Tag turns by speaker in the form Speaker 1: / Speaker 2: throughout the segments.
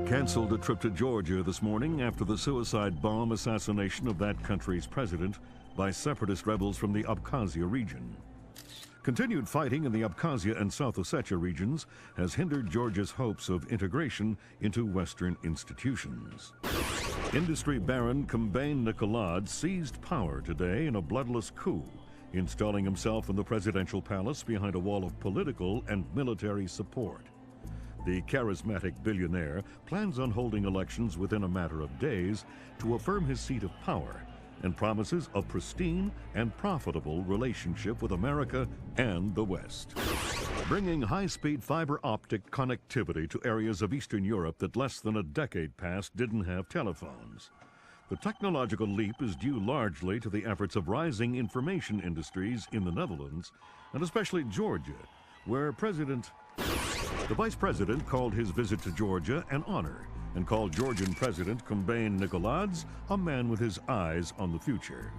Speaker 1: Canceled a trip to Georgia this morning after the suicide bomb assassination of that country's president by separatist rebels from the Abkhazia region. Continued fighting in the Abkhazia and South Ossetia regions has hindered Georgia's hopes of integration into Western institutions. Industry baron Kambayn Nikolad seized power today in a bloodless coup, installing himself in the presidential palace behind a wall of political and military support. The charismatic billionaire plans on holding elections within a matter of days to affirm his seat of power and promises a pristine and profitable relationship with America and the West. Bringing high-speed fiber optic connectivity to areas of Eastern Europe that less than a decade past didn't have telephones. The technological leap is due largely to the efforts of rising information industries in the Netherlands, and especially Georgia, where the Vice President called his visit to Georgia an honor and called Georgian President Kambayn Nikolad a man with his eyes on the future.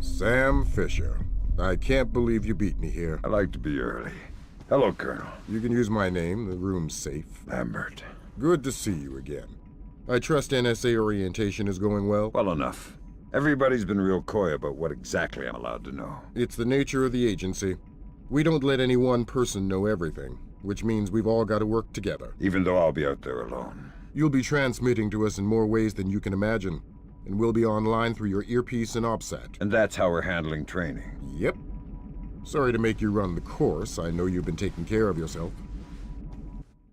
Speaker 2: Sam Fisher. I can't believe you beat me here.
Speaker 3: I like to be early. Hello, Colonel.
Speaker 2: You can use my name. The room's safe.
Speaker 3: Lambert.
Speaker 2: Good to see you again. I trust NSA orientation is going well?
Speaker 3: Well enough. Everybody's been real coy about what exactly I'm allowed to know.
Speaker 2: It's the nature of the agency. We don't let any one person know everything, which means we've all got to work together.
Speaker 3: Even though I'll be out there alone.
Speaker 2: You'll be transmitting to us in more ways than you can imagine, and we'll be online through your earpiece and OPSAT.
Speaker 3: And that's how we're handling training.
Speaker 2: Yep. Sorry to make you run the course. I know you've been taking care of yourself.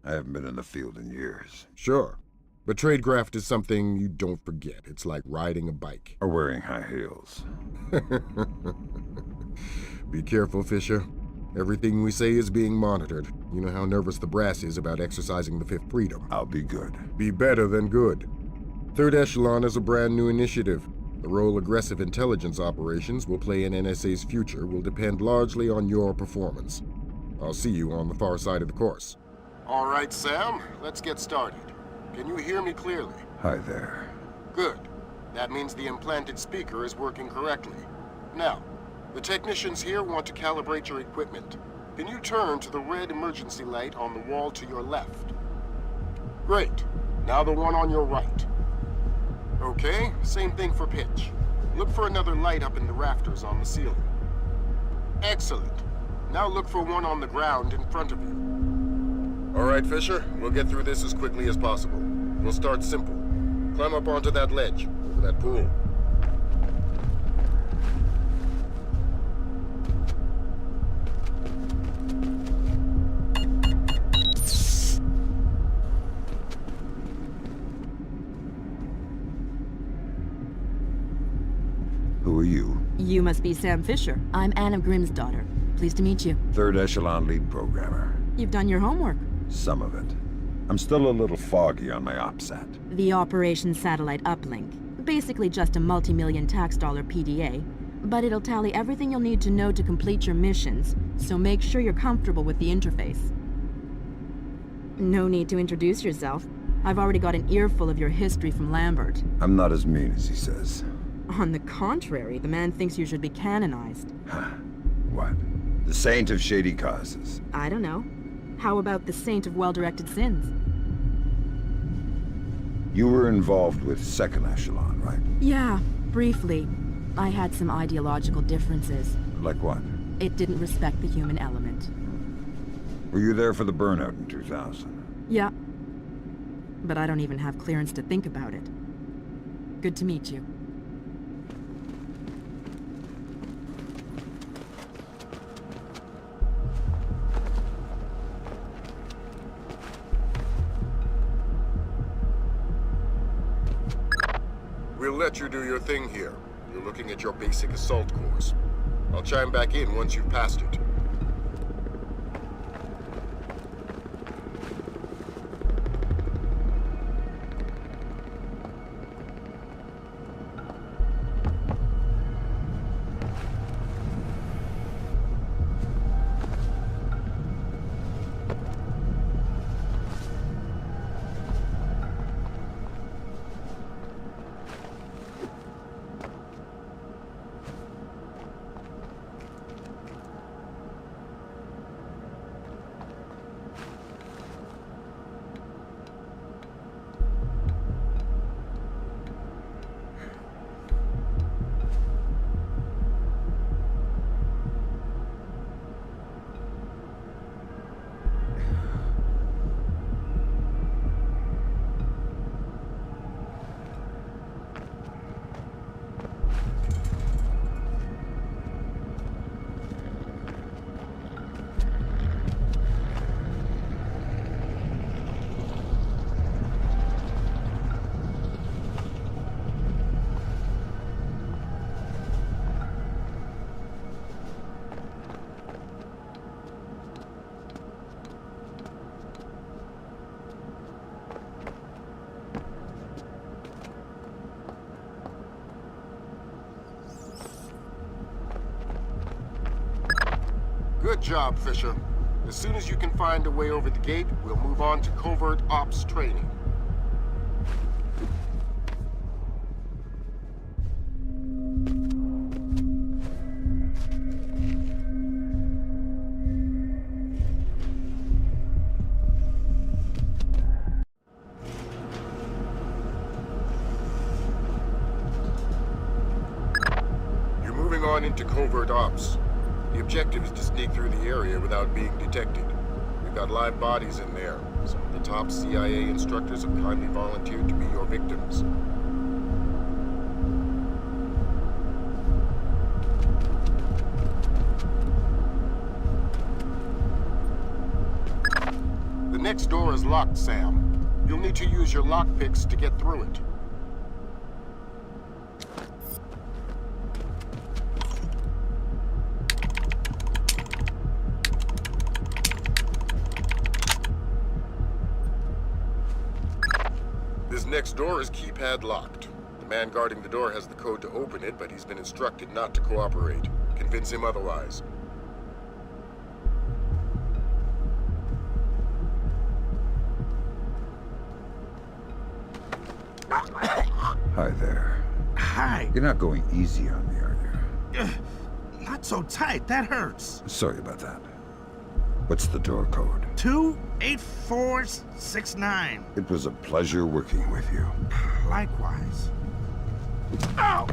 Speaker 3: I haven't been in the field in years.
Speaker 2: Sure. But tradecraft is something you don't forget. It's like riding a bike.
Speaker 3: Or wearing high heels.
Speaker 2: Be careful, Fisher. Everything we say is being monitored. You know how nervous the brass is about exercising the fifth freedom.
Speaker 3: I'll be good.
Speaker 2: Be better than good. Third Echelon is a brand new initiative. The role aggressive intelligence operations will play in NSA's future will depend largely on your performance. I'll see you on the far side of the course. All right, Sam, let's get started. Can you hear me clearly?
Speaker 3: Hi there.
Speaker 2: Good. That means the implanted speaker is working correctly. Now, the technicians here want to calibrate your equipment. Can you turn to the red emergency light on the wall to your left? Great. Now the one on your right. Okay, same thing for pitch. Look for another light up in the rafters on the ceiling. Excellent. Now look for one on the ground in front of you. All right, Fisher, we'll get through this as quickly as possible. We'll start simple. Climb up onto that ledge, over that pool.
Speaker 3: Who are you?
Speaker 4: You must be Sam Fisher. I'm Anna Grimm's daughter. Pleased to meet you.
Speaker 3: Third Echelon lead programmer.
Speaker 4: You've done your homework.
Speaker 3: Some of it. I'm still a little foggy on my OPSAT.
Speaker 4: The Operation Satellite Uplink. Basically just a multi-million tax dollar PDA. But it'll tally everything you'll need to know to complete your missions, so make sure you're comfortable with the interface. No need to introduce yourself. I've already got an earful of your history from Lambert.
Speaker 3: I'm not as mean as he says.
Speaker 4: On the contrary, the man thinks you should be canonized.
Speaker 3: What? The saint of shady causes?
Speaker 4: I don't know. How about the saint of well-directed sins?
Speaker 3: You were involved with Second Echelon, right?
Speaker 4: Yeah, briefly. I had some ideological differences.
Speaker 3: Like what?
Speaker 4: It didn't respect the human element.
Speaker 3: Were you there for the burnout in 2000?
Speaker 4: Yeah. But I don't even have clearance to think about it. Good to meet you.
Speaker 2: We'll let you do your thing here. You're looking at your basic assault course. I'll chime back in once you've passed it. job, Fisher. As soon as you can find a way over the gate, we'll move on to covert ops training. You're moving on into covert ops. The objective is to sneak through the area without being detected. We've got live bodies in there. Some of the top CIA instructors have kindly volunteered to be your victims. The next door is locked, Sam. You'll need to use your lockpicks to get through it. This next door is keypad locked. The man guarding the door has the code to open it, but he's been instructed not to cooperate. Convince him otherwise.
Speaker 3: Hi there.
Speaker 5: Hi.
Speaker 3: You're not going easy on me, are you?
Speaker 5: Not so tight. That hurts.
Speaker 3: Sorry about that. What's the door code?
Speaker 5: 28469.
Speaker 3: It was a pleasure working with you.
Speaker 5: Likewise. Ow!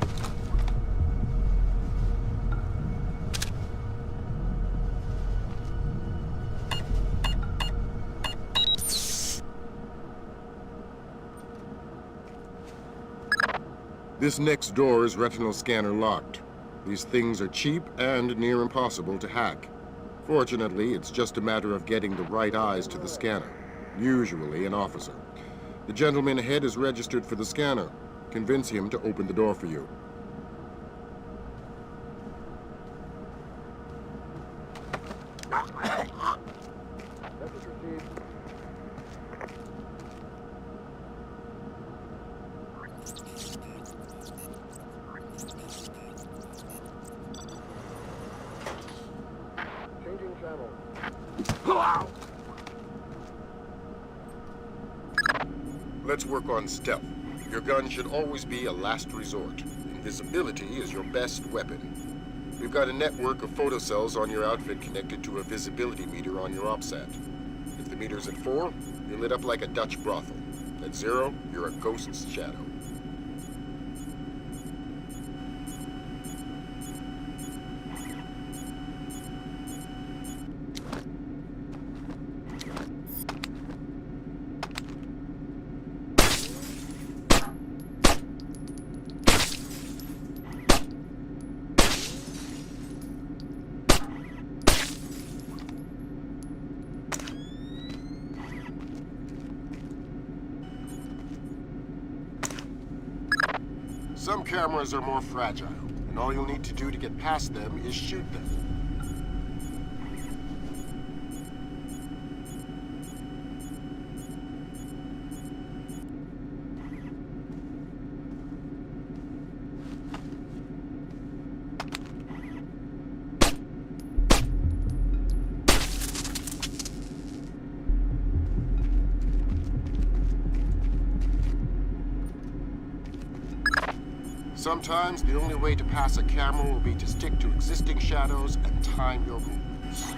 Speaker 2: This next door is retinal scanner locked. These things are cheap and near impossible to hack. Fortunately, it's just a matter of getting the right eyes to the scanner, usually an officer. The gentleman ahead is registered for the scanner. Convince him to open the door for you. Let's work on stealth. Your gun should always be a last resort. Invisibility is your best weapon. We've got a network of photocells on your outfit connected to a visibility meter on your OPSAT. If the meter's at 4, you're lit up like a Dutch brothel. At 0, you're a ghost's shadow. Some cameras are more fragile, and all you'll need to do to get past them is shoot them. Sometimes the only way to pass a camera will be to stick to existing shadows and time your movements.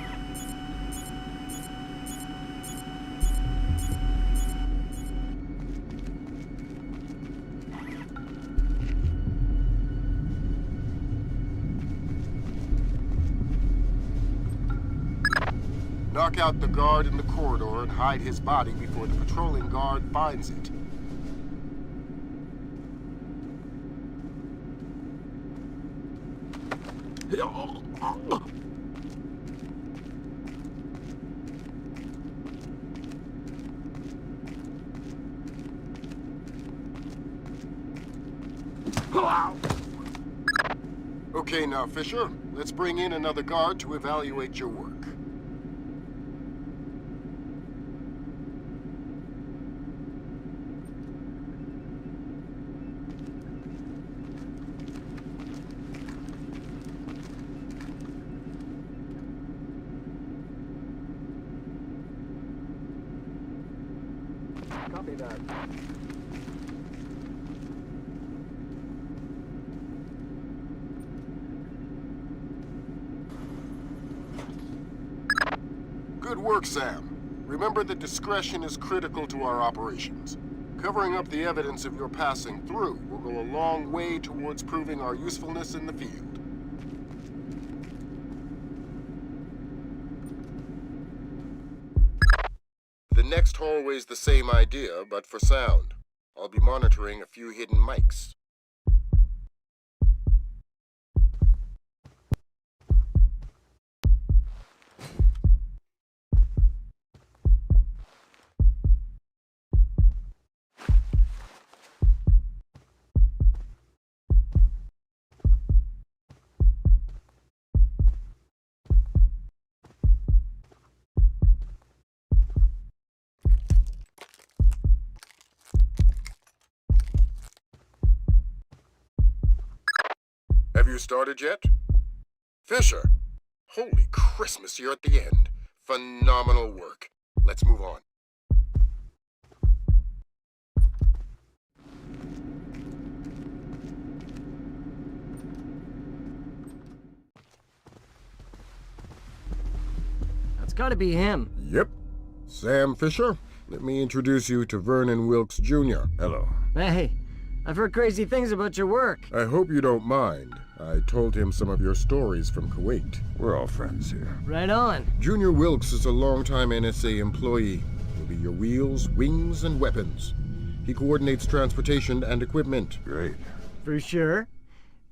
Speaker 2: Knock out the guard in the corridor and hide his body before the patrolling guard finds it. Okay, now, Fisher, let's bring in another guard to evaluate your work.
Speaker 6: that.
Speaker 2: Good work, Sam. Remember that discretion is critical to our operations. Covering up the evidence of your passing through will go a long way towards proving our usefulness in the field. The next hallway's the same idea, but for sound. I'll be monitoring a few hidden mics. Have you started yet? Fisher! Holy Christmas, you're at the end. Phenomenal work. Let's move on.
Speaker 6: That's gotta be him.
Speaker 2: Yep. Sam Fisher, let me introduce you to Vernon Wilkes Jr.
Speaker 3: Hello.
Speaker 6: Hey, I've heard crazy things about your work.
Speaker 2: I hope you don't mind. I told him some of your stories from Kuwait.
Speaker 3: We're all friends here.
Speaker 6: Right on.
Speaker 2: Junior Wilkes is a longtime NSA employee. He'll be your wheels, wings, and weapons. He coordinates transportation and equipment.
Speaker 3: Great.
Speaker 6: For sure.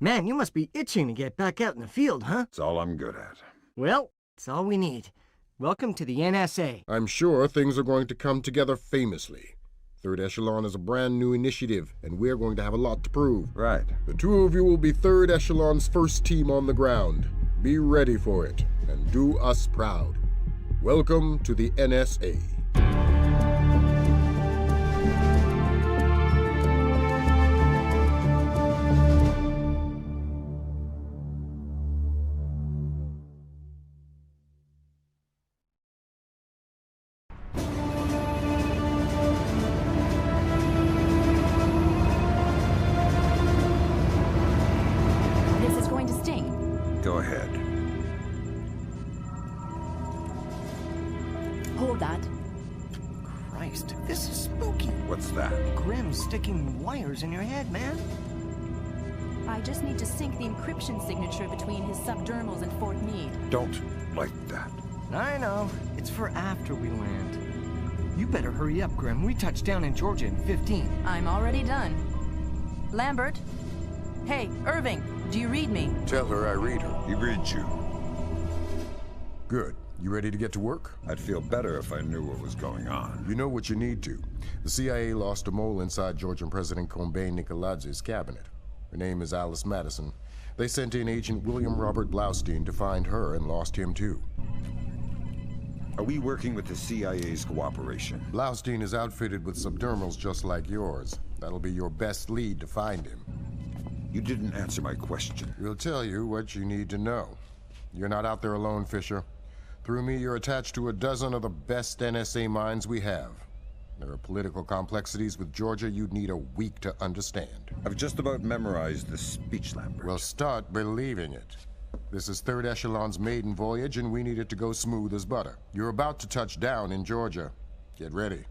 Speaker 6: Man, you must be itching to get back out in the field, huh?
Speaker 3: It's all I'm good at.
Speaker 6: Well, it's all we need. Welcome to the NSA.
Speaker 2: I'm sure things are going to come together famously. Third Echelon is a brand new initiative, and we're going to have a lot to prove.
Speaker 3: Right.
Speaker 2: The two of you will be Third Echelon's first team on the ground. Be ready for it, and do us proud. Welcome to the NSA.
Speaker 4: This is going to sting.
Speaker 3: Go ahead.
Speaker 4: Hold that.
Speaker 6: Christ, this is spooky.
Speaker 3: What's that?
Speaker 6: Grim sticking wires in your head, man.
Speaker 4: I just need to sync the encryption signature between his subdermals and Fort Meade.
Speaker 3: Don't like that.
Speaker 6: I know. It's for after we land. You better hurry up, Grim. We touch down in Georgia in 15.
Speaker 4: I'm already done. Lambert? Hey, Irving, do you read me?
Speaker 2: Tell her I read her.
Speaker 3: He reads you.
Speaker 2: Good. You ready to get to work?
Speaker 3: I'd feel better if I knew what was going on.
Speaker 2: You know what you need to. The CIA lost a mole inside Georgian President Kombain Nikoladzi's cabinet. Her name is Alice Madison. They sent in Agent William Robert Blaustein to find her and lost him too.
Speaker 3: Are we working with the CIA's cooperation?
Speaker 2: Blaustein is outfitted with subdermals just like yours. That'll be your best lead to find him.
Speaker 3: You didn't answer my question.
Speaker 2: We'll tell you what you need to know. You're not out there alone, Fisher. Through me, you're attached to a dozen of the best NSA minds we have. There are political complexities with Georgia you'd need a week to understand.
Speaker 3: I've just about memorized the speech, Lambert.
Speaker 2: Well, start believing it. This is Third Echelon's maiden voyage, and we need it to go smooth as butter. You're about to touch down in Georgia. Get ready.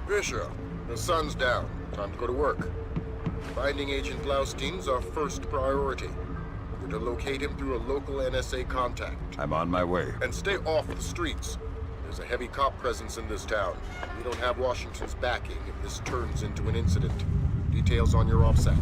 Speaker 2: Fisher, the sun's down. Time to go to work. Finding Agent Blaustein's our first priority. We're to locate him through a local NSA contact.
Speaker 3: I'm on my way.
Speaker 2: And stay off the streets. There's a heavy cop presence in this town. We don't have Washington's backing if this turns into an incident. Details on your OPSAT.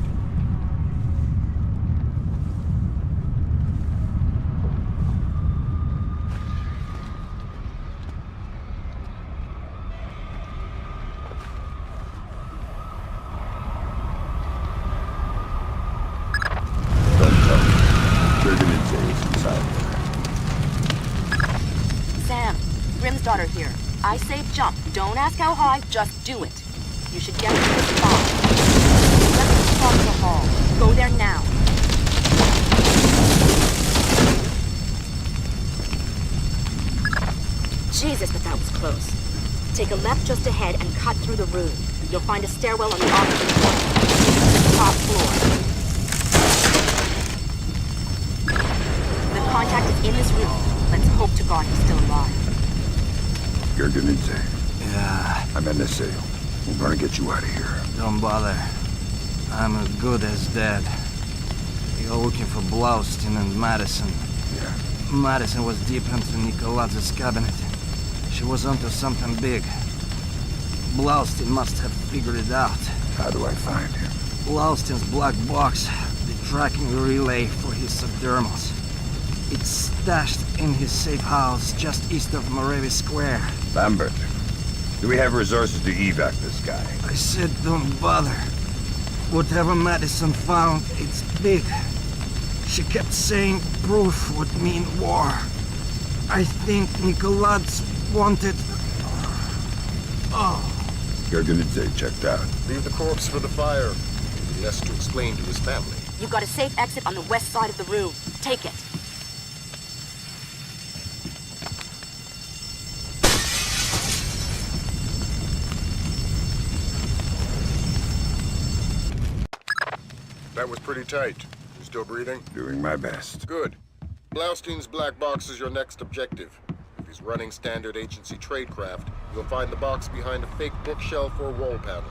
Speaker 4: Sam, Grim's daughter here. I say jump. Don't ask how high, just do it. You should get to this spot across the hall. Go there now. Jesus, but that was close. Take a left just ahead and cut through the room. You'll find a stairwell on the opposite floor. To the top floor. The contact is in this room. Let's hope to God he's still alive.
Speaker 3: Gergenidze.
Speaker 6: Yeah,
Speaker 3: I'm NSA. We're gonna get you out of here.
Speaker 6: don't bother. I'm as good as dead. You're looking for Blaustin and Madison.
Speaker 3: Yeah.
Speaker 6: Madison was deep into Nikoladz's cabinet. She was onto something big. Blaustin must have figured it out.
Speaker 3: How do I find him?
Speaker 6: Blaustin's black box, the tracking relay for his subdermals. It's stashed in his safe house just east of Morevi Square.
Speaker 3: Lambert, do we have resources to evac this guy?
Speaker 6: I said don't bother. Whatever Madison found, it's big. She kept saying proof would mean war. I think Nikoladze wanted... Oh.
Speaker 3: Gergenidze checked out.
Speaker 2: Leave the corpse for the fire. He has to explain to his family.
Speaker 4: You've got a safe exit on the west side of the room. Take it.
Speaker 2: That was pretty tight. You still breathing?
Speaker 3: Doing my best.
Speaker 2: Good. Blaustein's black box is your next objective. If he's running standard agency tradecraft, you'll find the box behind a fake bookshelf or wall panel.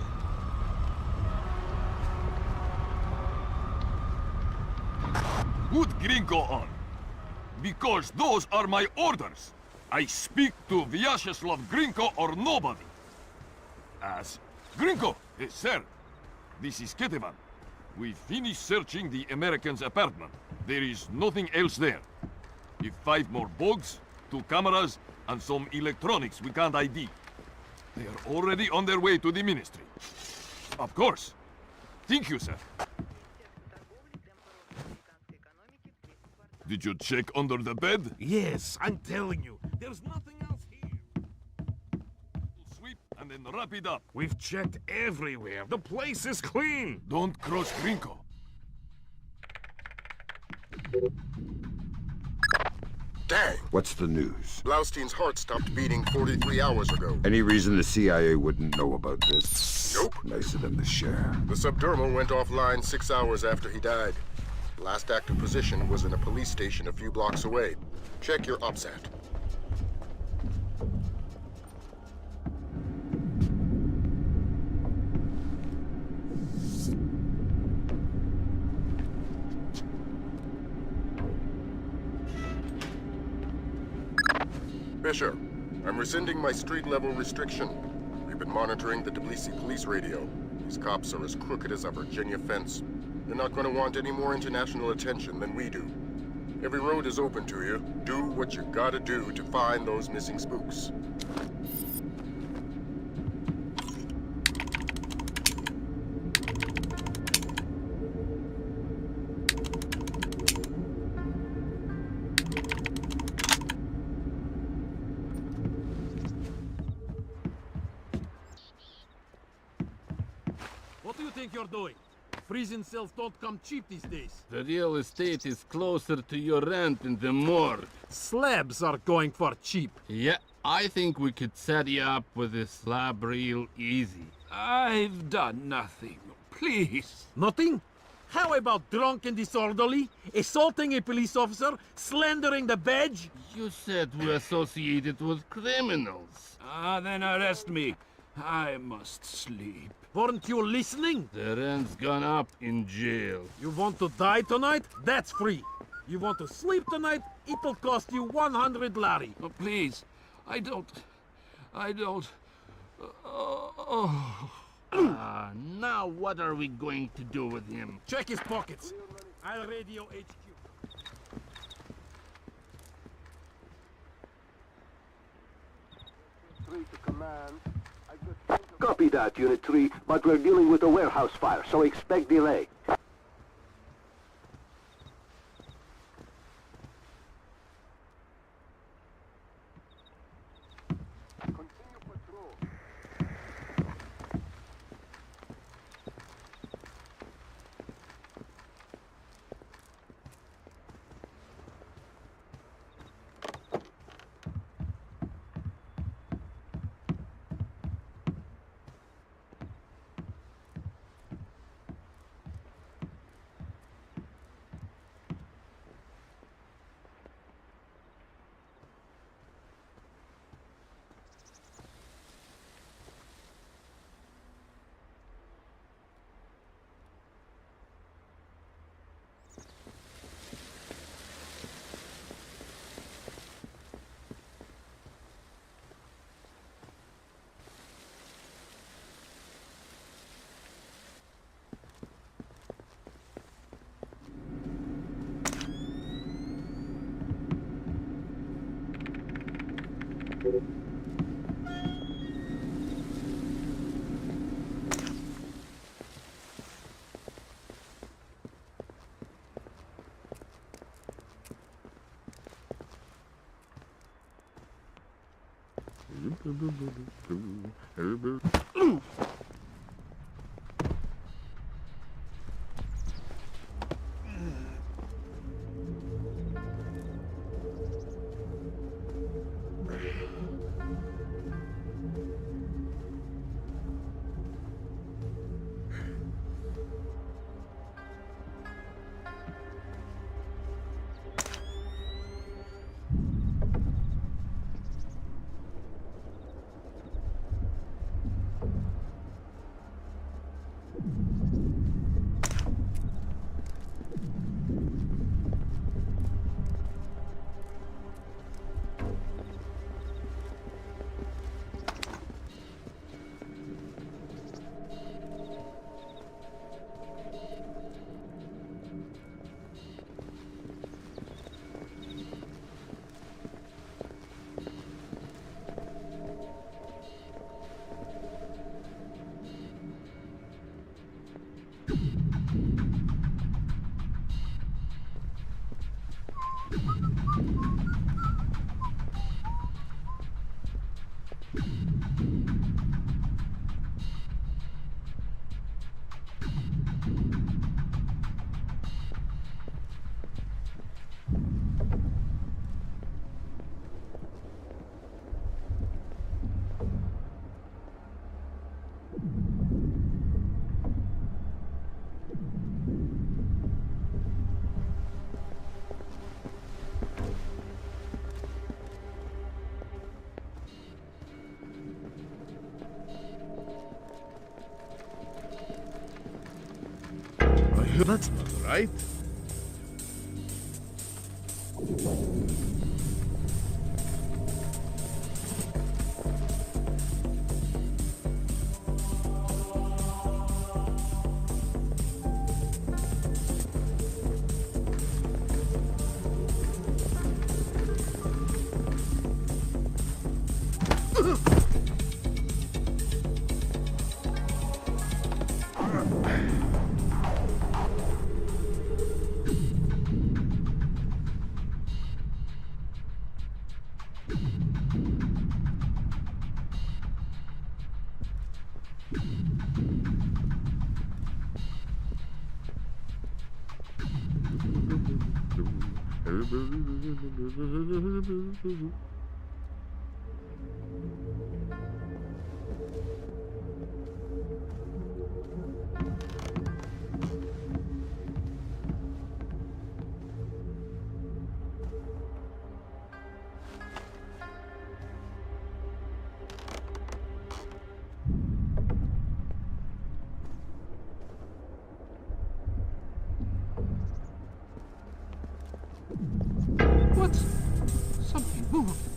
Speaker 7: Put Gringo on, because those are my orders. I speak to Vyacheslav Gringo or nobody. As Gringo, sir, this is Ketevan. We finished searching the American's apartment. There is nothing else there. If 5 more bugs, 2 cameras, and some electronics we can't ID. They are already on their way to the ministry. Of course. Thank you, sir. Did you check under the bed?
Speaker 5: Yes, I'm telling you, there's nothing else here.
Speaker 7: Sweep and then wrap it up.
Speaker 5: We've checked everywhere. The place is clean.
Speaker 7: Don't cross Gringo.
Speaker 2: Dang!
Speaker 3: What's the news?
Speaker 2: Blaustein's heart stopped beating 43 hours ago.
Speaker 3: Any reason the CIA wouldn't know about this?
Speaker 2: Nope.
Speaker 3: Nice of them to share.
Speaker 2: The subdermal went offline 6 hours after he died. The last active position was in a police station a few blocks away. Check your OPSAT. Fisher, I'm rescinding my street-level restriction. We've been monitoring the Tbilisi police radio. These cops are as crooked as a Virginia fence. They're not going to want any more international attention than we do. Every road is open to you. Do what you gotta do to find those missing spooks.
Speaker 8: What do you think you're doing? Prison cells don't come cheap these days.
Speaker 9: The real estate is closer to your rent in the morgue.
Speaker 8: Slabs are going for cheap.
Speaker 9: Yeah, I think we could set you up with a slab real easy.
Speaker 8: I've done nothing. Please. Nothing? How about drunk and disorderly, assaulting a police officer, slandering the badge?
Speaker 9: You said we're associated with criminals.
Speaker 8: Then arrest me. I must sleep. Weren't you listening?
Speaker 9: The rent's gone up in jail.
Speaker 8: You want to die tonight? That's free. You want to sleep tonight? It'll cost you 100 lari.
Speaker 9: Oh, please. I don't... now what are we going to do with him?
Speaker 8: Check his pockets. I'll radio HQ.
Speaker 10: Copy that, Unit 3, but we're dealing with a warehouse fire, so expect delay.
Speaker 9: That's not right.
Speaker 8: What? Something moved.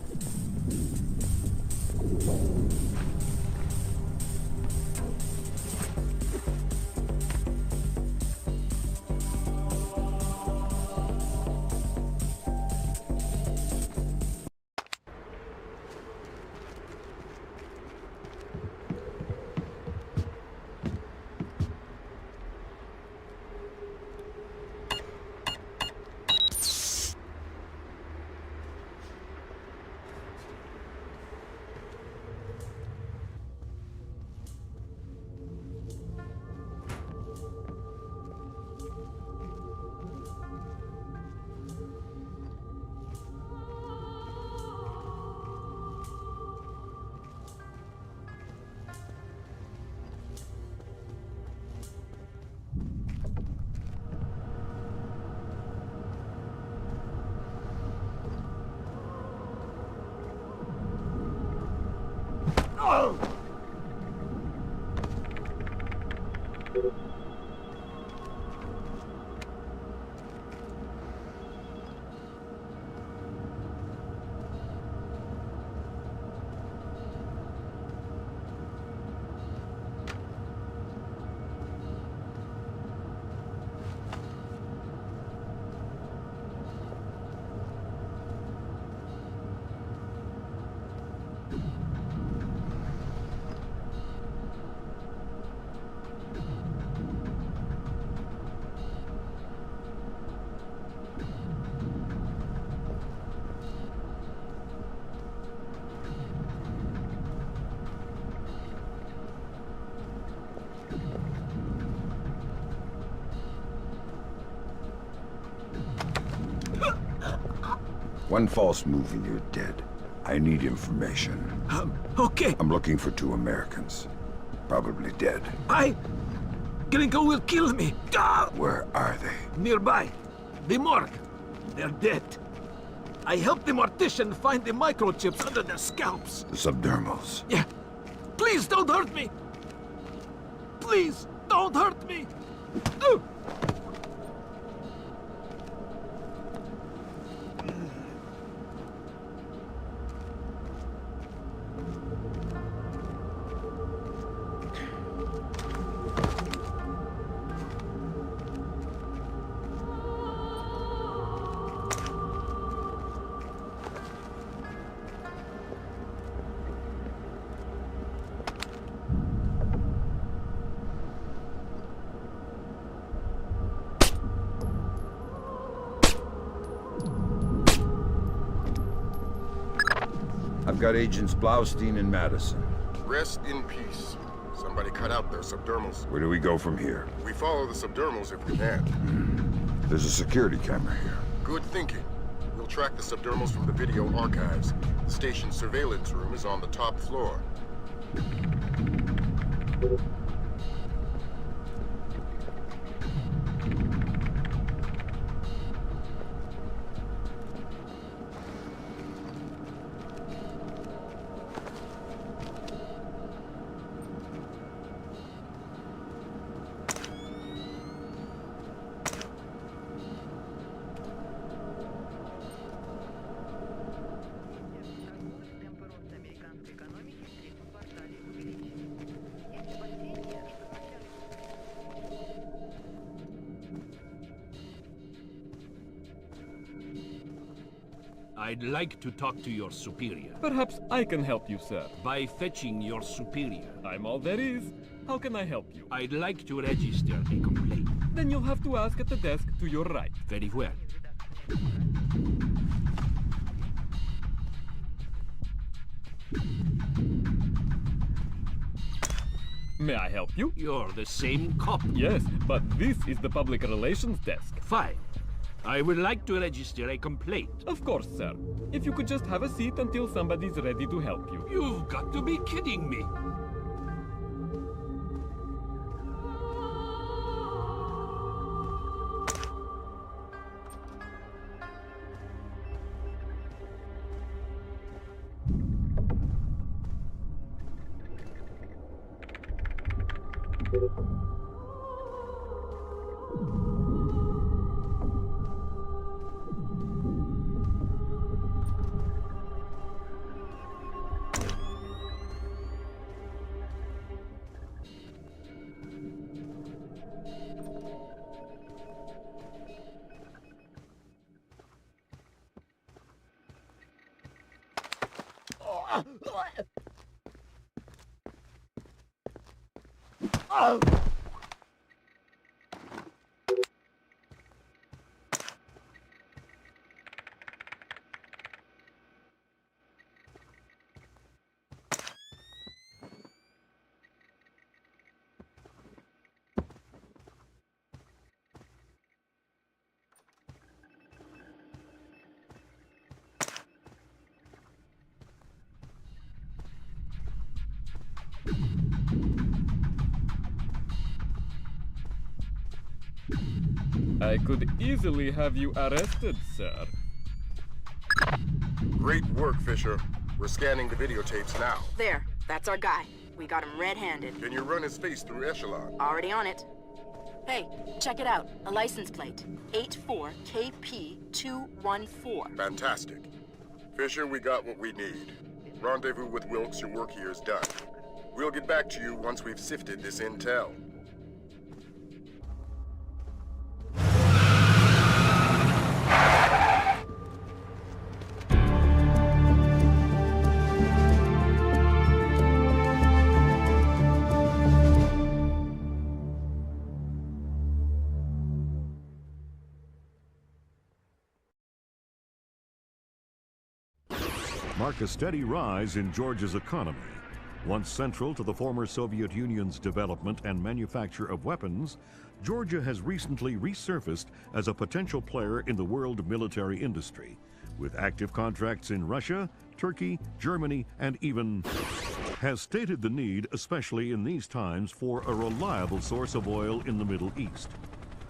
Speaker 3: One false move and you're dead. I need information.
Speaker 6: Okay.
Speaker 3: I'm looking for 2 Americans. Probably dead.
Speaker 6: Gringo will kill me. Ah!
Speaker 3: Where are they?
Speaker 6: Nearby. The morgue. They're dead. I helped the mortician find the microchips under their scalps.
Speaker 3: The subdermals.
Speaker 6: Yeah. Please don't hurt me. Please don't hurt me.
Speaker 3: I've got Agents Blaustein and Madison.
Speaker 2: Rest in peace. Somebody cut out their subdermals.
Speaker 3: Where do we go from here?
Speaker 2: We follow the subdermals if we can.
Speaker 3: There's a security camera here.
Speaker 2: Good thinking. We'll track the subdermals from the video archives. The station's surveillance room is on the top floor.
Speaker 8: I'd like to talk to your superior.
Speaker 11: Perhaps I can help you, sir.
Speaker 8: By fetching your superior.
Speaker 11: I'm all there is. How can I help you?
Speaker 8: I'd like to register a complaint.
Speaker 11: Then you'll have to ask at the desk to your right.
Speaker 8: Very well.
Speaker 11: May I help you?
Speaker 8: You're the same cop.
Speaker 11: Yes, but this is the public relations desk.
Speaker 8: Fine. I would like to register a complaint.
Speaker 11: Of course, sir. If you could just have a seat until somebody's ready to help you.
Speaker 8: You've got to be kidding me.
Speaker 11: I could easily have you arrested, sir.
Speaker 2: Great work, Fisher. We're scanning the videotapes now.
Speaker 4: There, that's our guy. We got him red-handed.
Speaker 2: Can you run his face through Echelon?
Speaker 4: Already on it. Hey, check it out. A license plate. 84KP214.
Speaker 2: Fantastic. Fisher, we got what we need. Rendezvous with Wilkes, your work here is done. We'll get back to you once we've sifted this intel.
Speaker 1: Mark a steady rise in Georgia's economy. Once central to the former Soviet Union's development and manufacture of weapons, Georgia has recently resurfaced as a potential player in the world military industry, with active contracts in Russia, Turkey, Germany, and even has stated the need, especially in these times, for a reliable source of oil in the Middle East.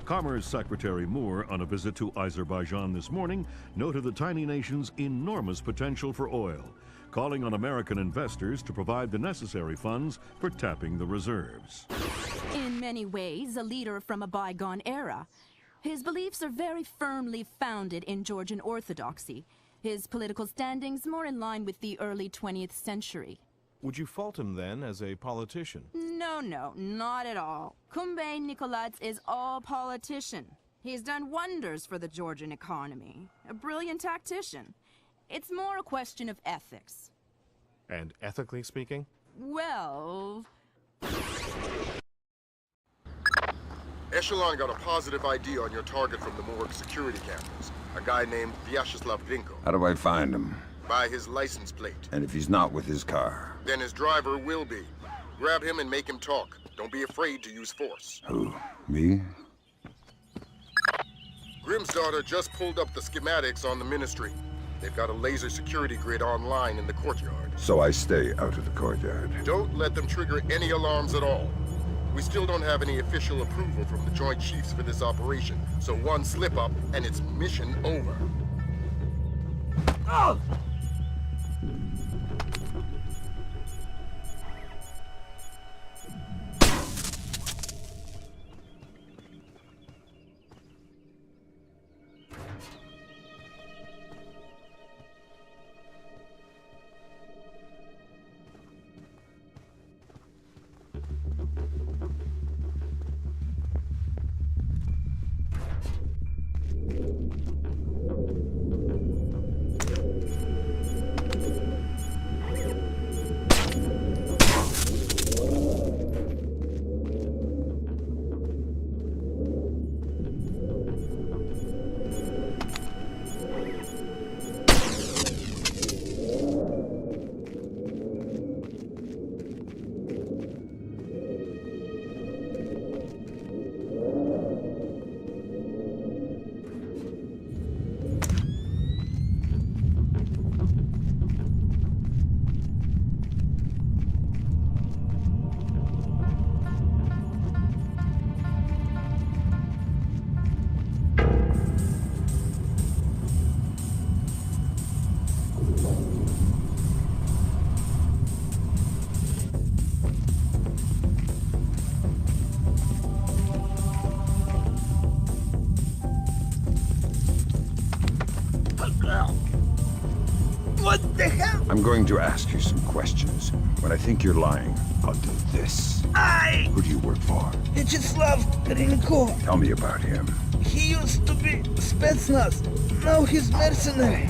Speaker 1: Commerce Secretary Moore, on a visit to Azerbaijan this morning, noted the tiny nation's enormous potential for oil, calling on American investors to provide the necessary funds for tapping the reserves.
Speaker 4: In many ways, a leader from a bygone era. His beliefs are very firmly founded in Georgian orthodoxy. His political standings more in line with the early 20th century.
Speaker 12: Would you fault him then as a politician?
Speaker 4: No, not at all. Kumbay Nikolads is all politician. He's done wonders for the Georgian economy. A brilliant tactician. It's more a question of ethics.
Speaker 12: And ethically speaking?
Speaker 4: Well...
Speaker 2: Echelon got a positive ID on your target from the morgue security cameras. A guy named Vyacheslav Grinko.
Speaker 3: How do I find him?
Speaker 2: By his license plate.
Speaker 3: And if he's not with his car?
Speaker 2: Then his driver will be. Grab him and make him talk. Don't be afraid to use force.
Speaker 3: Who? Me?
Speaker 2: Grimm's daughter just pulled up the schematics on the ministry. They've got a laser security grid online in the courtyard.
Speaker 3: So I stay out of the courtyard.
Speaker 2: Don't let them trigger any alarms at all. We still don't have any official approval from the Joint Chiefs for this operation, so one slip-up and it's mission over.
Speaker 8: Oh!
Speaker 6: What the hell?
Speaker 3: I'm going to ask you some questions. When I think you're lying, I'll do this. Who do you work for?
Speaker 6: Vyacheslav Grinko.
Speaker 3: Tell me about him.
Speaker 6: He used to be Spetsnaz. Now he's mercenary.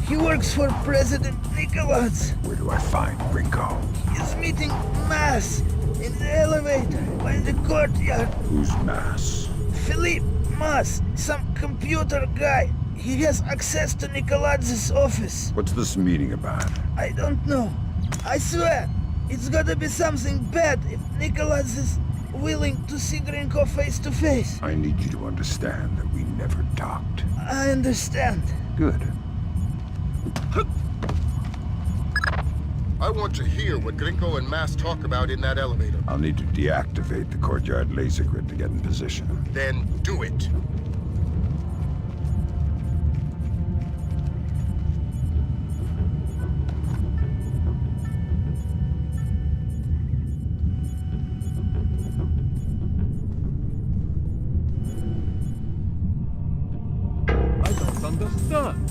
Speaker 6: He works for President Nikolads.
Speaker 3: Where do I find Grinko?
Speaker 6: He's meeting Mass in the elevator by the courtyard.
Speaker 3: Who's Mass?
Speaker 6: Philippe Mass, some computer guy. He has access to Nikolads' office.
Speaker 3: What's this meeting about?
Speaker 6: I don't know. I swear, it's gotta be something bad if Nikolads is willing to see Grinko face to face.
Speaker 3: I need you to understand that we never talked.
Speaker 6: I understand.
Speaker 3: Good.
Speaker 2: I want to hear what Grinko and Mass talk about in that elevator.
Speaker 3: I'll need to deactivate the courtyard laser grid to get in position.
Speaker 2: Then do it.
Speaker 11: I don't understand.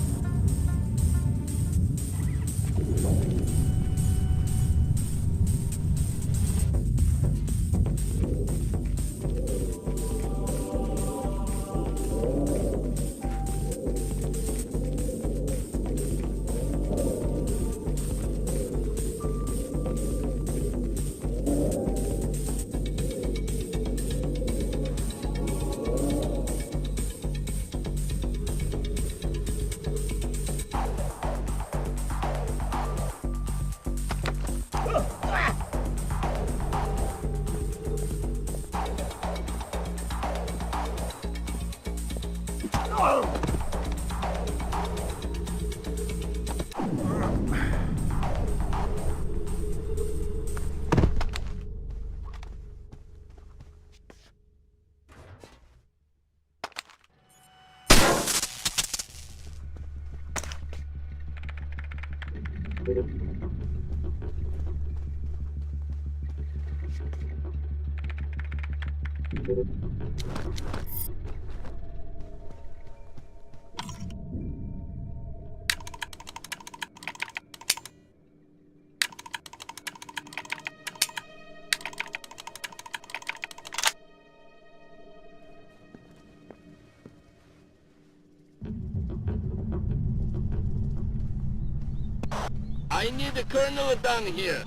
Speaker 13: I need a colonel down here.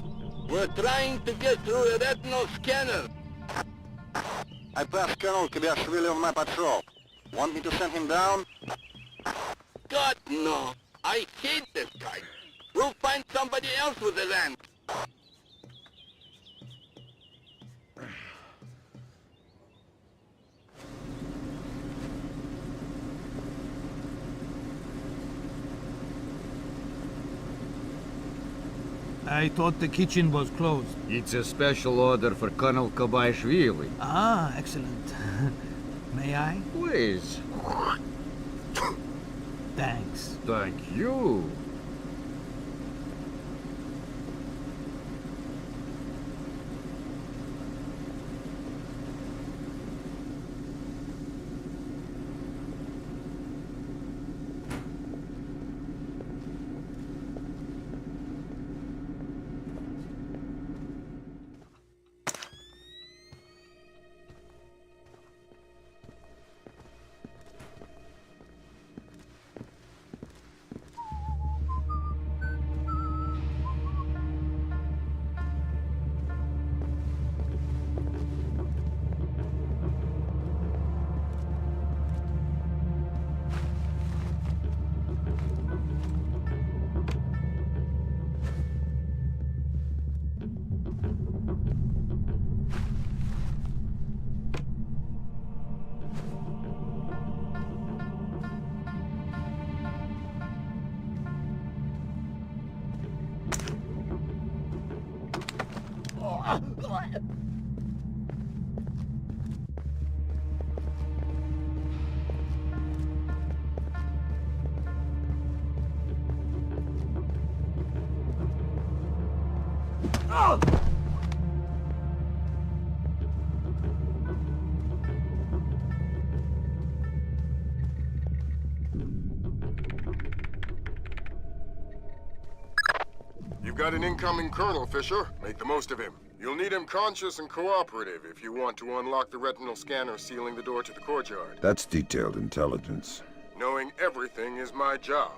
Speaker 13: We're trying to get through a retinal scanner.
Speaker 14: I passed Colonel Kvyashvili on my patrol. Want me to send him down?
Speaker 13: God, no. I hate this guy. We'll find somebody else with the land.
Speaker 6: I thought the kitchen was closed.
Speaker 15: It's a special order for Colonel Kobayashvili.
Speaker 6: Ah, excellent. May I?
Speaker 15: Please.
Speaker 6: Thanks.
Speaker 15: Thank you.
Speaker 2: You've got an incoming colonel, Fisher. Make the most of him. You'll need him conscious and cooperative if you want to unlock the retinal scanner sealing the door to the courtyard.
Speaker 3: That's detailed intelligence.
Speaker 2: Knowing everything is my job.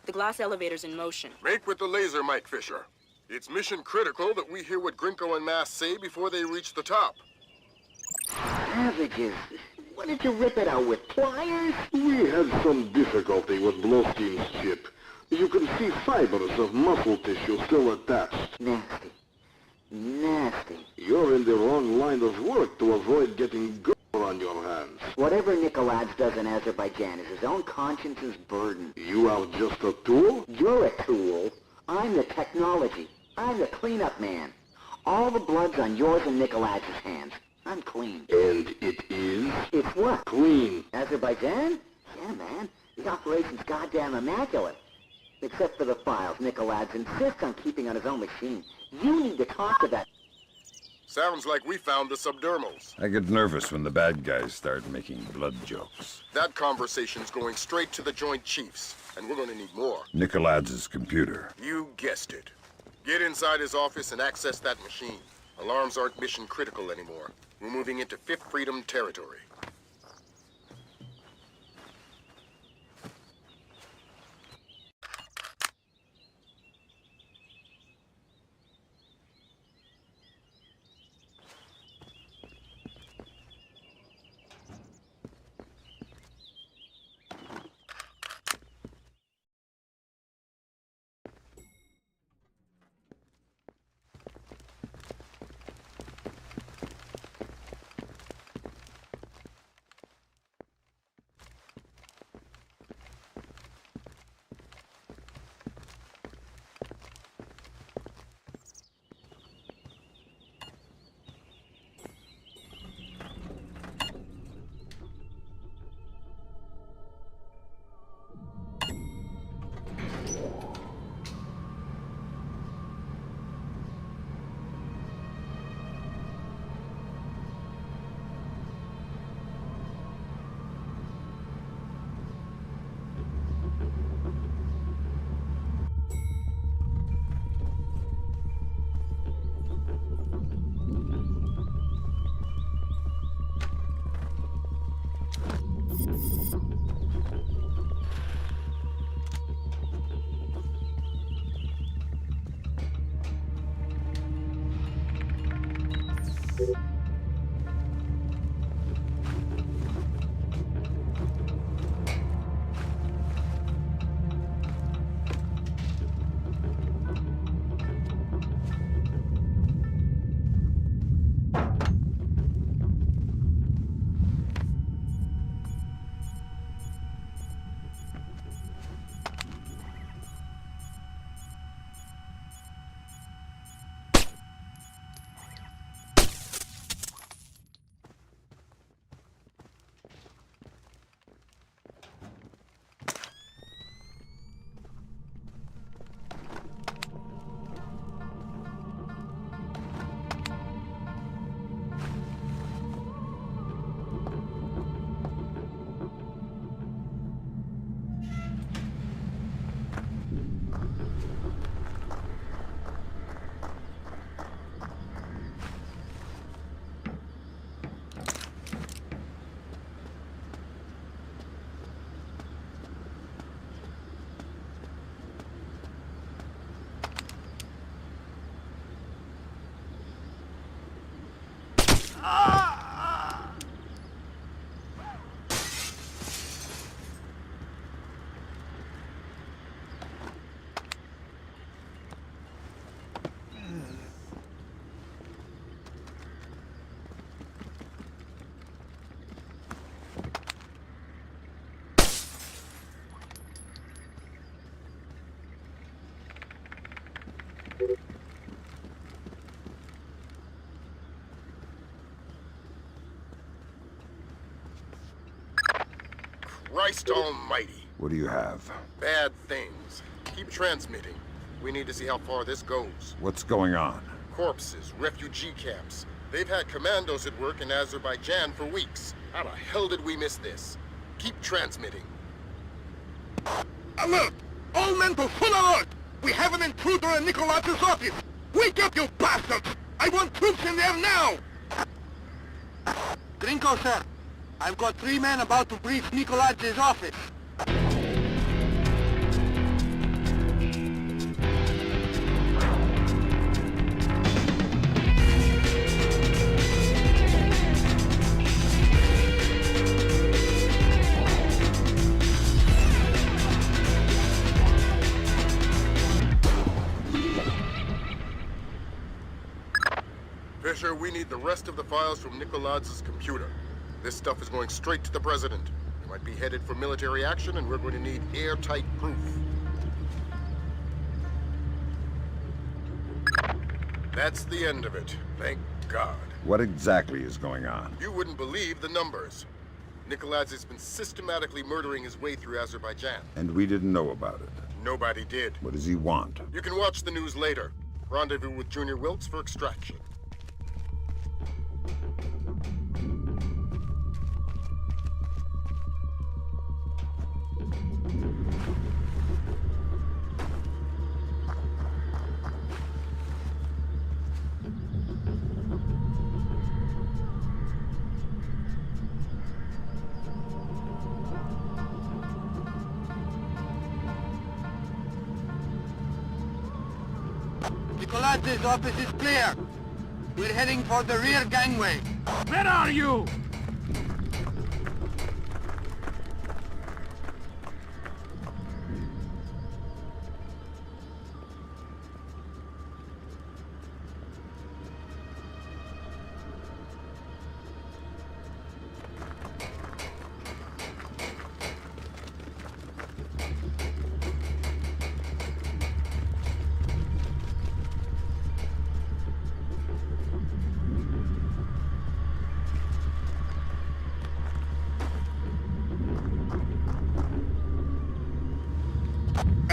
Speaker 4: The glass elevator's in motion.
Speaker 2: Make with the laser, Mike Fisher. It's mission critical that we hear what Grinko and Mass say before they reach the top.
Speaker 10: Savages! What did you rip it out with, pliers?
Speaker 16: We had some difficulty with Blostein's chip. You can see fibers of muscle tissue still attached.
Speaker 10: Nasty. Nasty.
Speaker 16: You're in the wrong line of work to avoid getting gore on your hands.
Speaker 10: Whatever Nikolaj does in Azerbaijan is his own conscience's burden.
Speaker 16: You are just a tool?
Speaker 10: You're a tool. I'm the technology. I'm the cleanup man. All the blood's on yours and Nikolaj's hands. I'm clean.
Speaker 16: And it is?
Speaker 10: It's what?
Speaker 16: Clean.
Speaker 10: Azerbaijan? Yeah, man. The operation's goddamn immaculate. Except for the files Nikolaj insists on keeping on his own machine. You need to talk to that.
Speaker 2: Sounds like we found the subdermals.
Speaker 3: I get nervous when the bad guys start making blood jokes.
Speaker 2: That conversation's going straight to the Joint Chiefs, and we're gonna need more.
Speaker 3: Nikolaj's computer.
Speaker 2: You guessed it. Get inside his office and access that machine. Alarms aren't mission critical anymore. We're moving into Fifth Freedom territory. Christ almighty.
Speaker 3: What do you have?
Speaker 2: Bad things. Keep transmitting. We need to see how far this goes.
Speaker 3: What's going on?
Speaker 2: Corpses, refugee camps. They've had commandos at work in Azerbaijan for weeks. How the hell did we miss this? Keep transmitting.
Speaker 13: Alert! All men to full alert! We have an intruder in Nikolaj's office! Wake up, you bastards! I want troops in there now! Grinko, sir. I've got 3 men about to breach Nikolaj's office.
Speaker 2: Fisher, we need the rest of the files from Nikoladz's computer. This stuff is going straight to the president. He might be headed for military action, and we're going to need airtight proof. That's the end of it. Thank God.
Speaker 3: What exactly is going on?
Speaker 2: You wouldn't believe the numbers. Nikoladze has been systematically murdering his way through Azerbaijan.
Speaker 3: And we didn't know about it.
Speaker 2: Nobody did.
Speaker 3: What does he want?
Speaker 2: You can watch the news later. Rendezvous with Junior Wilkes for extraction.
Speaker 13: Nikoladze's office is clear. We're heading for the rear gangway.
Speaker 8: Where are you?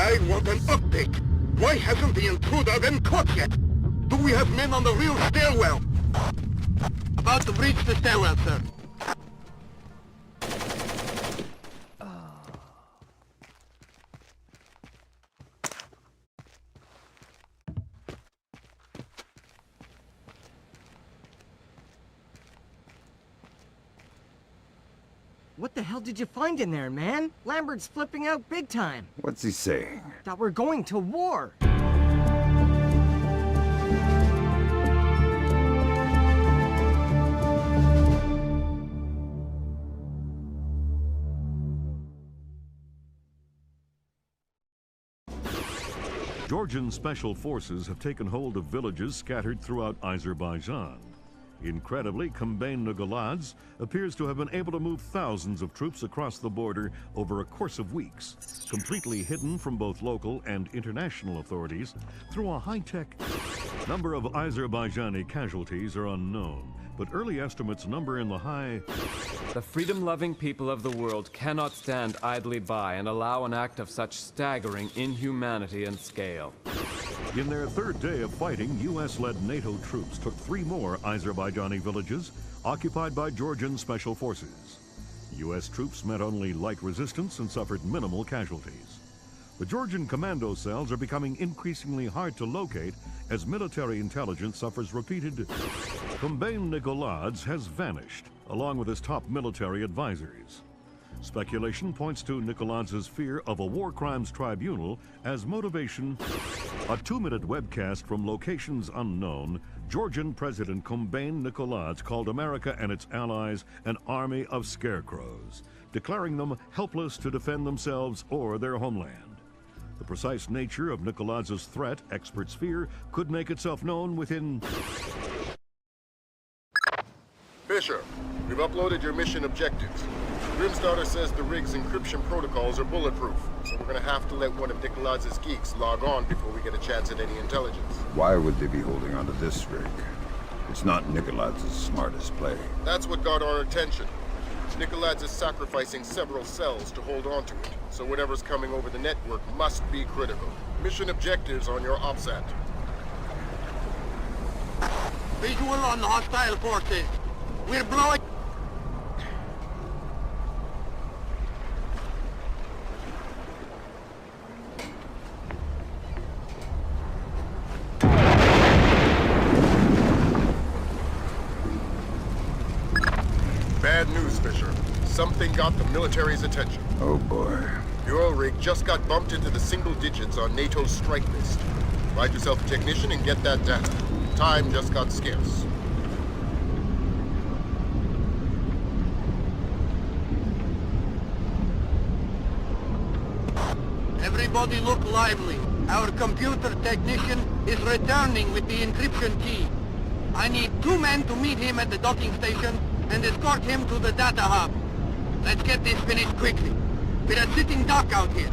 Speaker 13: I want an update. Why hasn't the intruder been caught yet? Do we have men on the rear stairwell? About to breach the stairwell, sir.
Speaker 6: What the hell did you find in there, man? Lambert's flipping out big time.
Speaker 3: What's he saying?
Speaker 6: That we're going to war.
Speaker 1: Georgian special forces have taken hold of villages scattered throughout Azerbaijan. Incredibly, Kombain Nikoladze appears to have been able to move thousands of troops across the border over a course of weeks, completely hidden from both local and international authorities through a high-tech. Number of Azerbaijani casualties are unknown, but early estimates number in the high.
Speaker 17: The freedom-loving people of the world cannot stand idly by and allow an act of such staggering inhumanity and scale.
Speaker 1: In their third day of fighting, U.S.-led NATO troops took 3 more Azerbaijani villages occupied by Georgian special forces. U.S. troops met only light resistance and suffered minimal casualties. The Georgian commando cells are becoming increasingly hard to locate as military intelligence suffers repeated. Kombain Nikoladze has vanished, along with his top military advisors. Speculation points to Nikoladze's fear of a war crimes tribunal as motivation. A 2-minute webcast from locations unknown, Georgian President Kombain Nikoladze called America and its allies an army of scarecrows, declaring them helpless to defend themselves or their homeland. The precise nature of Nikoladze's threat, experts fear, could make itself known within...
Speaker 2: Fisher, we've uploaded your mission objectives. Grimstarter says the rig's encryption protocols are bulletproof, so we're gonna have to let one of Nikoladze's geeks log on before we get a chance at any intelligence.
Speaker 3: Why would they be holding onto this rig? It's not Nikoladze's smartest play.
Speaker 2: That's what got our attention. Nikoladze is sacrificing several cells to hold on to it, so whatever's coming over the network must be critical. Mission objectives on your OPSAT.
Speaker 13: Visual on hostile forces. We're blowing...
Speaker 2: Bad news, Fisher. Something got the military's attention.
Speaker 3: Oh boy.
Speaker 2: The oil rig just got bumped into the single digits on NATO's strike list. Find yourself a technician and get that data. Time just got scarce.
Speaker 13: Everybody look lively. Our computer technician is returning with the encryption key. I need 2 men to meet him at the docking station and escort him to the data hub. Let's get this finished quickly. We're a sitting duck out here.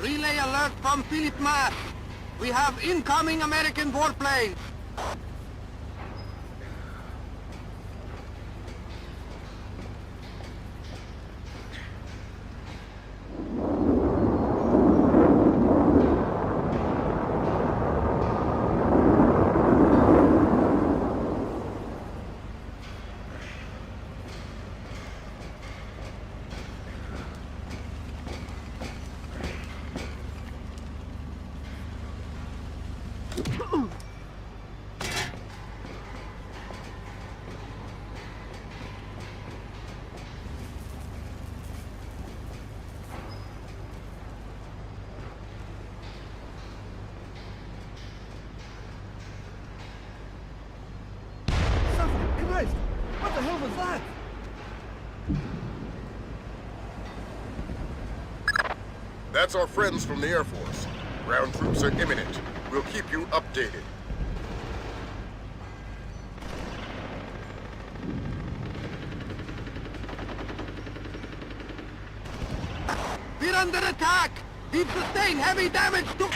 Speaker 13: Relay alert from Philip Mass. We have incoming American warplanes.
Speaker 6: What the hell was that?
Speaker 2: That's our friends from the Air Force. Ground troops are imminent. We'll keep you updated.
Speaker 13: We're under attack! We've sustained heavy damage to...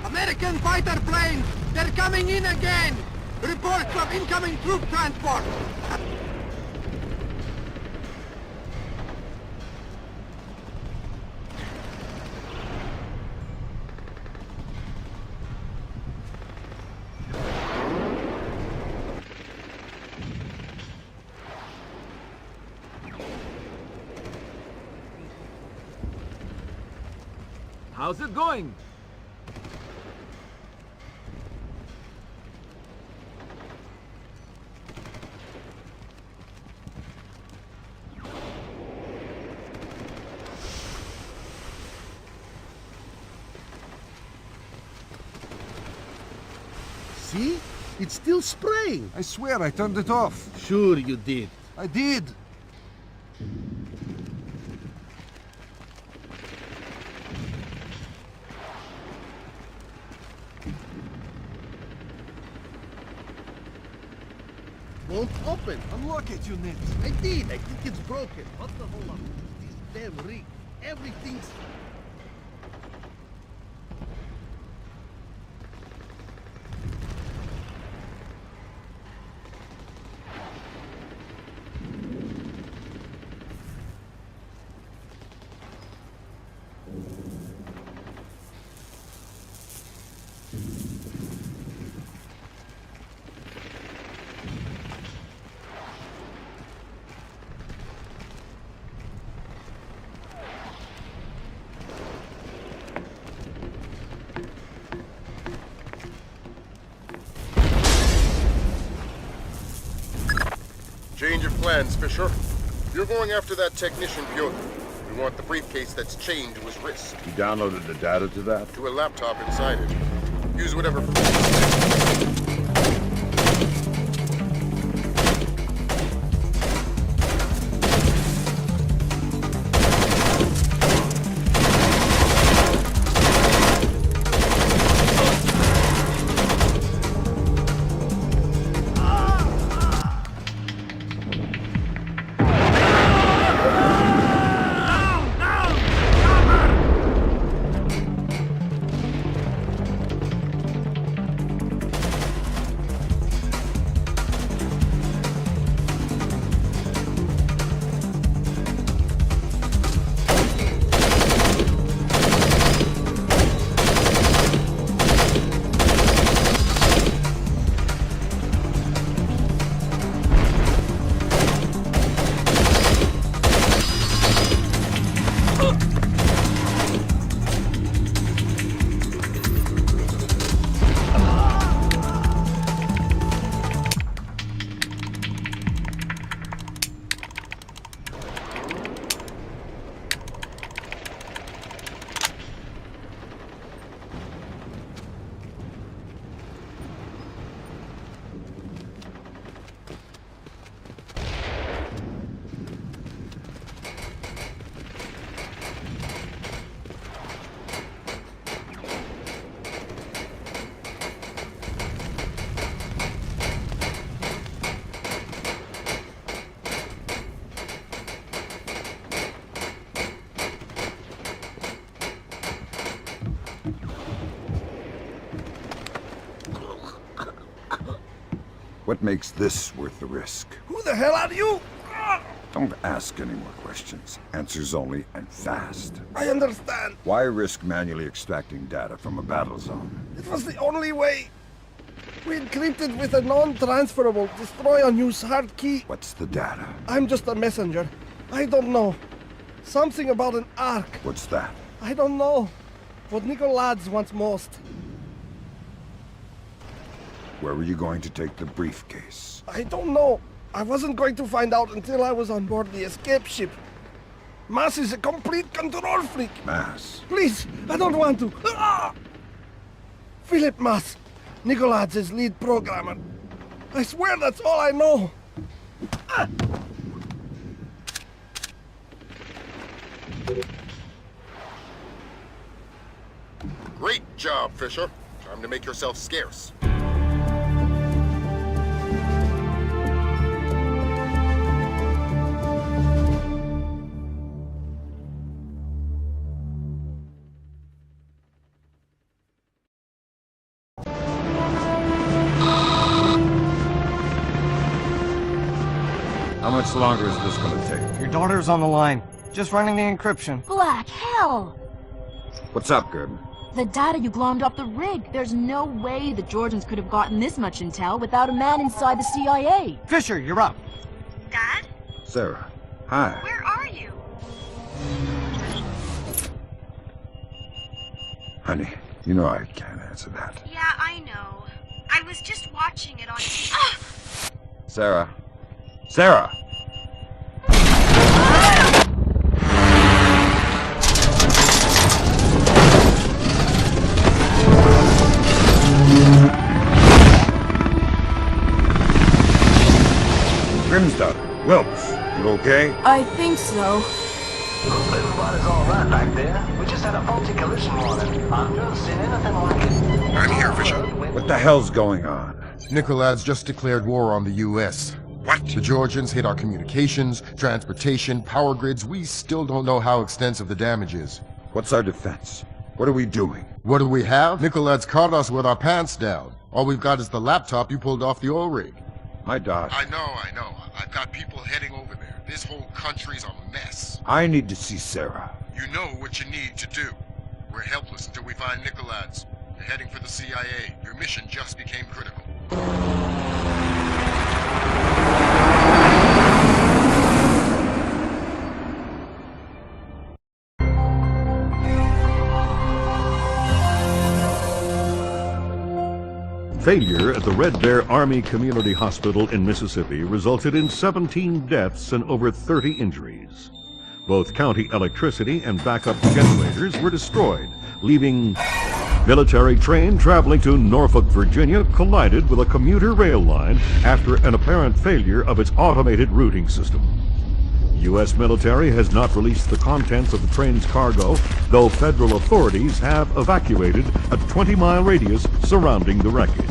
Speaker 13: American fighter planes! They're coming in again! Reports of incoming troop transport!
Speaker 8: How's it going?
Speaker 6: See? It's still spraying.
Speaker 3: I swear I turned it off.
Speaker 6: Sure you did.
Speaker 3: I did.
Speaker 6: Won't open.
Speaker 3: Unlock it, you nits.
Speaker 6: I did. I think it's broken. What the whole of this damn rig? Everything's...
Speaker 2: Change of plans, Fisher. You're going after that technician Piotr. We want the briefcase that's chained to his wrist.
Speaker 16: You downloaded the data to that?
Speaker 2: To a laptop inside it. Use whatever...
Speaker 3: What makes this worth the risk?
Speaker 6: Who the hell are you?
Speaker 3: Don't ask any more questions. Answers only, and fast.
Speaker 6: I understand.
Speaker 3: Why risk manually extracting data from a battle zone?
Speaker 6: It was the only way. We encrypted with a non-transferable destroy unused hard key.
Speaker 3: What's the data?
Speaker 6: I'm just a messenger. I don't know. Something about an arc.
Speaker 3: What's that?
Speaker 6: I don't know. What Nicoladze wants most.
Speaker 3: Where were you going to take the briefcase?
Speaker 6: I don't know. I wasn't going to find out until I was on board the escape ship. Mass is a complete control freak.
Speaker 3: Mass?
Speaker 6: Please, I don't want to. Philip Mass, Nicoladze's lead programmer. I swear that's all I know.
Speaker 2: Great job, Fisher. Time to make yourself scarce.
Speaker 3: How much longer is this going to take?
Speaker 6: Your daughter's on the line. Just running the encryption.
Speaker 18: Black hell!
Speaker 3: What's up, Gordon?
Speaker 18: The data you glommed off the rig. There's no way the Georgians could have gotten this much intel without a man inside the CIA.
Speaker 6: Fisher, you're up.
Speaker 18: Dad?
Speaker 3: Sarah, hi.
Speaker 18: Where are you?
Speaker 3: Honey, you know I can't answer that.
Speaker 18: Yeah, I know. I was just watching it on TV.
Speaker 3: Sarah. Sarah! Grimsdottir, Wilkes, you okay?
Speaker 18: I think so.
Speaker 19: Hope everybody's alright back there. We just had a faulty collision warning. I've never seen anything like it.
Speaker 3: I'm here, Fisher. What the hell's going on?
Speaker 20: Nicoladze just declared war on the U.S.
Speaker 3: What?
Speaker 20: The Georgians hit our communications, transportation, power grids. We still don't know how extensive the damage is.
Speaker 3: What's our defense? What are we doing?
Speaker 20: What do we have? Nicoladze caught us with our pants down. All we've got is the laptop you pulled off the oil rig.
Speaker 3: My daughter.
Speaker 20: I know. I've got people heading over there. This whole country's a mess.
Speaker 3: I need to see Sarah.
Speaker 20: You know what you need to do. We're helpless until we find Nicoladze. You're heading for the CIA. Your mission just became critical.
Speaker 1: Failure at the Red Bear Army Community Hospital in Mississippi resulted in 17 deaths and over 30 injuries. Both county electricity and backup generators were destroyed, leaving military train traveling to Norfolk, Virginia collided with a commuter rail line after an apparent failure of its automated routing system. U.S. military has not released the contents of the train's cargo, though federal authorities have evacuated a 20-mile radius surrounding the wreckage.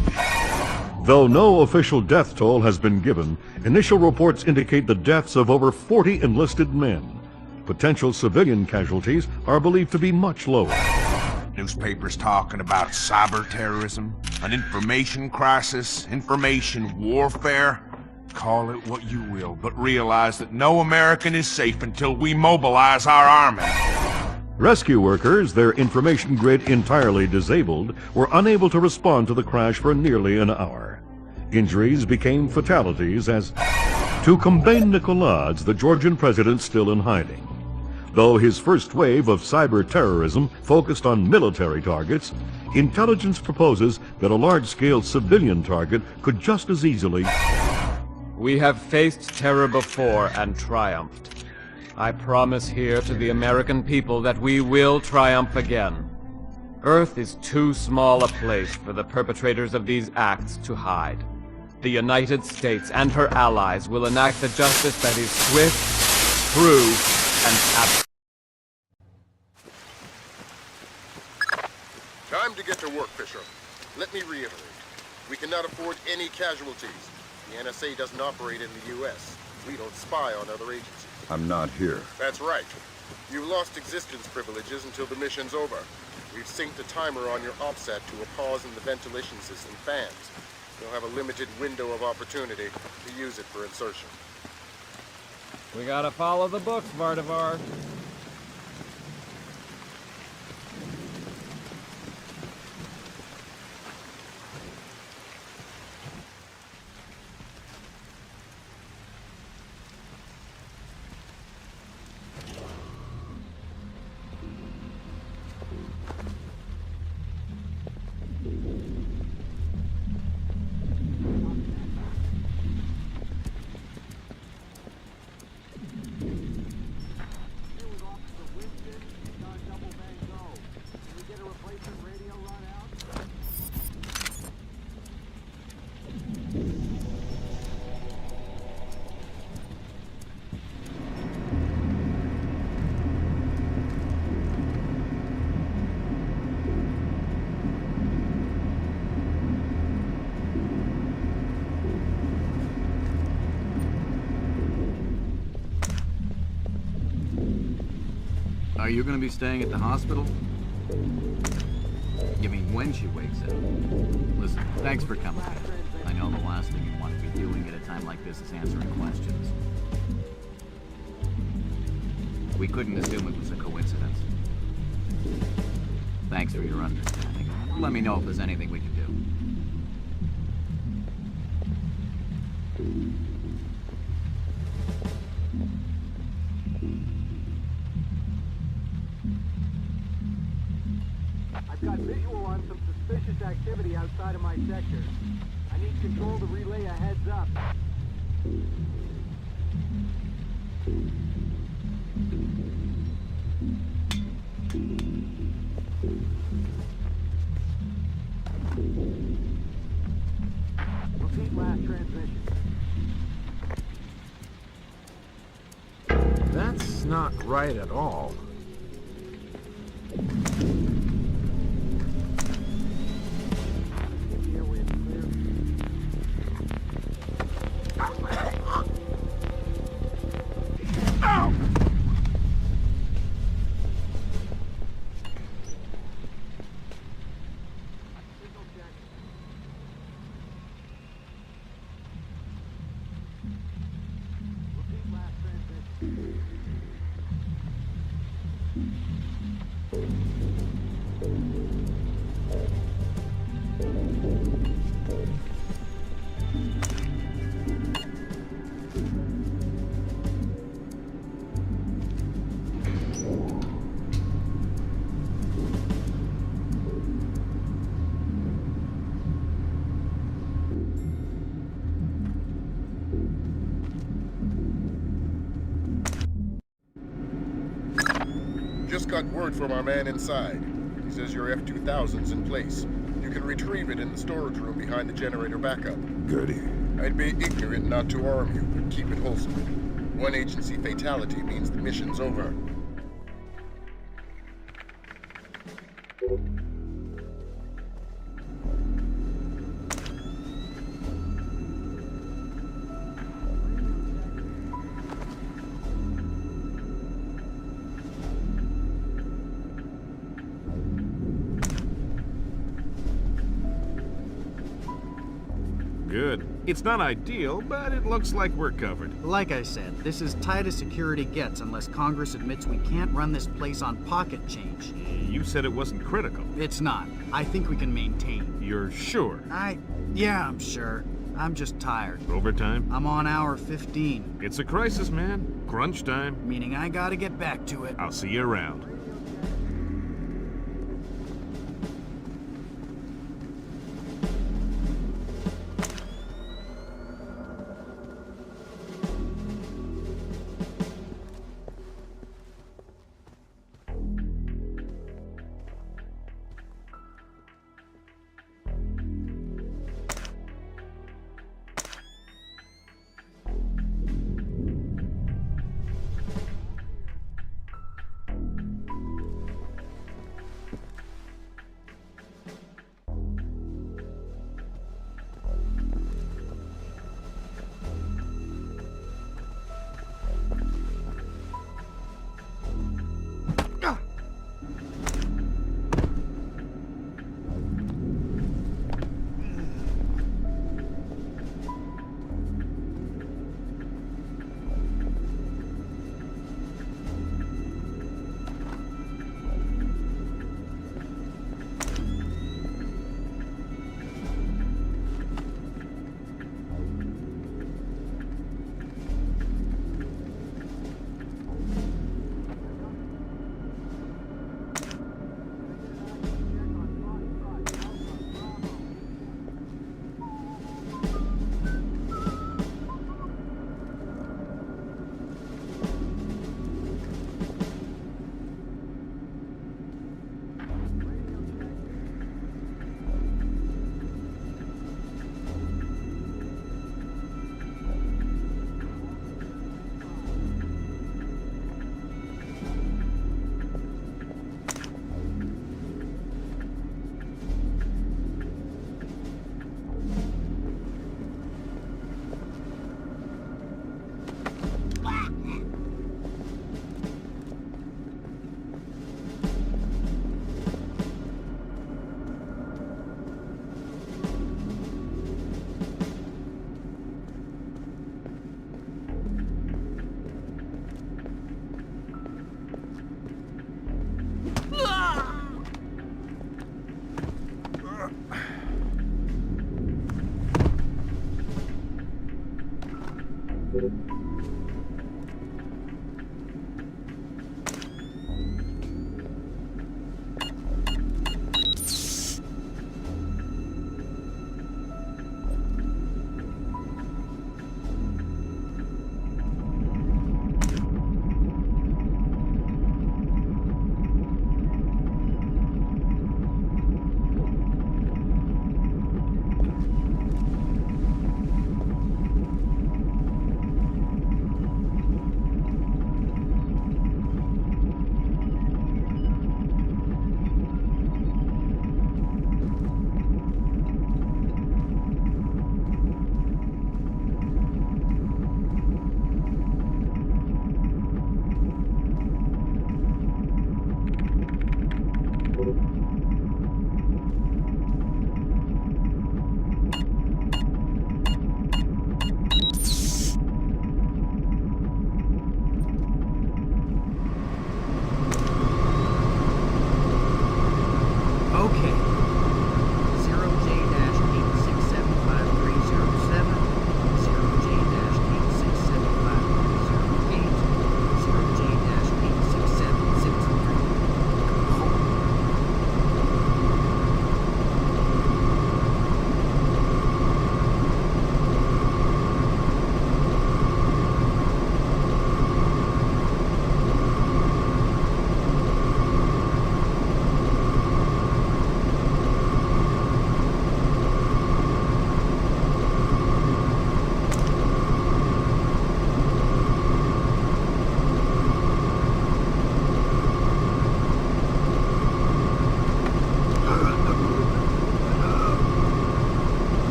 Speaker 1: Though no official death toll has been given, initial reports indicate the deaths of over 40 enlisted men. Potential civilian casualties are believed to be much lower.
Speaker 21: Newspapers talking about cyber terrorism, an information crisis, information warfare. Call it what you will, but realize that no American is safe until we mobilize our army.
Speaker 1: Rescue workers, their information grid entirely disabled, were unable to respond to the crash for nearly an hour. Injuries became fatalities as, to combat Nicoladze, the Georgian president still in hiding. Though his first wave of cyber terrorism focused on military targets, intelligence proposes that a large-scale civilian target could just as easily...
Speaker 17: We have faced terror before and triumphed. I promise here to the American people that we will triumph again. Earth is too small a place for the perpetrators of these acts to hide. The United States and her allies will enact the justice that is swift, true, and absolute.
Speaker 2: Time to get to work, Fisher. Let me reiterate. We cannot afford any casualties. The NSA doesn't operate in the U.S. We don't spy on other agencies.
Speaker 3: I'm not here.
Speaker 2: That's right. You've lost existence privileges until the mission's over. We've synced a timer on your OPSAT to a pause in the ventilation system fans. You'll have a limited window of opportunity to use it for insertion.
Speaker 17: We gotta follow the books, Vardavar.
Speaker 5: Are you gonna be staying at the hospital? You mean when she wakes up? Listen, thanks for coming. I know the last thing you want to be doing at a time like this is answering questions. We couldn't assume it was a coincidence. Thanks for your understanding. Let me know if there's anything we can do.
Speaker 22: I've got visual on some suspicious activity outside of my sector. I need control to relay a heads up. Repeat last transmission.
Speaker 12: That's not right at all.
Speaker 2: Just got word from our man inside. He says your F-2000's in place. You can retrieve it in the storage room behind the generator backup.
Speaker 3: Goody.
Speaker 2: I'd be ignorant not to arm you, but keep it wholesome. One agency fatality means the mission's over.
Speaker 12: Good. It's not ideal, but it looks like we're covered.
Speaker 23: Like I said, this is tight as security gets unless Congress admits we can't run this place on pocket change.
Speaker 12: You said it wasn't critical.
Speaker 23: It's not. I think we can maintain.
Speaker 12: You're sure?
Speaker 23: Yeah, I'm sure. I'm just tired.
Speaker 12: Overtime?
Speaker 23: I'm on hour 15.
Speaker 12: It's a crisis, man. Crunch time.
Speaker 23: Meaning I gotta get back to it.
Speaker 12: I'll see you around.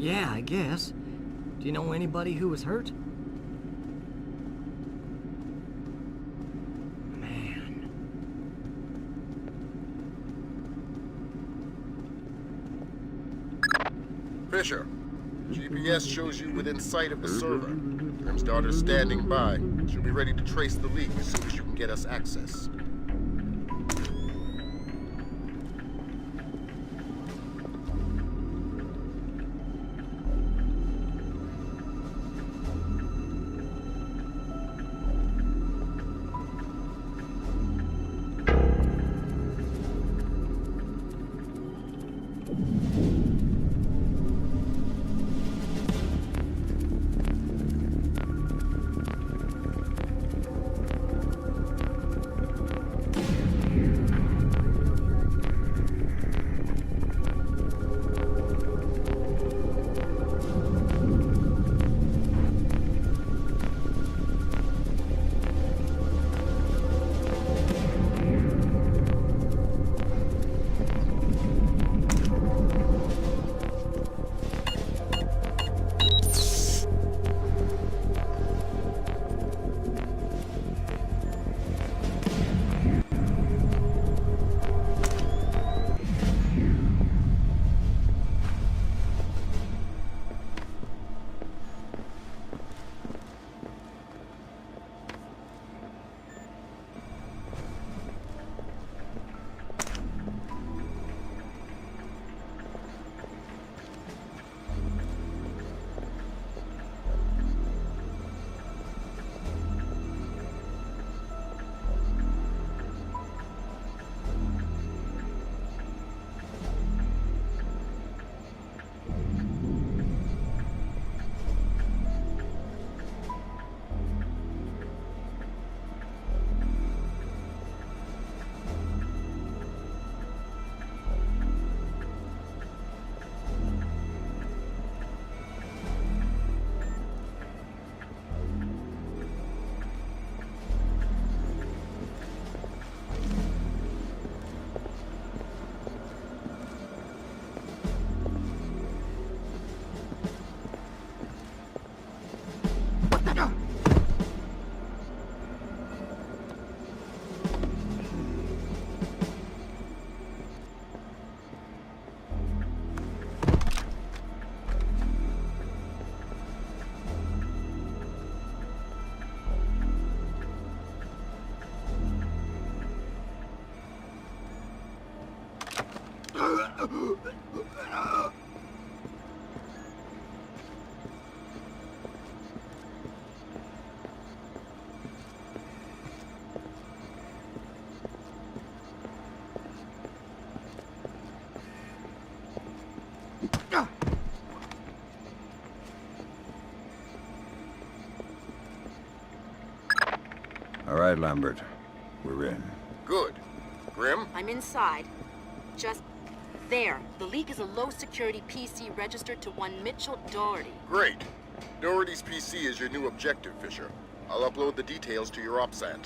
Speaker 7: Yeah, I guess. Do you know anybody who was hurt? Man.
Speaker 2: Fisher, GPS shows you within sight of the server. Grim's daughter's standing by. She'll be ready to trace the leak as soon as you can get us access.
Speaker 3: All right, Lambert. We're in.
Speaker 2: Good. Grim?
Speaker 4: I'm inside. Just there. The leak is a low-security PC registered to one Mitchell Doherty.
Speaker 2: Great. Doherty's PC is your new objective, Fisher. I'll upload the details to your OpSant.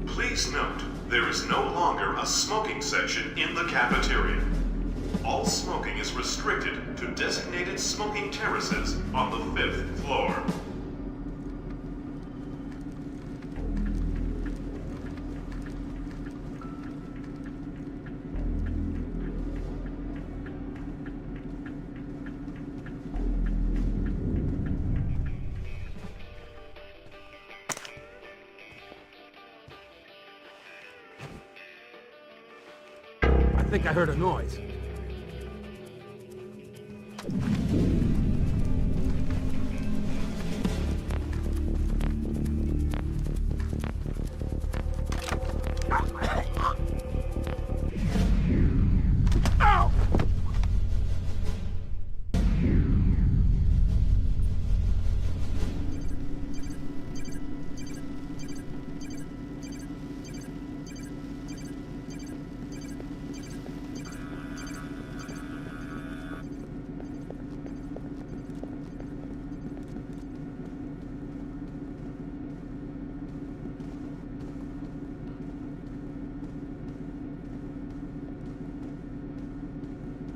Speaker 9: Please note, there is no longer a smoking section in the cafeteria. All smoking is restricted to designated smoking terraces on the 5th floor.
Speaker 8: I think I heard a noise.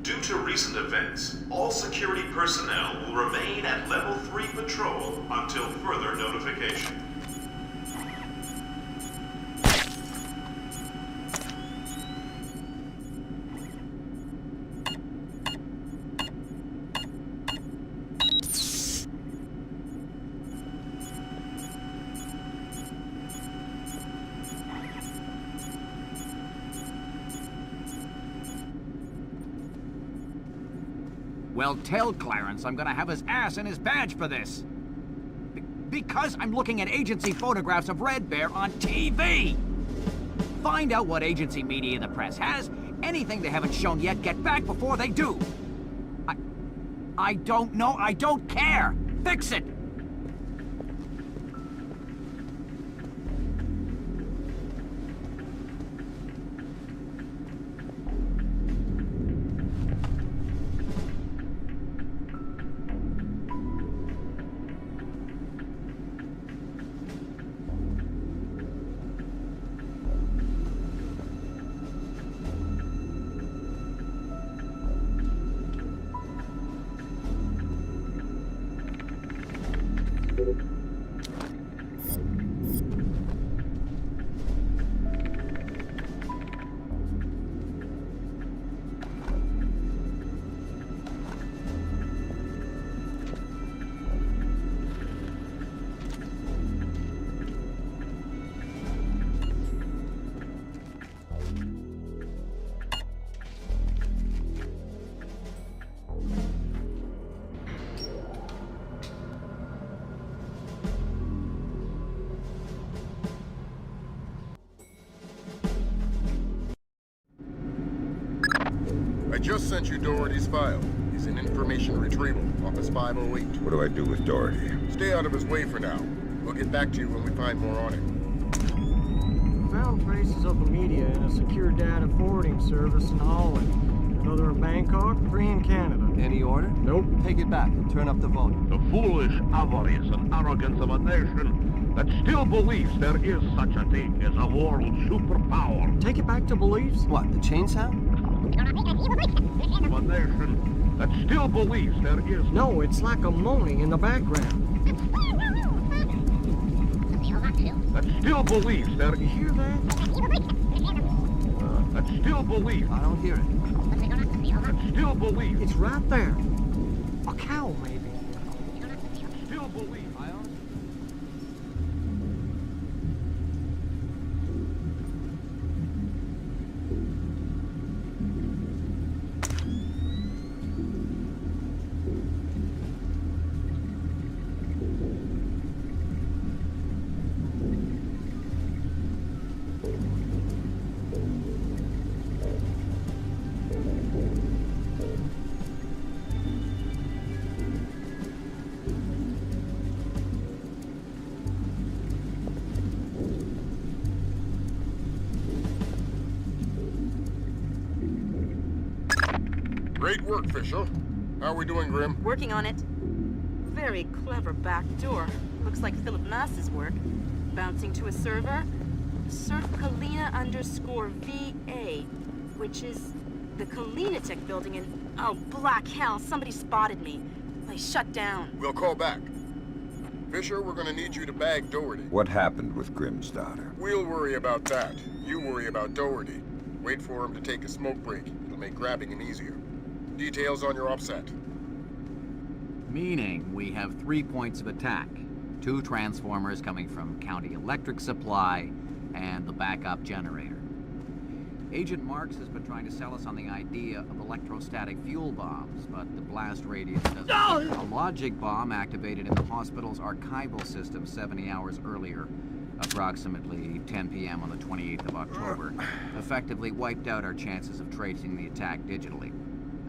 Speaker 9: Due to recent events, all security personnel will remain at Level 3 patrol until further notification.
Speaker 5: Well, tell Clarence I'm gonna have his ass in his badge for this. Because I'm looking at agency photographs of Red Bear on TV! Find out what agency media the press has. Anything they haven't shown yet, get back before they do. I don't know. I don't care. Fix it!
Speaker 2: just sent you Doherty's file. He's in information retrieval, Office 508.
Speaker 3: What do I do with Doherty?
Speaker 2: Stay out of his way for now. We'll get back to you when we find more on him.
Speaker 22: Found traces of the media in a secure data forwarding service in Holland. Another in Bangkok, 3 in Canada.
Speaker 11: Any order?
Speaker 22: Nope.
Speaker 11: Take it back and turn up the volume.
Speaker 14: The foolish avarice and arrogance of a nation that still believes there is such a thing as a world superpower.
Speaker 22: Take it back to beliefs?
Speaker 11: What, the chain sound?
Speaker 14: A nation that still believes there is...
Speaker 22: No, it's like a moaning in the background.
Speaker 14: That still believes there...
Speaker 22: You hear that?
Speaker 14: That still believes...
Speaker 11: I don't hear it.
Speaker 14: That still believes...
Speaker 22: It's right there. A cow, maybe.
Speaker 14: Still believes...
Speaker 2: Great work, Fisher. How are we doing, Grim?
Speaker 4: Working on it. Very clever back door. Looks like Philip Mass's work. Bouncing to a server. Surf Kalina _VA, which is the Kalinatek building in... Oh, black hell, somebody spotted me. I shut down.
Speaker 2: We'll call back. Fisher, we're gonna need you to bag Doherty.
Speaker 3: What happened with Grimm's daughter?
Speaker 2: We'll worry about that. You worry about Doherty. Wait for him to take a smoke break. It'll make grabbing him easier. Details on your offset.
Speaker 5: Meaning we have 3 points of attack. 2 transformers coming from County Electric Supply and the backup generator. Agent Marks has been trying to sell us on the idea of electrostatic fuel bombs, but the blast radius doesn't... A logic bomb activated in the hospital's archival system 70 hours earlier, approximately 10 p.m. on the 28th of October, effectively wiped out our chances of tracing the attack digitally.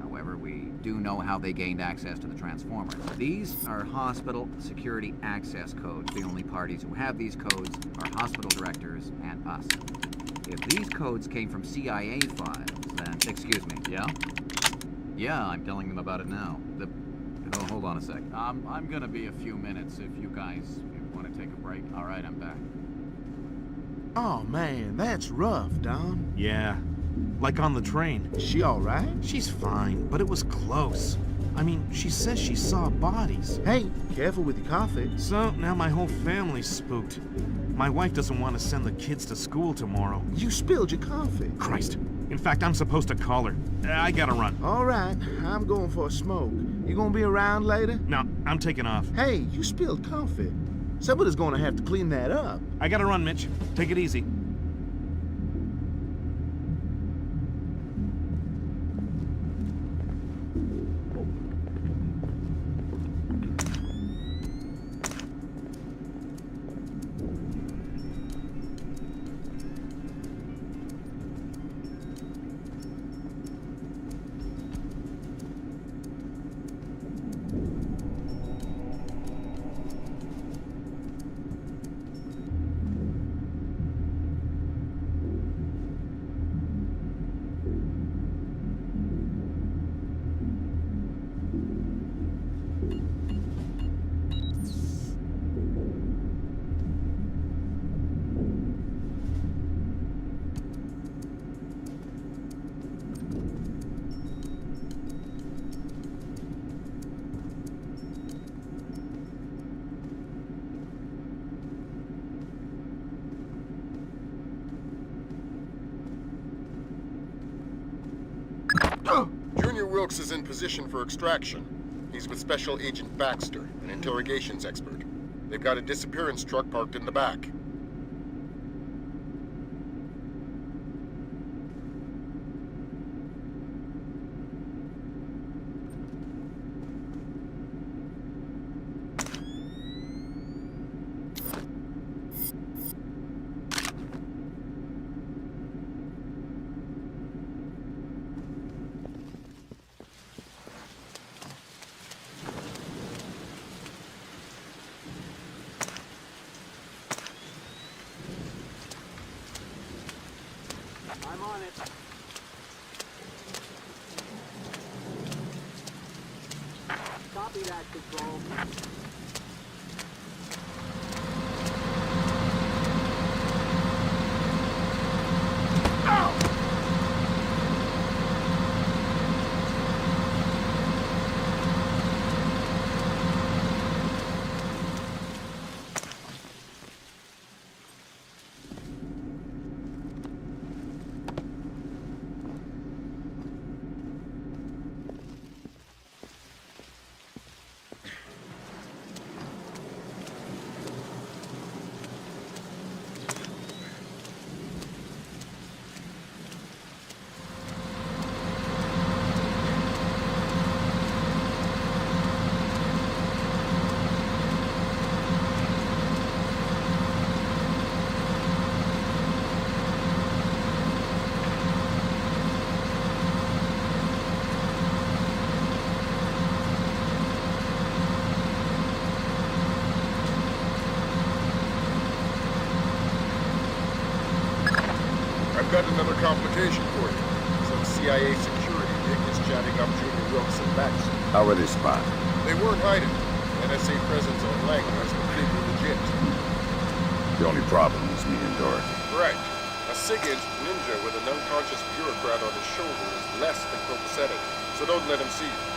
Speaker 5: However, we do know how they gained access to the transformers. These are hospital security access codes. The only parties who have these codes are hospital directors and us. If these codes came from CIA files, then... Excuse me, yeah? Yeah, I'm telling them about it now. Oh, hold on a sec. I'm gonna be a few minutes if you guys want to take a break. All right, I'm back.
Speaker 12: Oh, man, that's rough, Don. Yeah. Like on the train. She all right? She's fine, but it was close. I mean, she says she saw bodies. Hey, careful with your coffee. So, now my whole family's spooked. My wife doesn't want to send the kids to school tomorrow. You spilled your coffee. Christ. In fact, I'm supposed to call her. I gotta run.
Speaker 15: All right, I'm going for a smoke. You gonna be around later?
Speaker 12: No, I'm taking off.
Speaker 15: Hey, you spilled coffee. Somebody's gonna have to clean that up.
Speaker 12: I gotta run, Mitch. Take it easy.
Speaker 2: Junior Wilkes is in position for extraction. He's with Special Agent Baxter, an interrogations expert. They've got a disappearance truck parked in the back.
Speaker 22: I'm on it. Copy that, Control.
Speaker 20: Got another complication for you. Some CIA security dick is chatting up Junior Wilkes and Max.
Speaker 3: How were they spotted?
Speaker 20: They weren't hiding. NSA presence on Langley is completely legit.
Speaker 3: The only problem is me and Dorothy.
Speaker 20: Right. A SIG-int ninja with an unconscious bureaucrat on his shoulder is less than copacetic, so don't let him see you.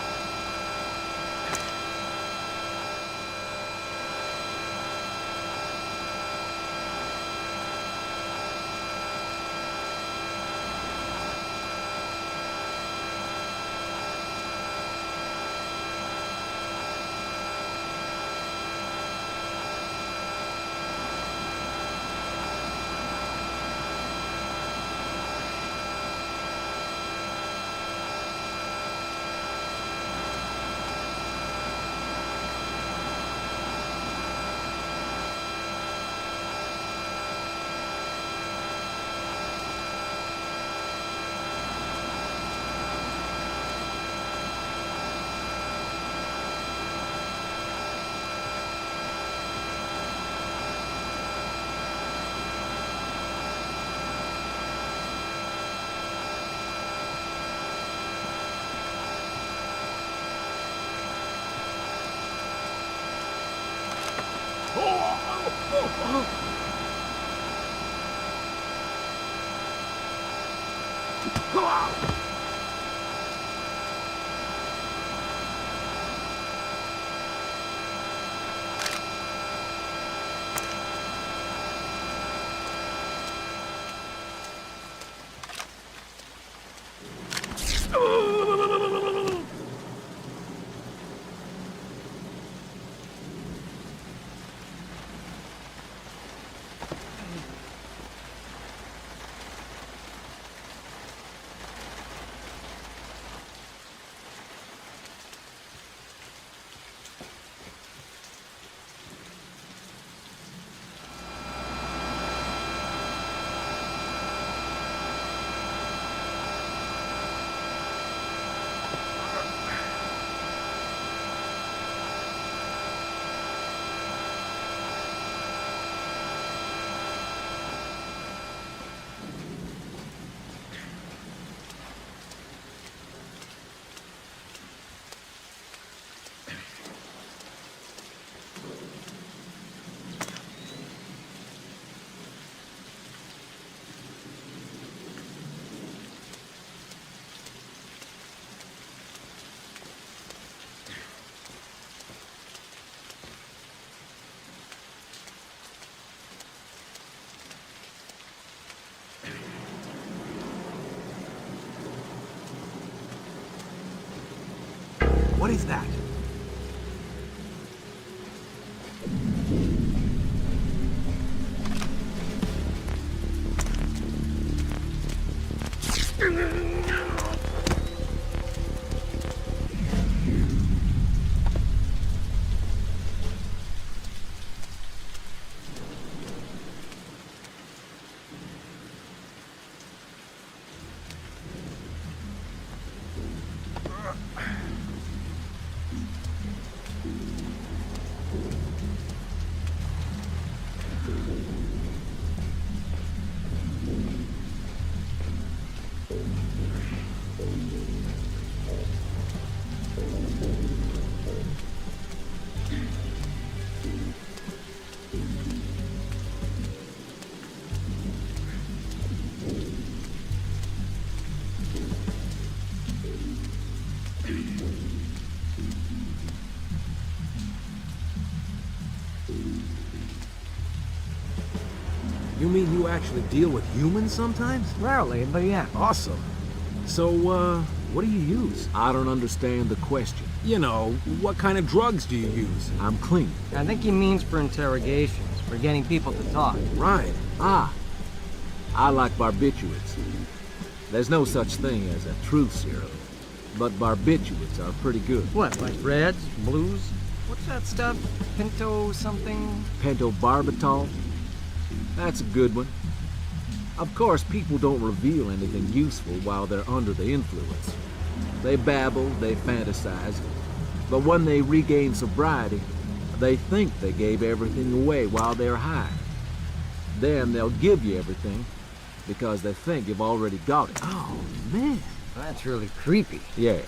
Speaker 5: What is that?
Speaker 12: You mean you actually deal with humans sometimes?
Speaker 22: Rarely, but yeah.
Speaker 12: Awesome. So, what do you use? I don't understand the question. You know, what kind of drugs do you use? I'm clean.
Speaker 22: I think he means for interrogations, for getting people to talk.
Speaker 12: Right. I like barbiturates. There's no such thing as a truth serum, but barbiturates are pretty good.
Speaker 22: What, like reds, blues? What's that stuff? Pinto something?
Speaker 12: Pentobarbital? That's a good one. Of course, people don't reveal anything useful while they're under the influence. They babble, they fantasize, but when they regain sobriety, they think they gave everything away while they're high. Then they'll give you everything because they think you've already got it.
Speaker 22: Oh, man. That's really creepy.
Speaker 12: Yeah.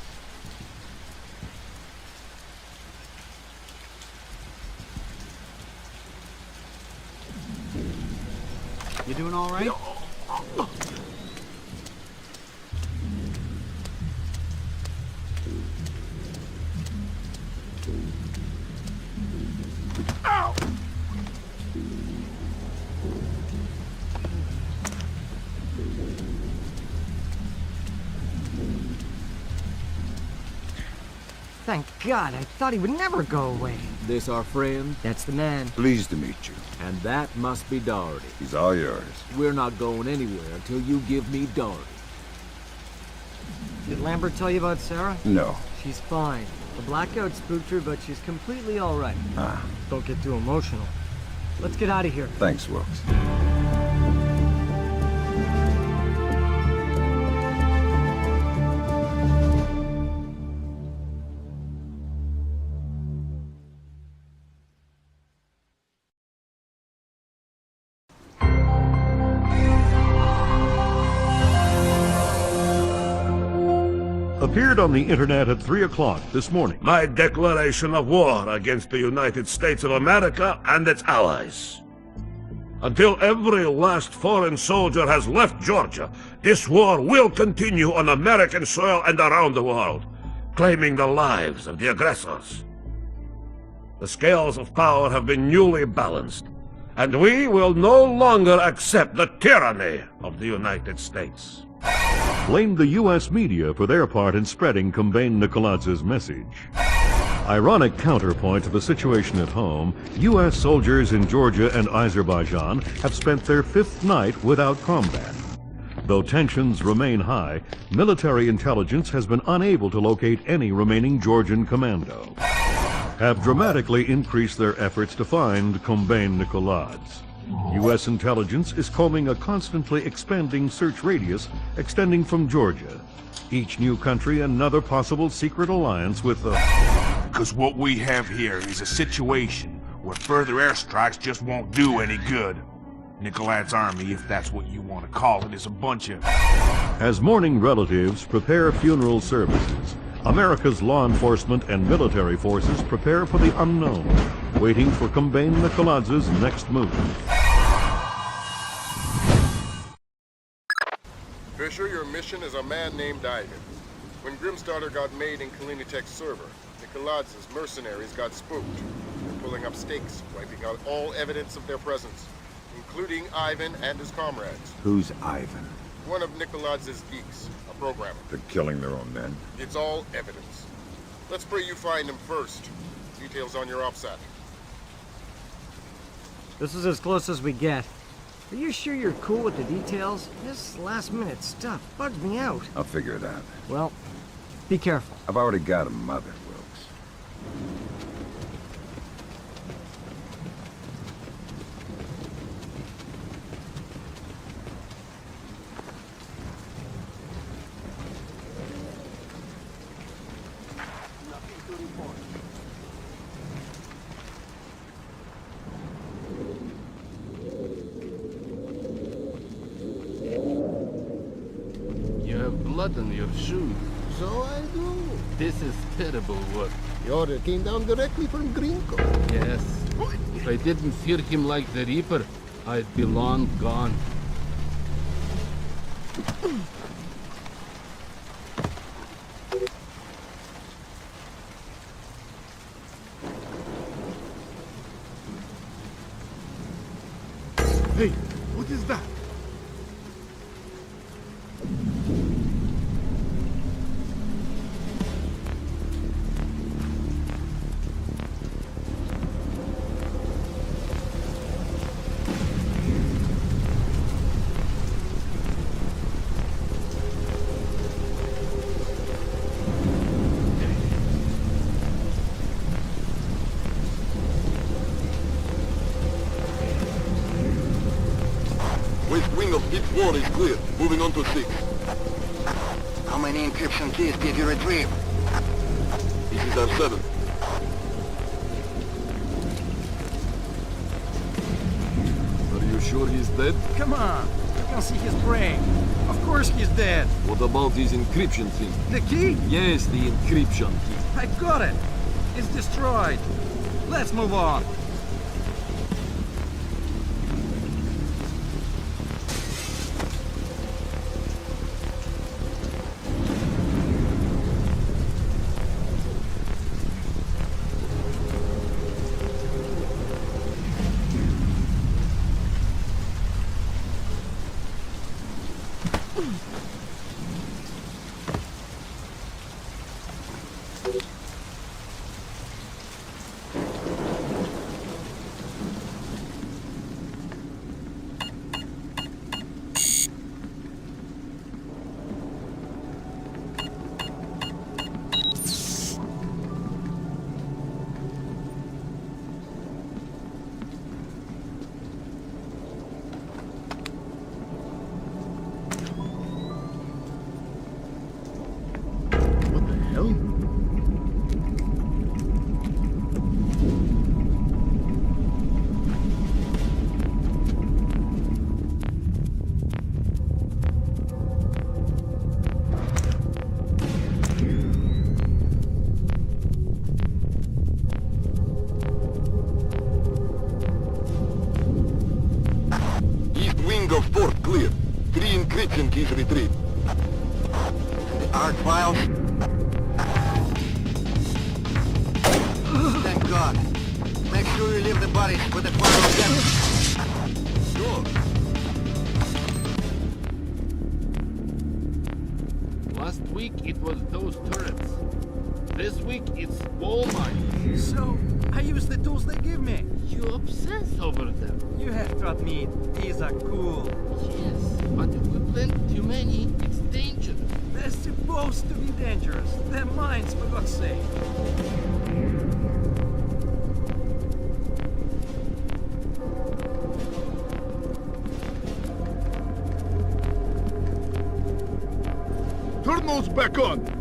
Speaker 23: You doing all right?
Speaker 12: Ow!
Speaker 22: Thank God, I thought he would never go away.
Speaker 12: This our friend?
Speaker 22: That's the man.
Speaker 3: Pleased to meet you.
Speaker 12: And that must be Doherty.
Speaker 3: He's all yours.
Speaker 12: We're not going anywhere until you give me Doherty.
Speaker 22: Did Lambert tell you about Sarah?
Speaker 3: No.
Speaker 22: She's fine. The blackout spooked her, but she's completely all right. Don't get too emotional. Let's get out of here.
Speaker 3: Thanks, Wilkes.
Speaker 1: Appeared on the internet at 3 o'clock this morning.
Speaker 14: My declaration of war against the United States of America and its allies. Until every last foreign soldier has left Georgia, this war will continue on American soil and around the world, claiming the lives of the aggressors. The scales of power have been newly balanced, and we will no longer accept the tyranny of the United States.
Speaker 1: Blamed the U.S. media for their part in spreading Combane Nicoladz's message. Ironic counterpoint to the situation at home, U.S. soldiers in Georgia and Azerbaijan have spent their 5th night without combat. Though tensions remain high, military intelligence has been unable to locate any remaining Georgian commando. Have dramatically increased their efforts to find Combane Nicoladze. U.S. intelligence is combing a constantly expanding search radius extending from Georgia. Each new country another possible secret alliance with the...
Speaker 21: Because what we have here is a situation where further airstrikes just won't do any good. Nicoladze's army, if that's what you want to call it, is a bunch of...
Speaker 1: As mourning relatives prepare funeral services, America's law enforcement and military forces prepare for the unknown, waiting for Combane Nicoladze's next move.
Speaker 2: Fisher, your mission is a man named Ivan. When Grimsdottir got made in Kalinitek's server, Nicoladze's mercenaries got spooked. They're pulling up stakes, wiping out all evidence of their presence, including Ivan and his comrades.
Speaker 3: Who's Ivan?
Speaker 2: One of Nicoladze's geeks, a programmer.
Speaker 3: They're killing their own men.
Speaker 2: It's all evidence. Let's pray you find him first. Details on your OPSAT.
Speaker 22: This is as close as we get. Are you sure you're cool with the details? This last-minute stuff bugs me out.
Speaker 3: I'll figure it out.
Speaker 22: Well, be careful.
Speaker 3: I've already got a mother, Wilkes.
Speaker 8: Blood on your shoes.
Speaker 10: So I do.
Speaker 8: This is terrible work.
Speaker 10: The order came down directly from Gringo.
Speaker 8: Yes. If I didn't fear him like the Reaper, I'd be long gone.
Speaker 12: Hey, what is
Speaker 6: Wall is clear. Moving on to 6.
Speaker 19: How many encryption keys did you retrieve?
Speaker 6: This is our 7th. Are you sure he's dead?
Speaker 23: Come on, you can see his brain. Of course he's dead.
Speaker 6: What about his encryption thing?
Speaker 23: The key?
Speaker 6: Yes, the encryption key.
Speaker 23: I got it. It's destroyed. Let's move on.
Speaker 6: Clear. 3 encryption keys retrieved.
Speaker 19: The art files? Thank God. Make sure you leave the bodies with the final damage.
Speaker 6: Sure.
Speaker 8: Last week it was those turrets. This week it's wall mines.
Speaker 23: So, I use the tools they give me.
Speaker 8: You obsess over them.
Speaker 23: You have to admit, these are cool.
Speaker 8: Yes, but if we plant too many, it's dangerous.
Speaker 23: They're supposed to be dangerous. They're mines, for God's sake.
Speaker 6: Turn those back on!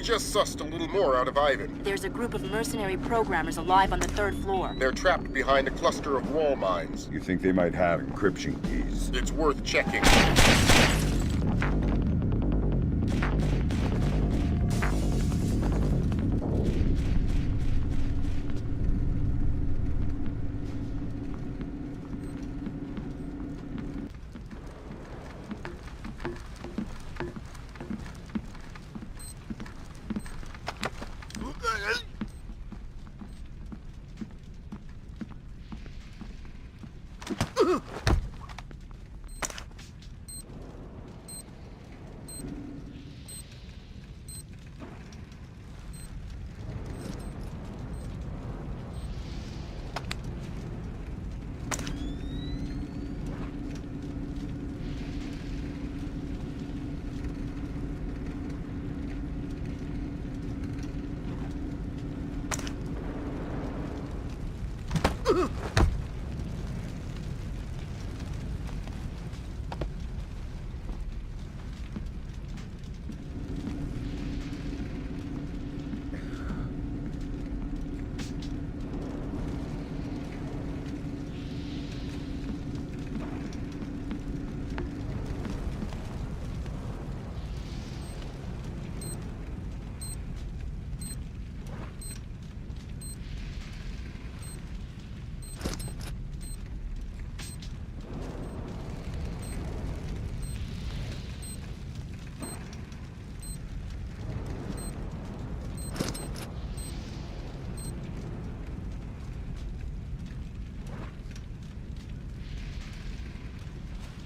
Speaker 2: just sussed a little more out of Ivan.
Speaker 4: There's a group of mercenary programmers alive on the 3rd floor.
Speaker 2: They're trapped behind a cluster of wall mines.
Speaker 3: You think they might have encryption keys?
Speaker 2: It's worth checking.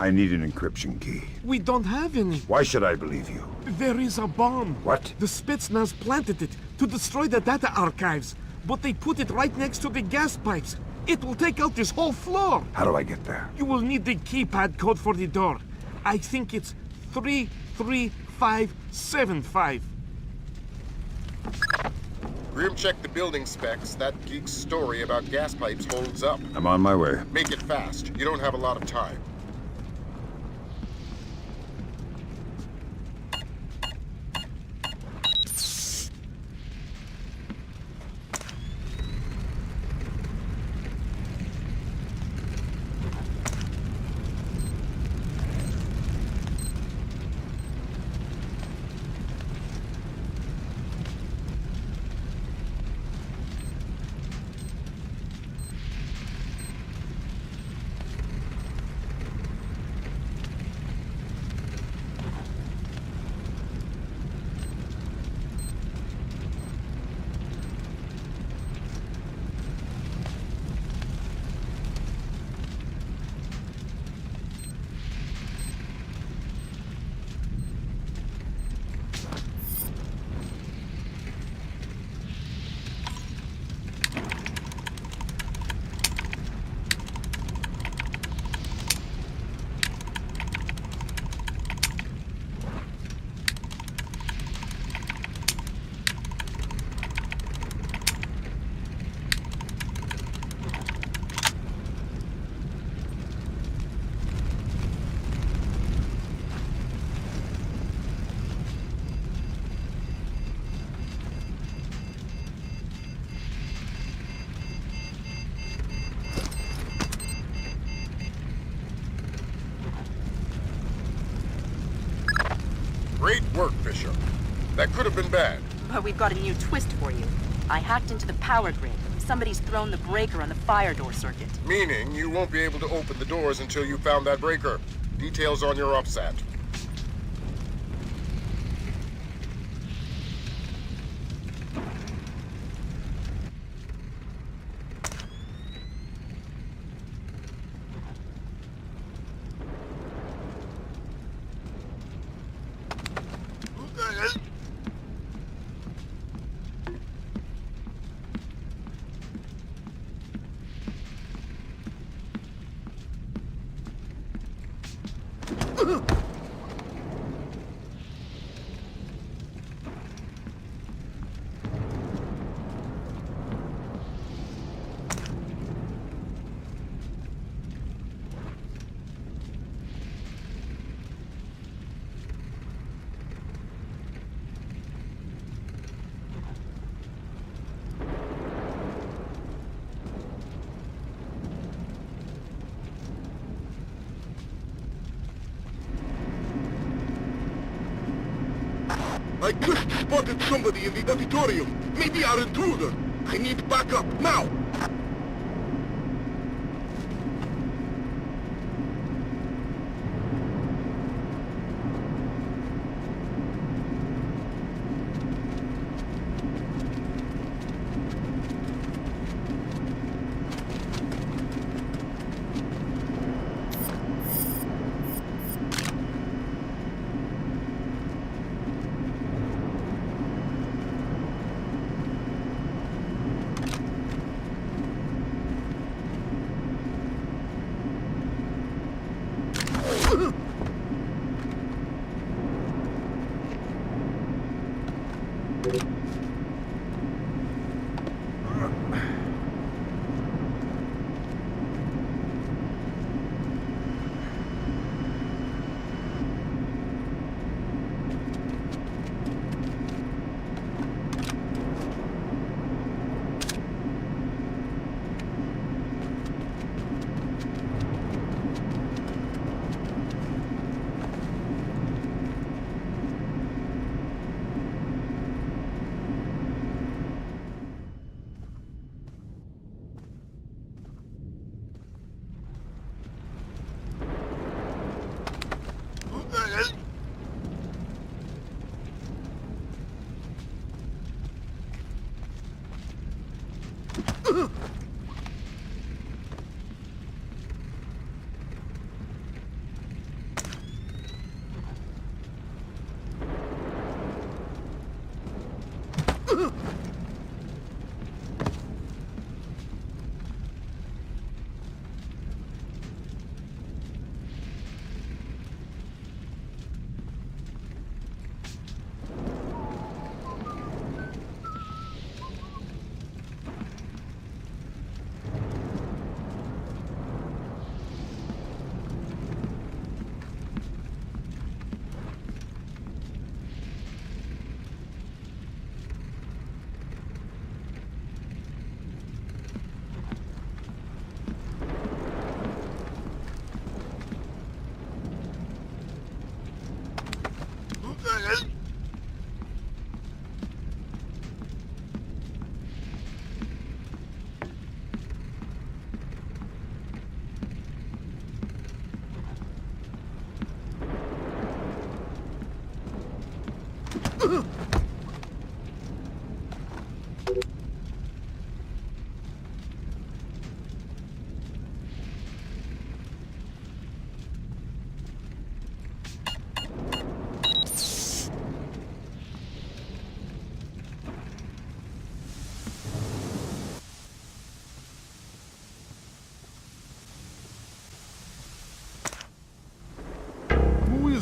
Speaker 3: I need an encryption key.
Speaker 8: We don't have any.
Speaker 3: Why should I believe you?
Speaker 8: There is a bomb.
Speaker 3: What?
Speaker 8: The Spetsnaz planted it to destroy the data archives, but they put it right next to the gas pipes. It will take out this whole floor.
Speaker 3: How do I get there?
Speaker 8: You will need the keypad code for the door. I think it's 33575.
Speaker 2: Grim checked the building specs. That geek's story about gas pipes holds up.
Speaker 3: I'm on my way.
Speaker 2: Make it fast. You don't have a lot of time. Great work, Fisher. That could have been bad.
Speaker 4: But we've got a new twist for you. I hacked into the power grid. Somebody's thrown the breaker on the fire door circuit.
Speaker 2: Meaning you won't be able to open the doors until you found that breaker. Details on your OPSAT.
Speaker 6: I just spotted somebody in the auditorium. Maybe our intruder. I need backup now.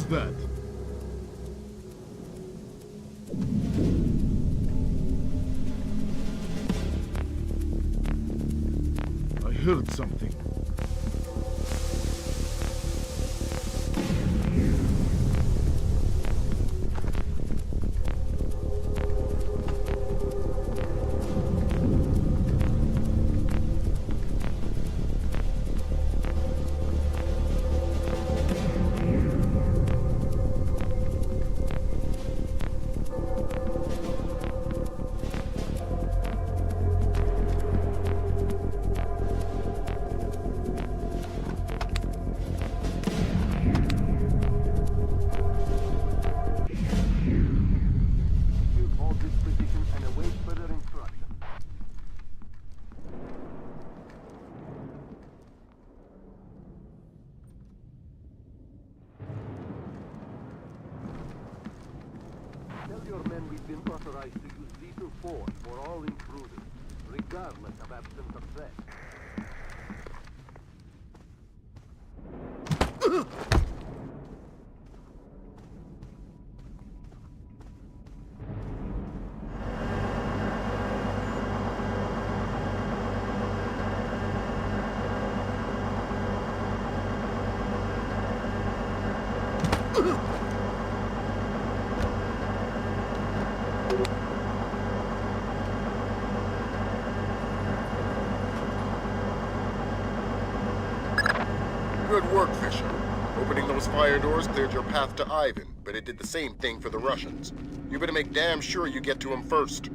Speaker 6: That? I heard something.
Speaker 13: Your men we've been authorized to use lethal force for all intruders, regardless of absence of threat.
Speaker 6: Good work, Fisher.
Speaker 2: Opening those fire doors cleared your path to Ivan, but it did the same thing for the Russians. You better make damn sure you get to him first.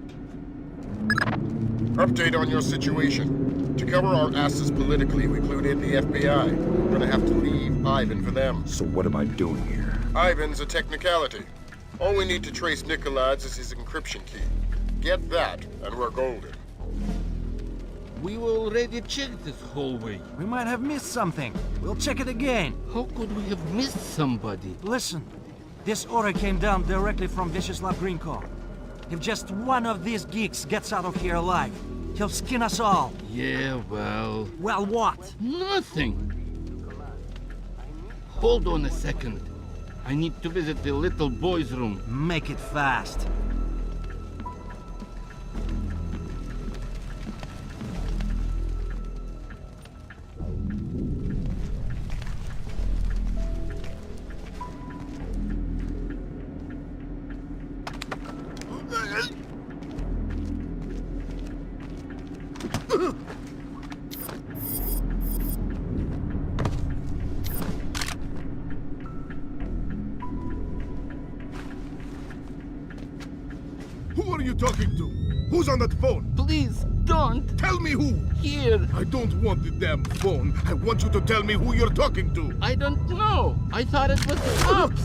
Speaker 2: Update on your situation. To cover our asses politically, we clued in the FBI. We're gonna have to leave Ivan for them.
Speaker 3: So what am I doing here?
Speaker 2: Ivan's a technicality. All we need to trace Nikolai's is his encryption key. Get that, and we're golden.
Speaker 8: We already checked this hallway.
Speaker 5: We might have missed something. We'll check it again.
Speaker 8: How could we have missed somebody?
Speaker 5: Listen, this order came down directly from Vyacheslav Grinko. If just one of these geeks gets out of here alive, he'll skin us all.
Speaker 8: Yeah, well...
Speaker 5: Well, what?
Speaker 8: Nothing. Hold on a second. I need to visit the little boy's room.
Speaker 5: Make it fast.
Speaker 6: Who are you talking to? Who's on that phone?
Speaker 8: Please, don't.
Speaker 6: Tell me who.
Speaker 8: Here.
Speaker 6: I don't want the damn phone. I want you to tell me who you're talking to.
Speaker 8: I don't know. I thought it was the cops.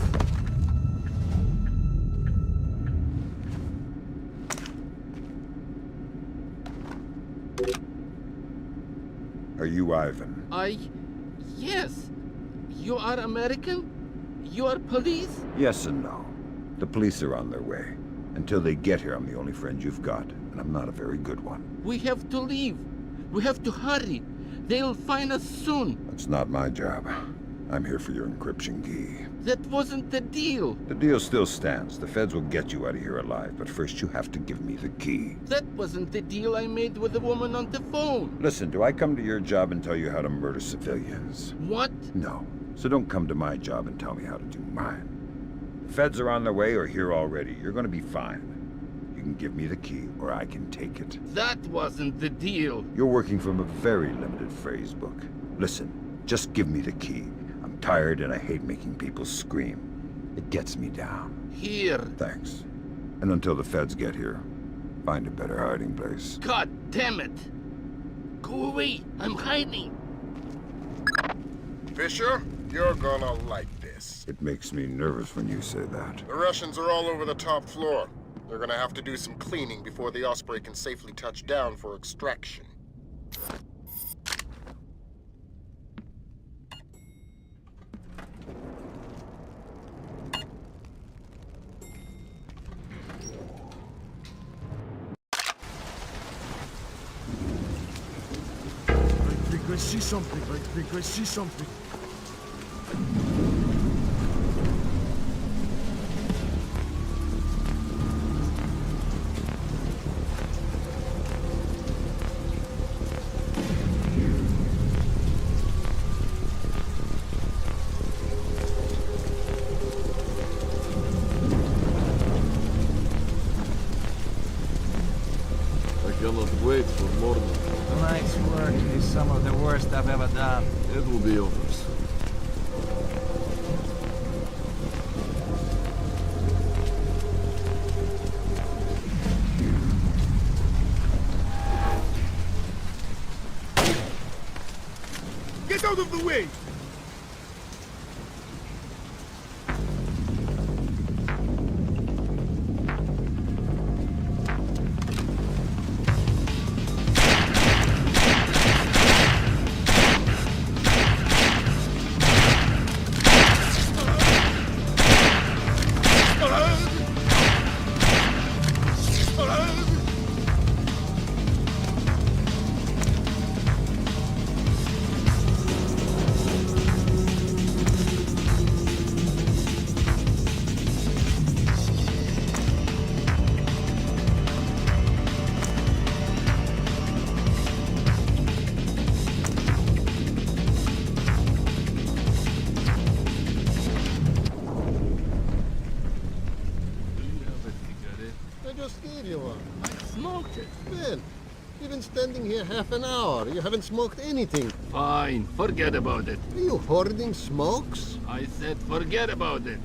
Speaker 3: Are you Ivan?
Speaker 8: Yes. You are American? You are police?
Speaker 3: Yes and no. The police are on their way. Until they get here, I'm the only friend you've got, and I'm not a very good one.
Speaker 8: We have to leave. We have to hurry. They'll find us soon.
Speaker 3: That's not my job. I'm here for your encryption key.
Speaker 8: That wasn't the deal.
Speaker 3: The deal still stands. The feds will get you out of here alive, but first you have to give me the key.
Speaker 8: That wasn't the deal I made with the woman on the phone.
Speaker 3: Listen, do I come to your job and tell you how to murder civilians?
Speaker 8: What?
Speaker 3: No. So don't come to my job and tell me how to do mine. The feds are on their way or here already. You're gonna be fine. You can give me the key, or I can take it.
Speaker 8: That wasn't the deal.
Speaker 3: You're working from a very limited phrase book. Listen, just give me the key. I'm tired and I hate making people scream. It gets me down.
Speaker 8: Here.
Speaker 3: Thanks. And until the feds get here, find a better hiding place.
Speaker 8: God damn it! Go away! I'm hiding!
Speaker 2: Fisher, you're gonna like this.
Speaker 3: It makes me nervous when you say that.
Speaker 2: The Russians are all over the top floor. They're gonna have to do some cleaning before the Osprey can safely touch down for extraction.
Speaker 6: I see something. I think I see something.
Speaker 8: I cannot wait for morning.
Speaker 5: Tonight's work is some of the worst I've ever done.
Speaker 8: It will be over soon.
Speaker 6: Get out of the way!
Speaker 10: You've been standing here half an hour. You haven't smoked anything.
Speaker 8: Fine, forget about it.
Speaker 10: Are you hoarding smokes?
Speaker 8: I said forget about it.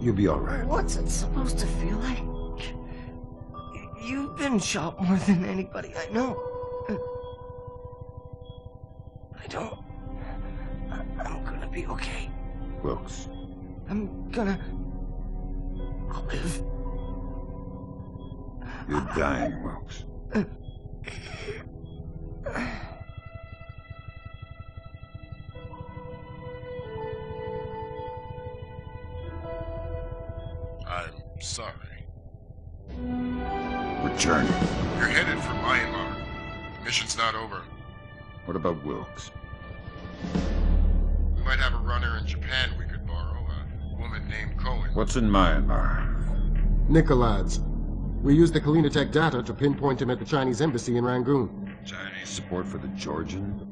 Speaker 3: You'll be all right.
Speaker 7: What's it supposed to feel like? You've been shot more than anybody I know. I'm gonna be okay.
Speaker 3: Wilkes.
Speaker 7: I'm gonna live.
Speaker 3: You're dying, Wilkes.
Speaker 20: I'm sorry.
Speaker 3: Return.
Speaker 20: You're headed for Myanmar. The mission's not over.
Speaker 3: What about Wilkes?
Speaker 20: We might have a runner in Japan we could borrow, a woman named Cohen.
Speaker 3: What's in Myanmar?
Speaker 2: Nicolad's. We used the Kalinatech data to pinpoint him at the Chinese embassy in Rangoon.
Speaker 3: Chinese support for the Georgian?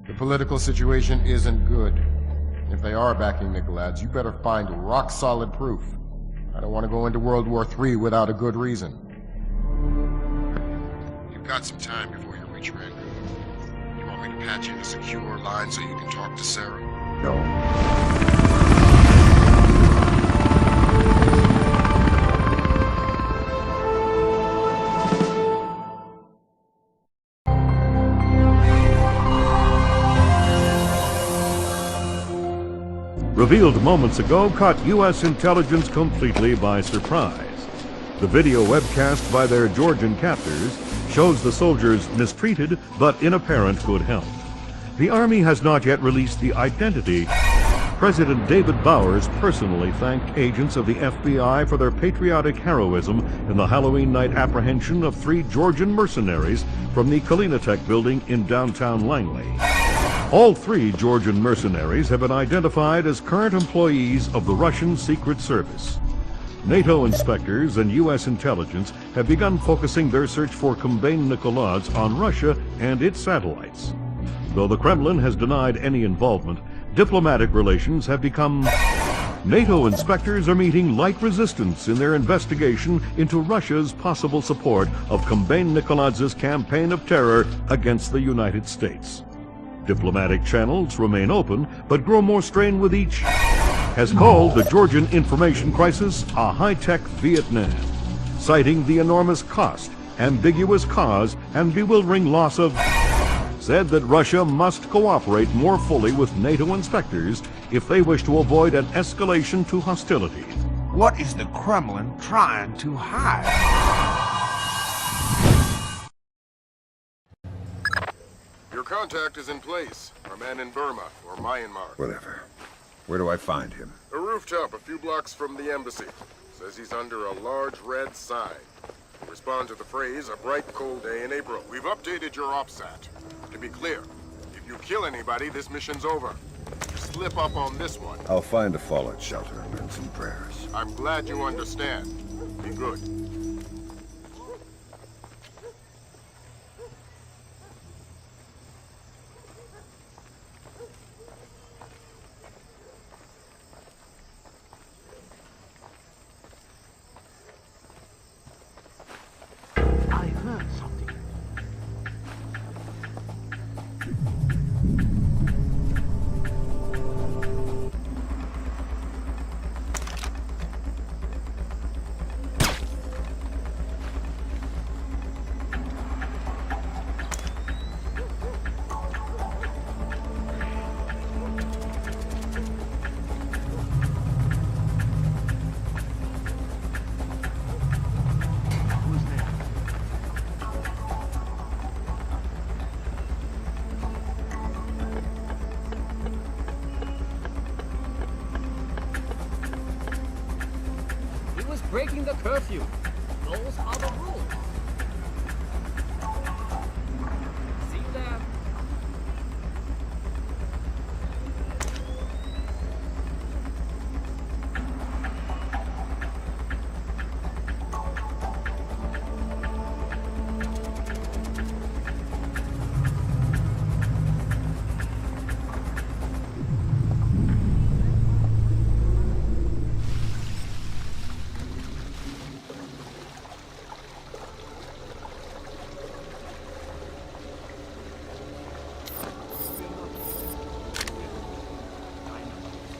Speaker 2: The political situation isn't good. If they are backing Nicolad's, you better find rock-solid proof. I don't want to go into World War III without a good reason.
Speaker 20: You've got some time before you reach Rangoon. You want me to patch in a secure line so you can talk to Sarah?
Speaker 3: No.
Speaker 1: Revealed moments ago caught U.S. intelligence completely by surprise. The video webcast by their Georgian captors shows the soldiers mistreated but in apparent good health. The Army has not yet released the identity. President David Bowers personally thanked agents of the FBI for their patriotic heroism in the Halloween night apprehension of 3 Georgian mercenaries from the Kalinatech building in downtown Langley. All 3 Georgian mercenaries have been identified as current employees of the Russian Secret Service. NATO inspectors and U.S. intelligence have begun focusing their search for Kumbain Nikolads on Russia and its satellites. Though the Kremlin has denied any involvement, diplomatic relations have become... NATO inspectors are meeting light resistance in their investigation into Russia's possible support of Kumbain Nikolads' campaign of terror against the United States. Diplomatic channels remain open, but grow more strained with each... has called the Georgian information crisis a high-tech Vietnam, citing the enormous cost, ambiguous cause, and bewildering loss of... said that Russia must cooperate more fully with NATO inspectors if they wish to avoid an escalation to hostility.
Speaker 21: What is the Kremlin trying to hide?
Speaker 2: Your contact is in place. Our man in Burma, or Myanmar.
Speaker 3: Whatever. Where do I find him?
Speaker 2: A rooftop a few blocks from the embassy. Says he's under a large red sign. Respond to the phrase, a bright cold day in April. We've updated your OPSAT. To be clear, if you kill anybody, this mission's over. You slip up on this one.
Speaker 3: I'll find a fallout shelter and learn some prayers.
Speaker 2: I'm glad you understand. Be good.
Speaker 16: Breaking the curfew. Those are the rules. See you there.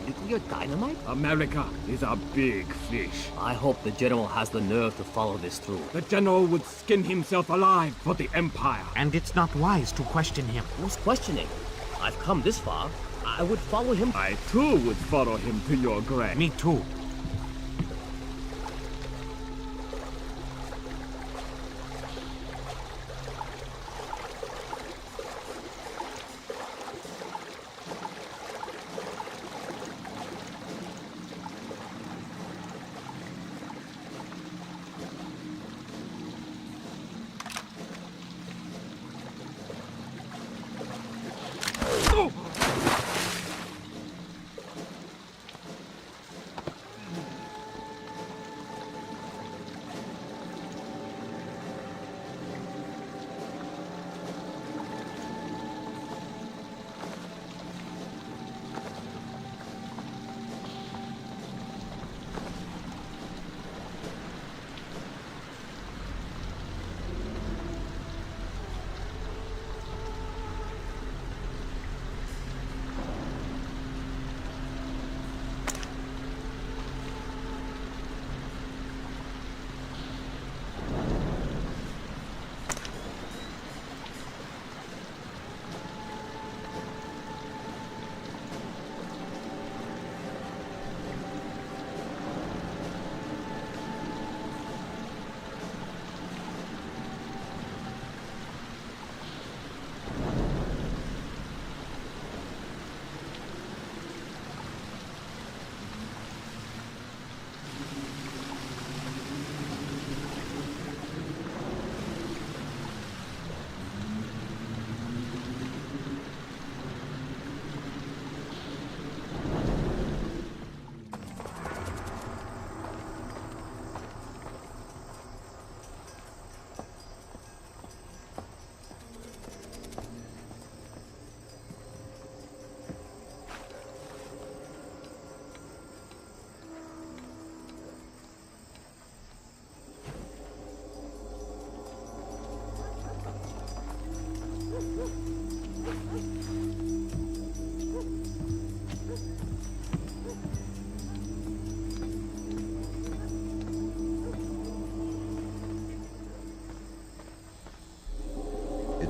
Speaker 17: Nuclear dynamite?
Speaker 8: America is a big fish.
Speaker 17: I hope the General has the nerve to follow this through.
Speaker 8: The General would skin himself alive for the Empire.
Speaker 12: And it's not wise to question him.
Speaker 17: Who's questioning? I've come this far. I would follow him.
Speaker 8: I too would follow him to your grave.
Speaker 12: Me too.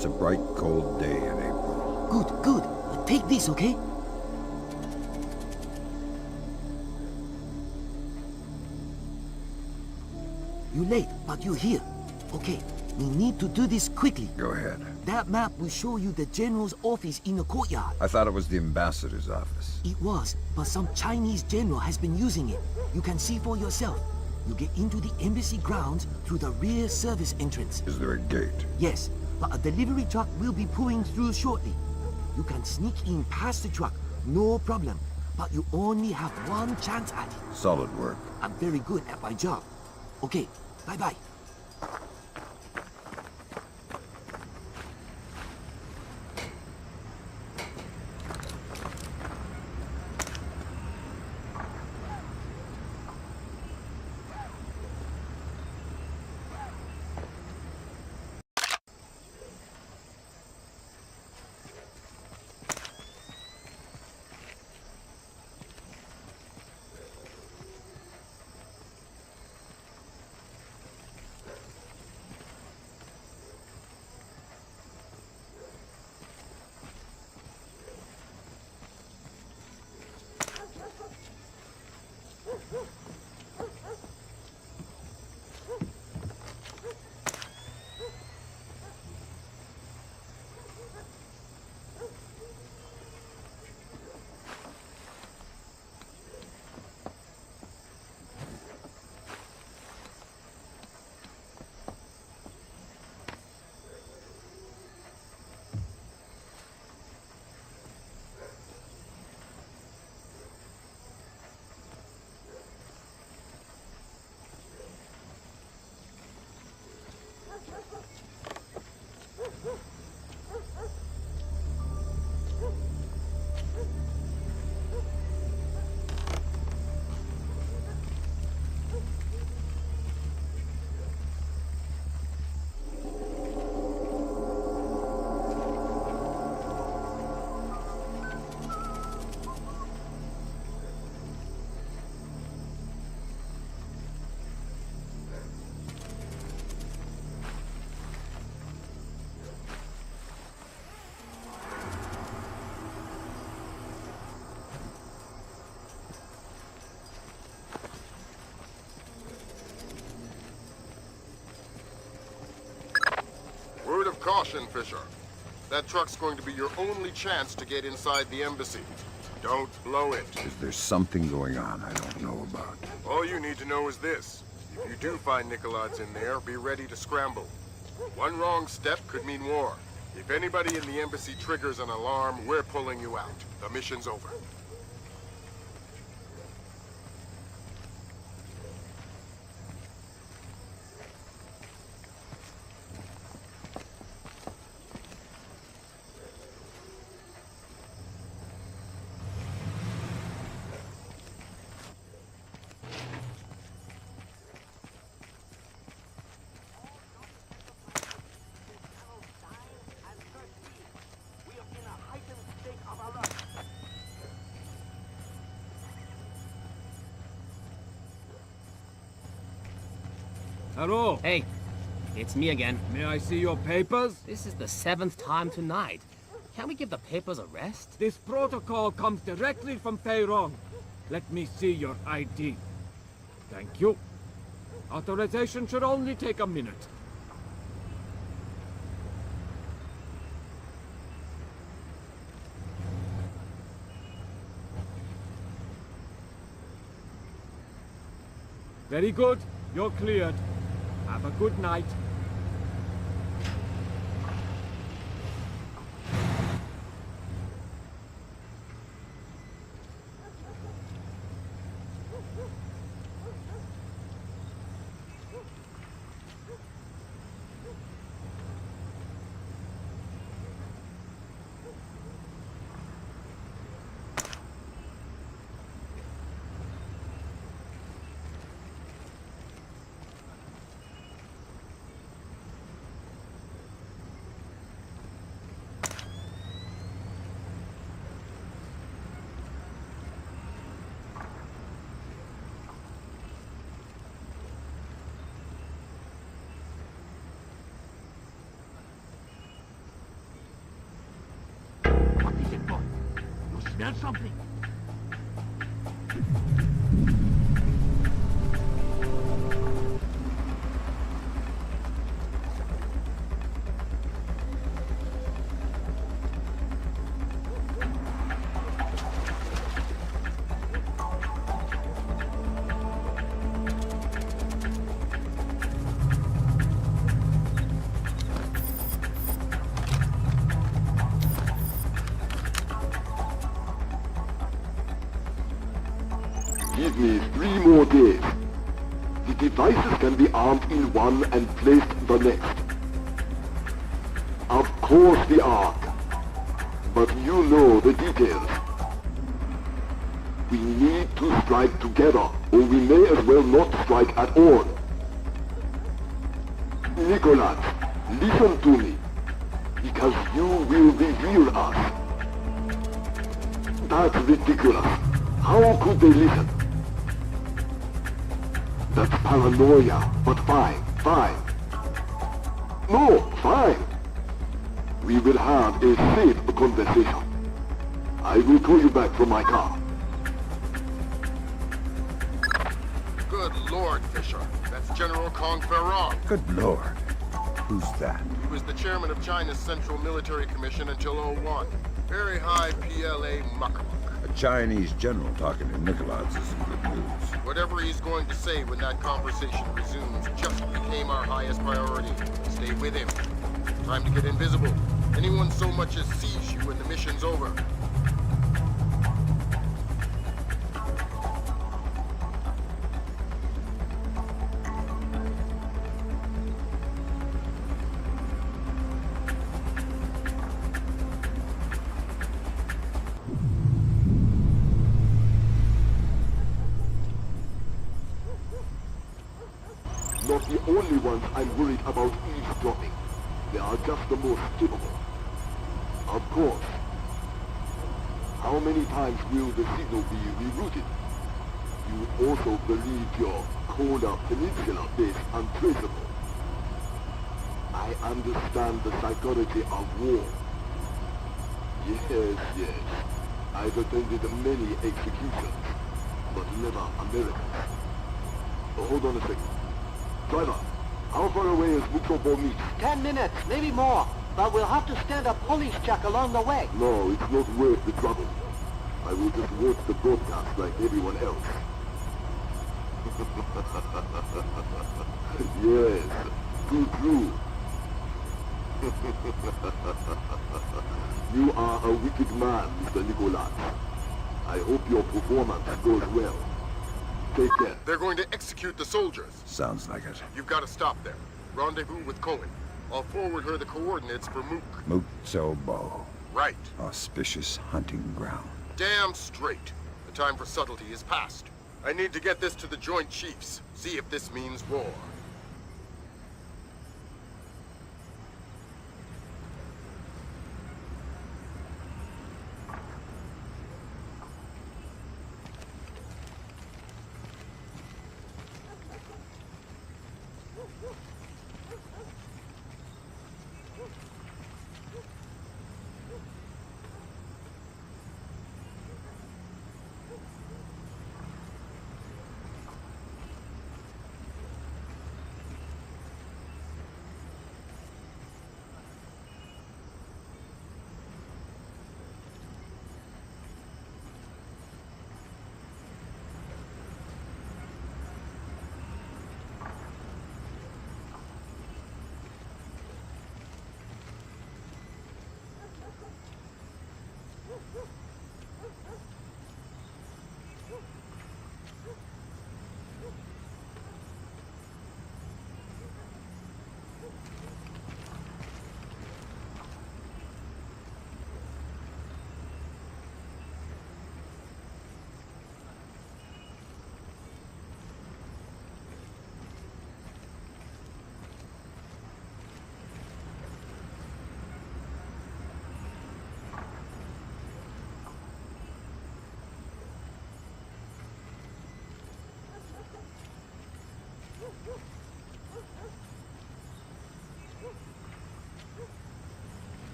Speaker 3: It's a bright, cold day in April.
Speaker 9: Good, good. Take this, okay? You're late, but you're here. Okay, we need to do this quickly.
Speaker 3: Go ahead.
Speaker 9: That map will show you the general's office in the courtyard.
Speaker 3: I thought it was the ambassador's office.
Speaker 9: It was, but some Chinese general has been using it. You can see for yourself. You get into the embassy grounds through the rear service entrance.
Speaker 3: Is there a gate?
Speaker 9: Yes, but a delivery truck will be pulling through shortly. You can sneak in past the truck, no problem. But you only have one chance at it.
Speaker 3: Solid work.
Speaker 9: I'm very good at my job. Okay, bye-bye.
Speaker 2: Word of caution, Fisher. That truck's going to be your only chance to get inside the embassy. Don't blow it.
Speaker 3: Is there something going on I don't know about?
Speaker 2: All you need to know is this. If you do find Nicolaides in there, be ready to scramble. One wrong step could mean war. If anybody in the embassy triggers an alarm, we're pulling you out. The mission's over.
Speaker 16: Hello. Hey, it's me again.
Speaker 8: May I see your papers?
Speaker 16: This is the 7th time tonight. Can't we give the papers a rest?
Speaker 8: This protocol comes directly from Tehran. Let me see your ID. Thank you. Authorization should only take a minute. Very good. You're cleared. Have a good night. smell something.
Speaker 6: Give me 3 more days. The devices can be armed in one and placed the next. Of course the Ark. But you know the details. We need to strike together, or we may as well not strike at all. Nicholas, listen to me. Because you will reveal us. That's ridiculous. How could they listen? That's paranoia, but fine. No, fine. We will have a safe conversation. I will call you back from my car.
Speaker 2: Good Lord, Fisher. That's General Kong Ferrong.
Speaker 3: Good Lord. Who's that?
Speaker 2: He was the chairman of China's Central Military Commission until #01. Very high PLA mucker.
Speaker 3: A Chinese general talking to Nicholas isn't good news.
Speaker 2: Whatever he's going to say when that conversation resumes just became our highest priority. Stay with him. Time to get invisible. Anyone so much as sees you when the mission's over.
Speaker 6: Not the only ones I'm worried about eavesdropping. They are just the most capable. Of course. How many times will the signal be rerouted? You also believe your Kola Peninsula base untraceable. I understand the psychology of war. Yes. I've attended many executions, but never Americans. Hold on a second. Driver, how far away is Metropole Meet?
Speaker 9: 10 minutes, maybe more. But we'll have to stand a police check along the way.
Speaker 6: No, it's not worth the trouble. I will just watch the broadcast like everyone else. Yes, too true. You are a wicked man, Mr. Nicholas. I hope your performance goes well. Take care.
Speaker 2: They're going to execute the soldiers.
Speaker 3: Sounds like it.
Speaker 2: You've got to stop them. Rendezvous with Cohen. I'll forward her the coordinates for Mook.
Speaker 3: Mukzobo.
Speaker 2: Right.
Speaker 3: Auspicious hunting ground.
Speaker 2: Damn straight. The time for subtlety is past. I need to get this to the Joint Chiefs. See if this means war.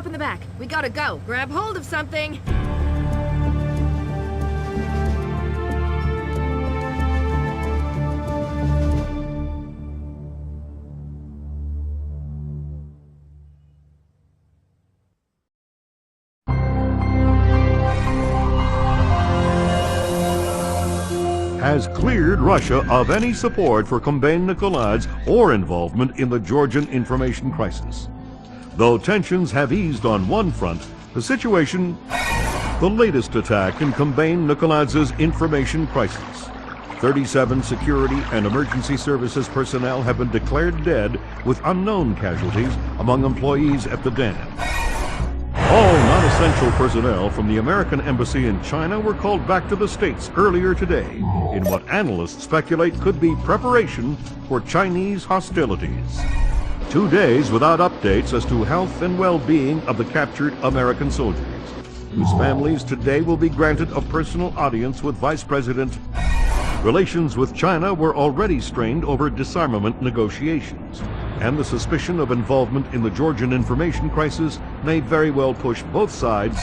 Speaker 11: up in the back. We gotta go. Grab hold of something.
Speaker 1: has cleared Russia of any support for Kombane Nikolaev's or involvement in the Georgian information crisis. Though tensions have eased on one front, the situation, the latest attack in Kombane Nikolaev's information crisis. 37 security and emergency services personnel have been declared dead with unknown casualties among employees at the dam. All non-essential personnel from the American embassy in China were called back to the States earlier today in what analysts speculate could be preparation for Chinese hostilities. 2 days without updates as to health and well-being of the captured American soldiers, whose families today will be granted a personal audience with Vice President. Relations with China were already strained over disarmament negotiations, and the suspicion of involvement in the Georgian information crisis may very well push both sides.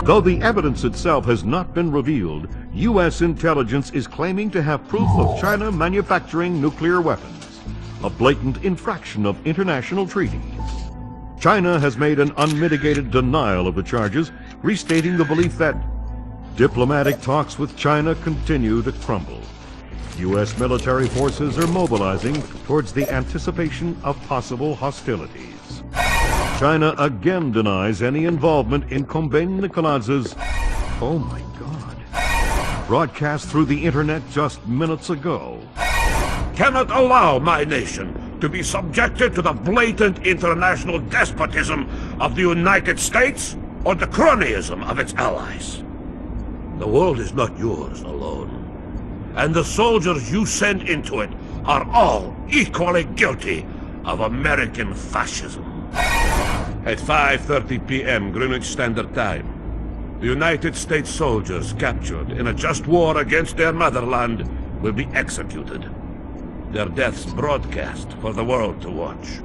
Speaker 1: Though the evidence itself has not been revealed, U.S. intelligence is claiming to have proof of China manufacturing nuclear weapons, a blatant infraction of international treaties. China has made an unmitigated denial of the charges, restating the belief that diplomatic talks with China continue to crumble. U.S. military forces are mobilizing towards the anticipation of possible hostilities. China again denies any involvement in Kombane Nikolaev's, oh my God, broadcast through the internet just minutes ago.
Speaker 14: Cannot allow my nation to be subjected to the blatant international despotism of the United States or the cronyism of its allies. The world is not yours alone, and the soldiers you send into it are all equally guilty of American fascism. At 5:30 p.m. Greenwich Standard Time, the United States soldiers captured in a just war against their motherland will be executed. Their deaths broadcast for the world to watch.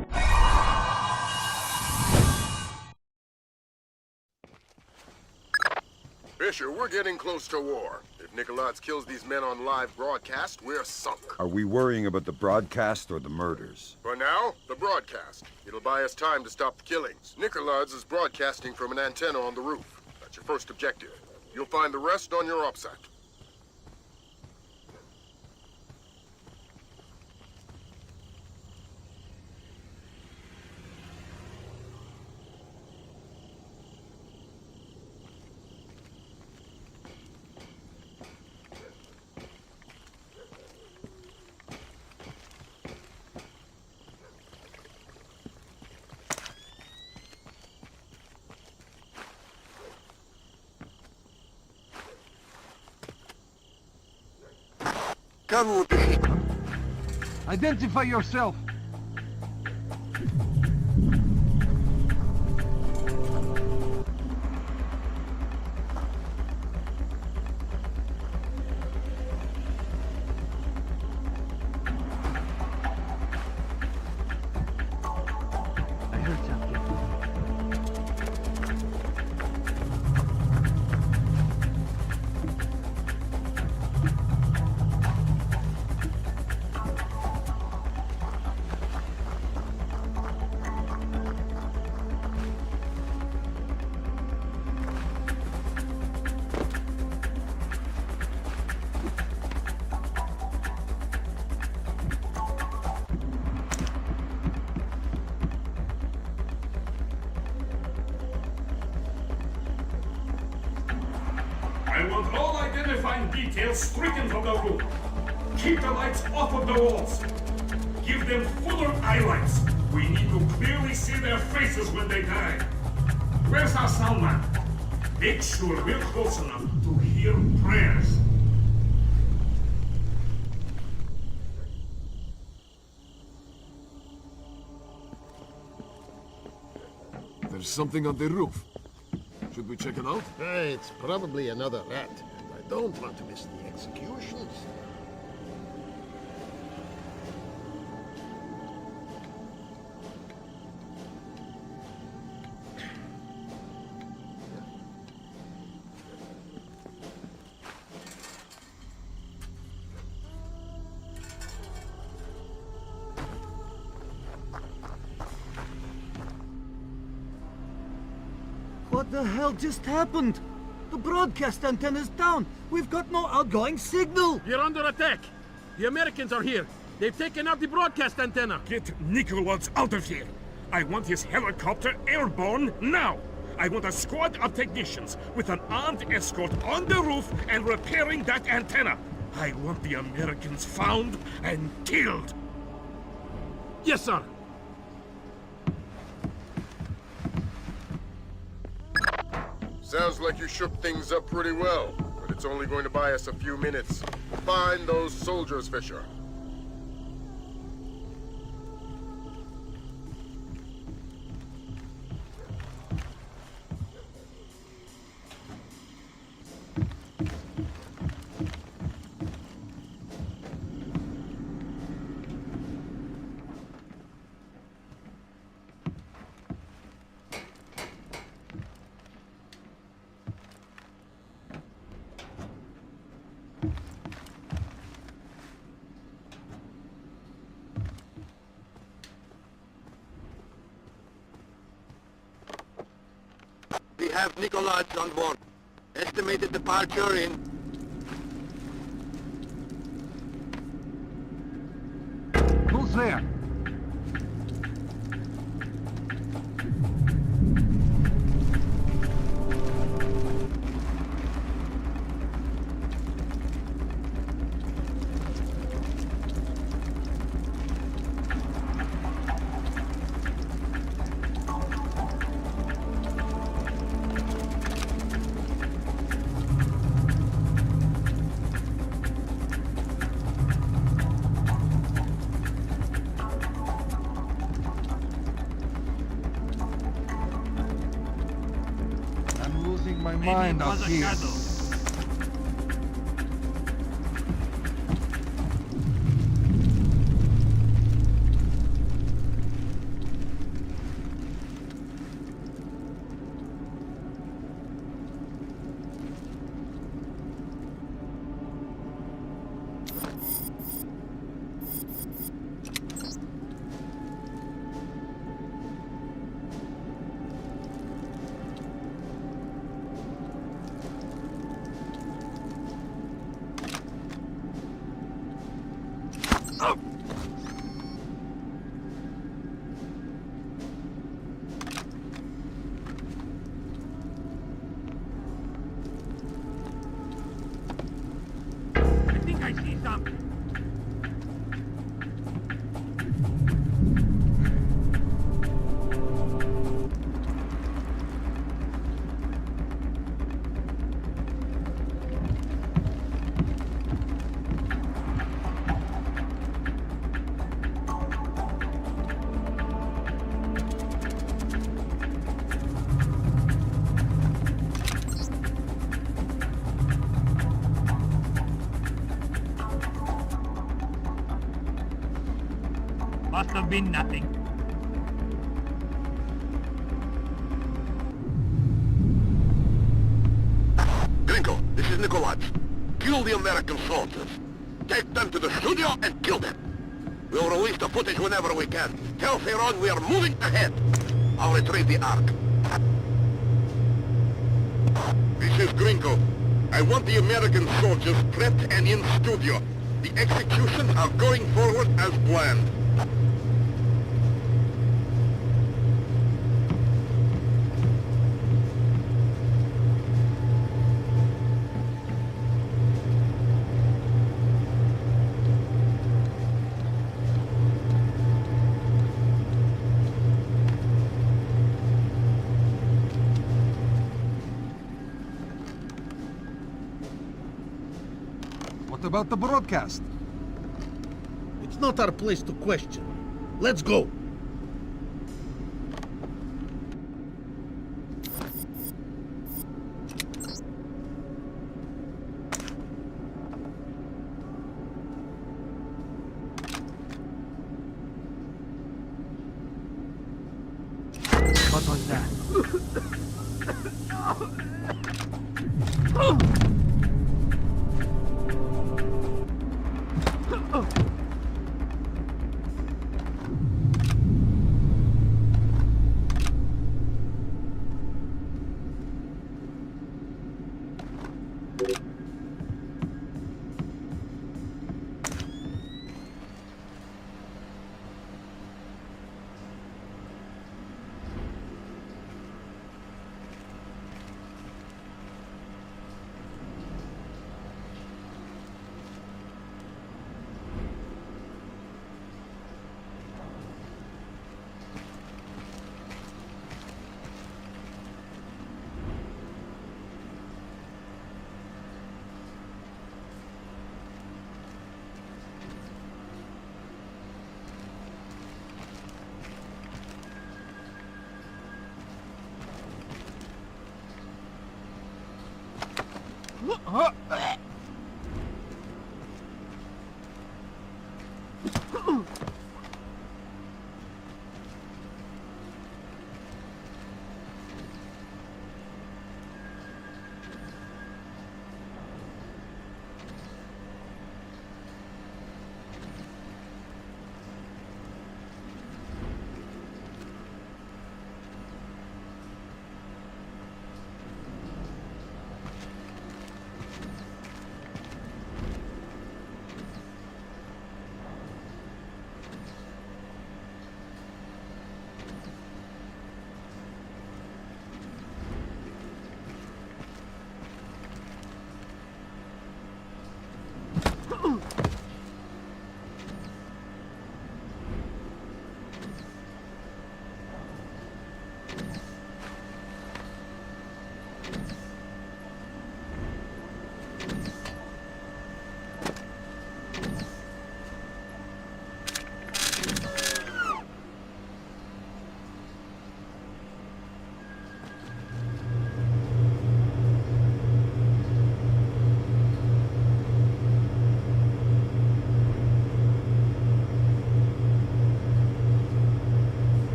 Speaker 2: Fisher, we're getting close to war. If Nikolaev's kills these men on live broadcast, we're sunk.
Speaker 3: Are we worrying about the broadcast or the murders?
Speaker 2: For now, the broadcast. It'll buy us time to stop the killings. Nikolaev's is broadcasting from an antenna on the roof. That's your first objective. You'll find the rest on your OPSAT.
Speaker 8: Identify yourself.
Speaker 22: I heard something.
Speaker 15: I want all identifying details stricken from the room. Keep the lights off of the walls. Give them fuller highlights. We need to clearly see their faces when they die. Where's our sound man? Make sure we're close enough to hear prayers.
Speaker 6: There's something on the roof. Should we check it out?
Speaker 10: It's probably another rat. I don't want to miss the executions.
Speaker 9: What the hell just happened? The broadcast antenna's down. We've got no outgoing signal.
Speaker 8: You're under attack. The Americans are here. They've taken out the broadcast antenna.
Speaker 15: Get Nicholas out of here. I want his helicopter airborne now. I want a squad of technicians with an armed escort on the roof and repairing that antenna. I want the Americans found and killed.
Speaker 8: Yes, sir.
Speaker 2: Sounds like you shook things up pretty well, but it's only going to buy us a few minutes. Find those soldiers, Fisher.
Speaker 6: We have Nicholas on board. Estimated departure in...
Speaker 9: Who's there? My mind up here.
Speaker 5: Must have been nothing.
Speaker 6: Gringo, this is Nicholas. Kill the American soldiers. Take them to the studio and kill them. We'll release the footage whenever we can. Tell Theron we are moving ahead. I'll retrieve the Ark. This is Gringo. I want the American soldiers prepped and in studio. The executions are going forward as planned.
Speaker 12: What about the broadcast?
Speaker 8: It's not our place to question. Let's go.
Speaker 9: What was that?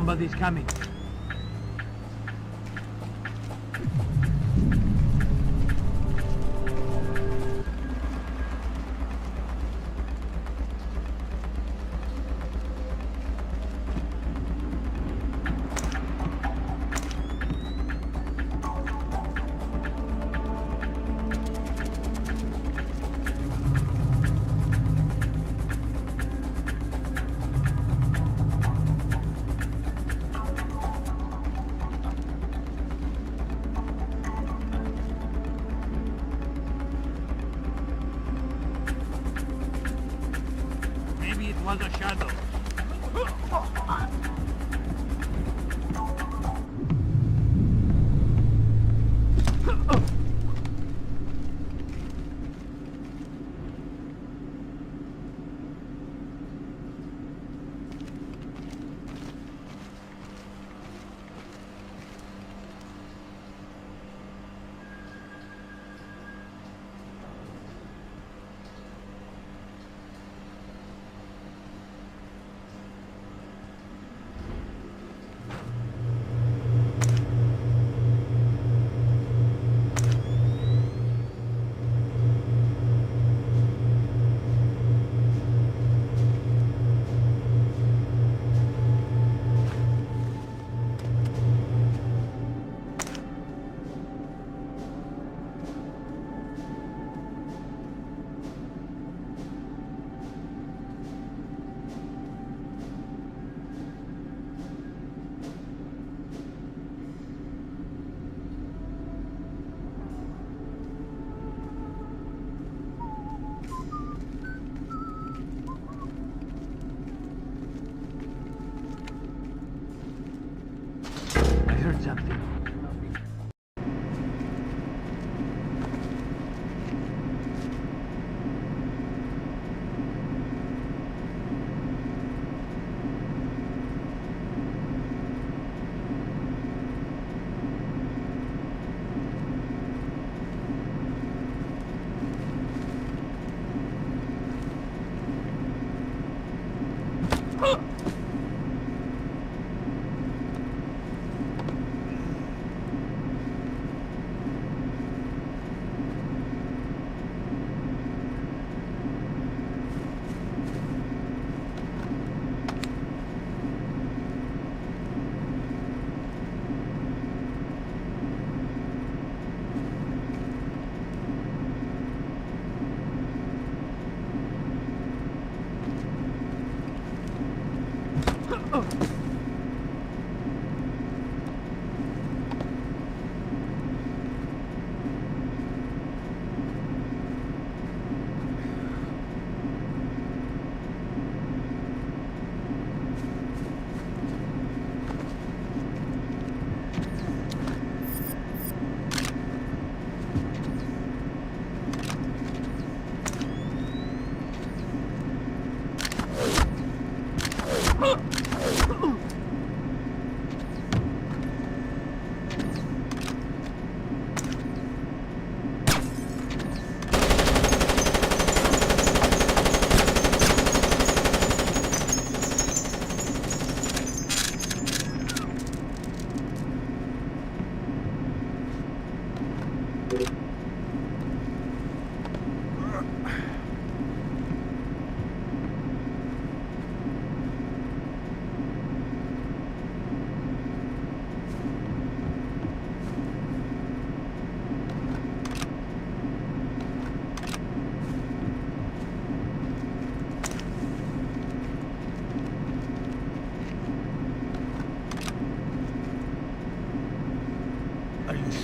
Speaker 5: Somebody's coming.
Speaker 8: Was a shadow.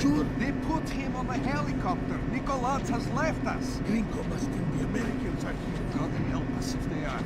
Speaker 18: Sure, they put him on a helicopter. Nicolás has left us.
Speaker 8: Gringo must think the Americans are here.
Speaker 18: God help us if they are.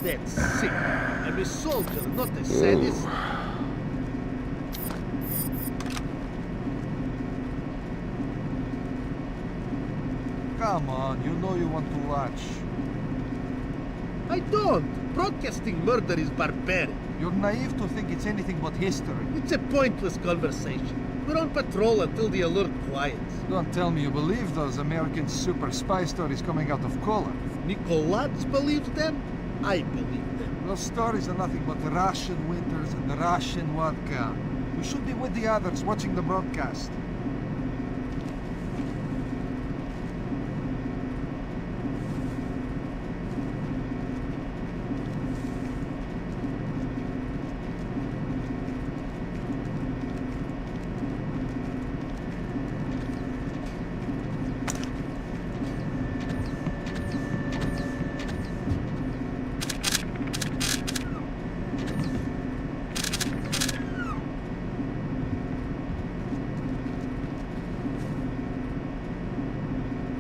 Speaker 8: That's sick. I'm a soldier, not a sadist.
Speaker 18: Come on, you know you want to watch.
Speaker 8: I don't. Broadcasting murder is barbaric.
Speaker 18: You're naive to think it's anything but history.
Speaker 8: It's a pointless conversation. We're on patrol until the alert quiets.
Speaker 18: Don't tell me you believe those American super spy stories coming out of Kola.
Speaker 8: If Nicolás believes them, I believe them.
Speaker 18: Those stories are nothing but Russian winters and Russian vodka. We should be with the others watching the broadcast.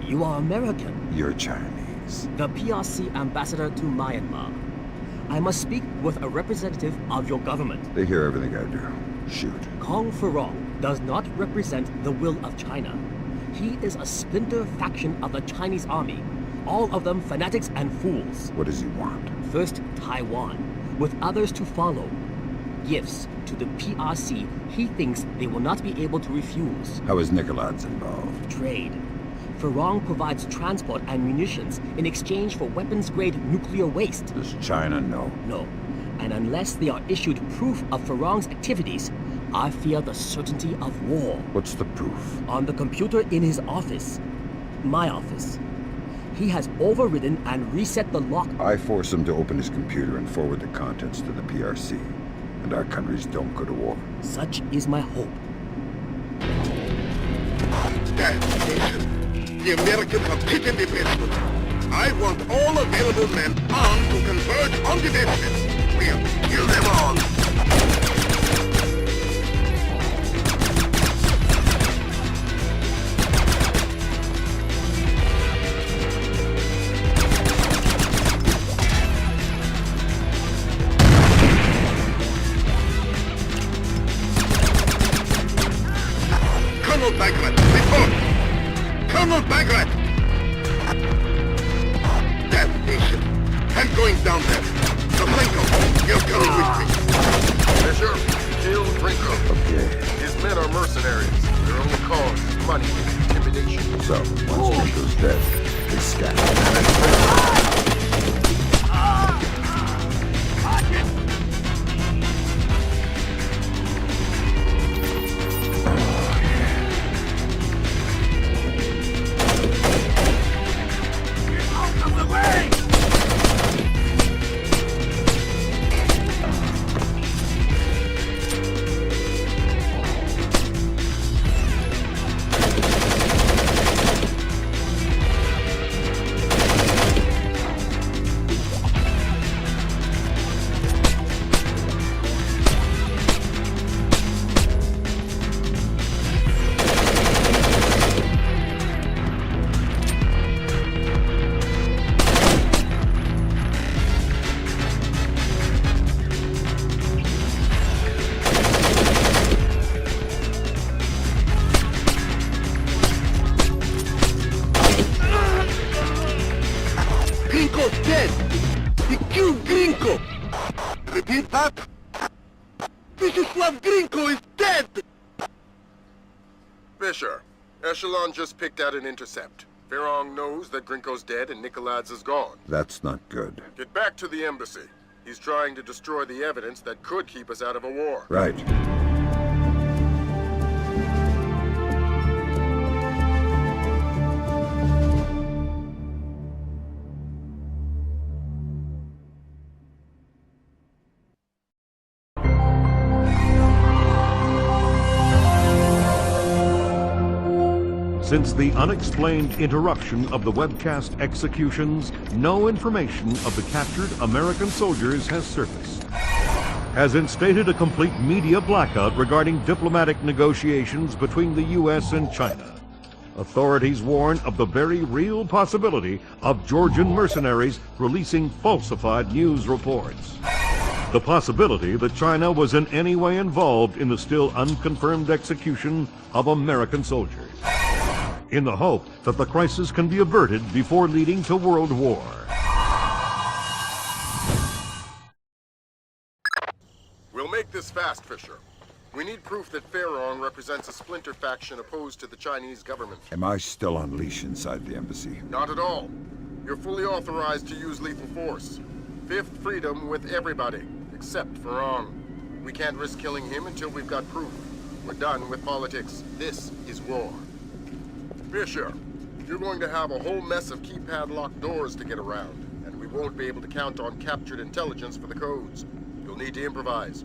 Speaker 17: You are American.
Speaker 3: You're Chinese.
Speaker 17: The PRC ambassador to Myanmar. I must speak with a representative of your government.
Speaker 3: They hear everything I do. Shoot.
Speaker 17: Kong Furong does not represent the will of China. He is a splinter faction of the Chinese army. All of them fanatics and fools.
Speaker 3: What does he want?
Speaker 17: First, Taiwan, with others to follow. Gifts to the PRC he thinks they will not be able to refuse.
Speaker 3: How is Nicolás involved?
Speaker 17: Trade. Farong provides transport and munitions in exchange for weapons-grade nuclear waste.
Speaker 3: Does China know?
Speaker 17: No. And unless they are issued proof of Farong's activities, I fear the certainty of war.
Speaker 3: What's the proof?
Speaker 17: On the computer in his office. My office. He has overridden and reset the lock.
Speaker 3: I force him to open his computer and forward the contents to the PRC. And our countries don't go to war.
Speaker 17: Such is my hope.
Speaker 6: The Americans have taken the basement. I want all available men armed to converge on the basement. We'll kill them all. Colonel Bagrat, report! Colonel Bagrat! Damnation! I'm going down there. Drinko, you're coming with me.
Speaker 2: Fisher, kill Drinko.
Speaker 3: Okay.
Speaker 2: His men are mercenaries. Their only cause is money and intimidation.
Speaker 3: So, once Drinko's dead, they scatter.
Speaker 6: Grinko's dead! He killed Grinko! Repeat that? Vyacheslav Grinko is dead!
Speaker 2: Fisher, Echelon just picked out an intercept. Ferrong knows that Grinko's dead and Nikolads is gone.
Speaker 3: That's not good.
Speaker 2: Get back to the embassy. He's trying to destroy the evidence that could keep us out of a war.
Speaker 3: Right.
Speaker 1: Since the unexplained interruption of the webcast executions, no information of the captured American soldiers has surfaced. Has instated a complete media blackout regarding diplomatic negotiations between the U.S. and China. Authorities warn of the very real possibility of Georgian mercenaries releasing falsified news reports. The possibility that China was in any way involved in the still unconfirmed execution of American soldiers, in the hope that the crisis can be averted before leading to world war.
Speaker 2: We'll make this fast, Fisher. We need proof that Ferrong represents a splinter faction opposed to the Chinese government.
Speaker 3: Am I still on leash inside the embassy?
Speaker 2: Not at all. You're fully authorized to use lethal force. Fifth freedom with everybody, except Ferrong. We can't risk killing him until we've got proof. We're done with politics. This is war. Fisher, you're going to have a whole mess of keypad-locked doors to get around, and we won't be able to count on captured intelligence for the codes. You'll need to improvise.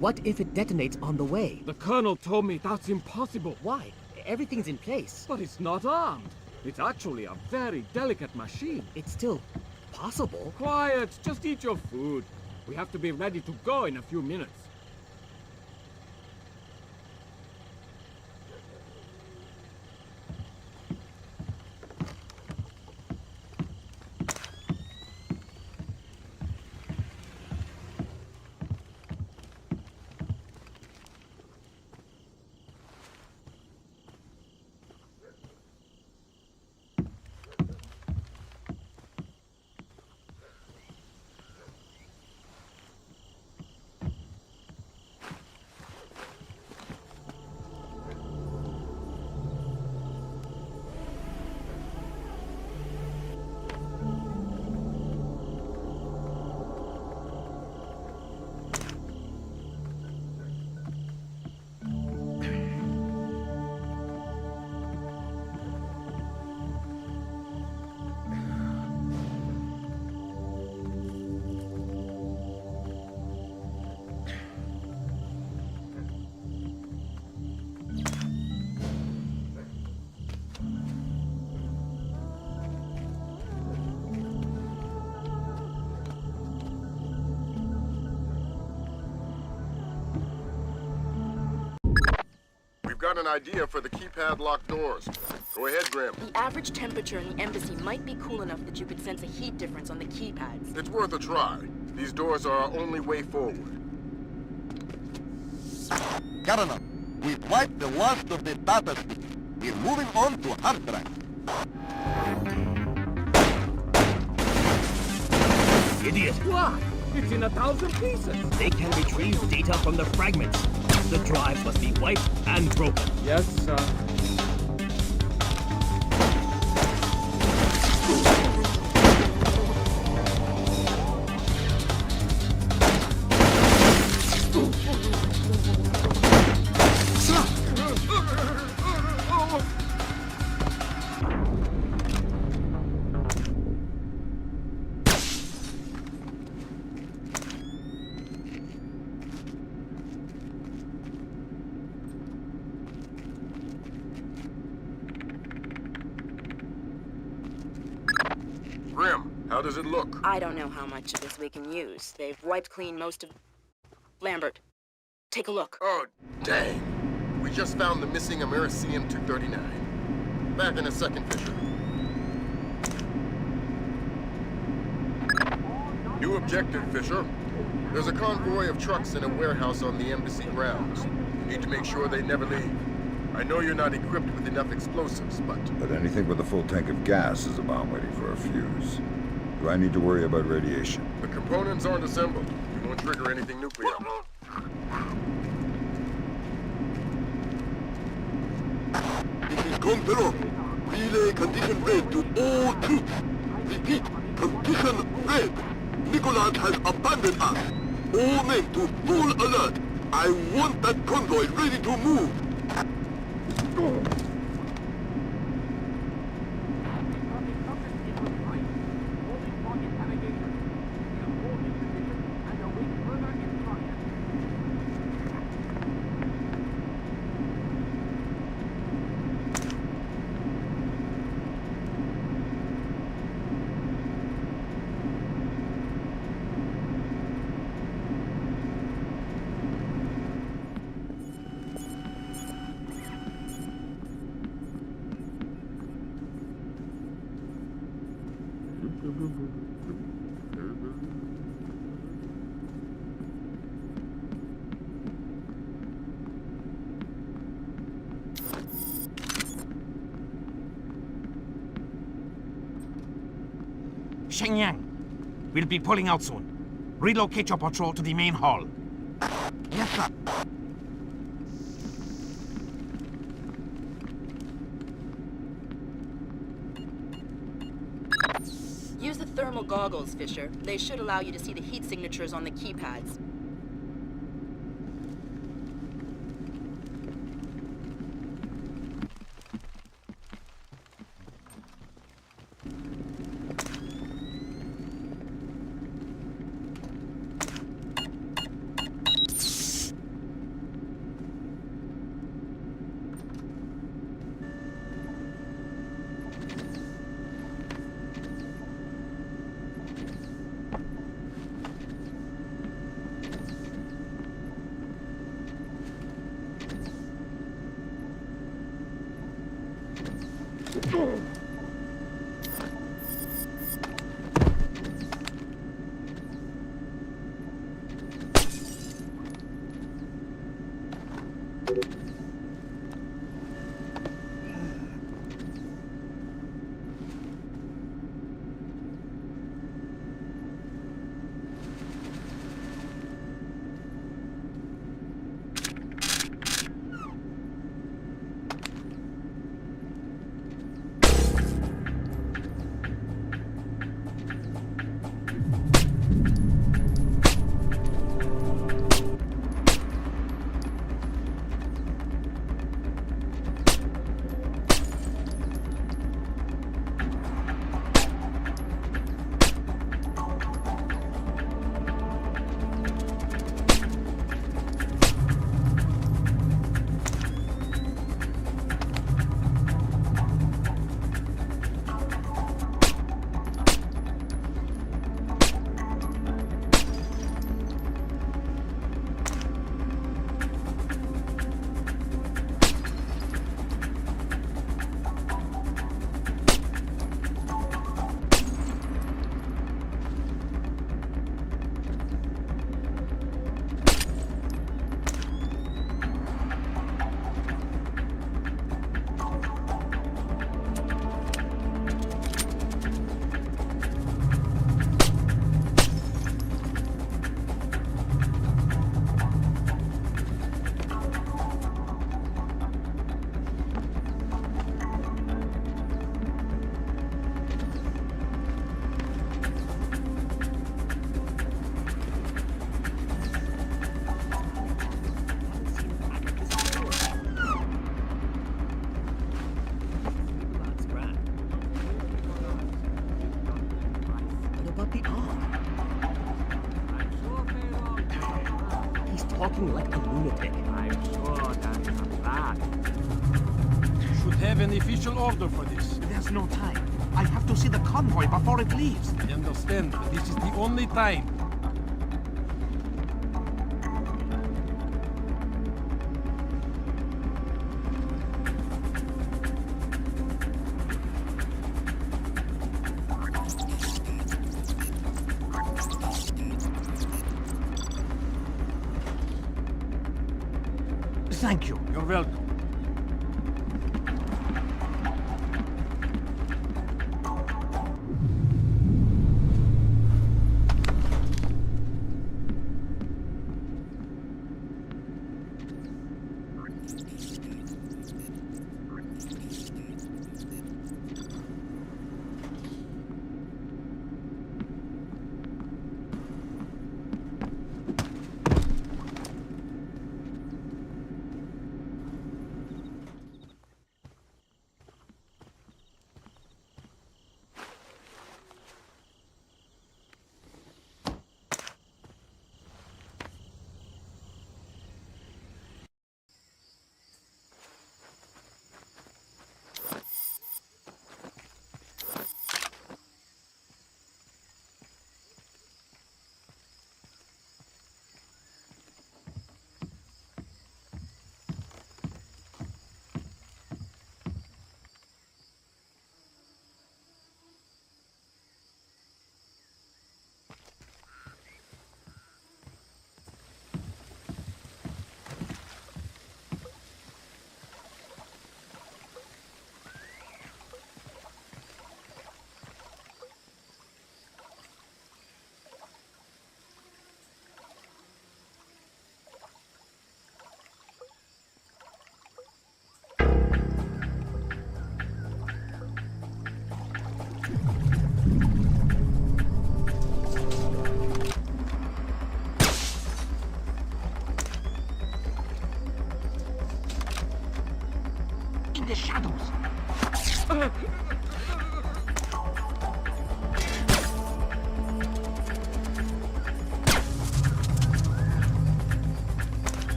Speaker 17: What if it detonates on the way?
Speaker 16: The Colonel told me that's impossible.
Speaker 17: Why? Everything's in place.
Speaker 16: But it's not armed. It's actually a very delicate machine.
Speaker 17: It's still possible.
Speaker 16: Quiet, just eat your food. We have to be ready to go in a few minutes.
Speaker 2: got an idea for the keypad locked doors. Go ahead, Grim.
Speaker 4: The average temperature in the embassy might be cool enough that you could sense a heat difference on the keypads.
Speaker 2: It's worth a try. These doors are our only way forward.
Speaker 6: Governor, we've wiped the last of the data stick. We're moving on to hard drive.
Speaker 17: Idiot!
Speaker 16: What? It's in 1,000 pieces.
Speaker 17: They can retrieve data from the fragments. The drive must be wiped and broken.
Speaker 16: Yes, sir.
Speaker 2: Grim, how does it look?
Speaker 4: I don't know how much of this we can use. They've wiped clean most of... Lambert, take a look.
Speaker 2: Oh, dang. We just found the missing Americium 239. Back in a second, Fisher. New objective, Fisher. There's a convoy of trucks in a warehouse on the embassy grounds. You need to make sure they never leave. I know you're not equipped with enough explosives, but
Speaker 3: anything with a full tank of gas is a bomb waiting for a fuse. Do I need to worry about radiation?
Speaker 2: the components aren't assembled. You won't trigger anything nuclear.
Speaker 6: This is Control. Relay condition red to all troops. Repeat, condition red. Nicholas has abandoned us. All men to full alert. I want that convoy ready to move.
Speaker 19: Shenyang, we'll be pulling out soon. Relocate your patrol to the main hall.
Speaker 6: Yes, sir.
Speaker 4: Use the thermal goggles, Fisher. They should allow you to see the heat signatures on the keypads.
Speaker 17: about the arm? He's talking like a lunatic.
Speaker 16: I'm sure that's a fact.
Speaker 8: Should have an official order for this.
Speaker 12: There's no time. I have to see the convoy before it leaves.
Speaker 8: I understand, but this is the only time.
Speaker 12: Thank you.
Speaker 8: You're welcome.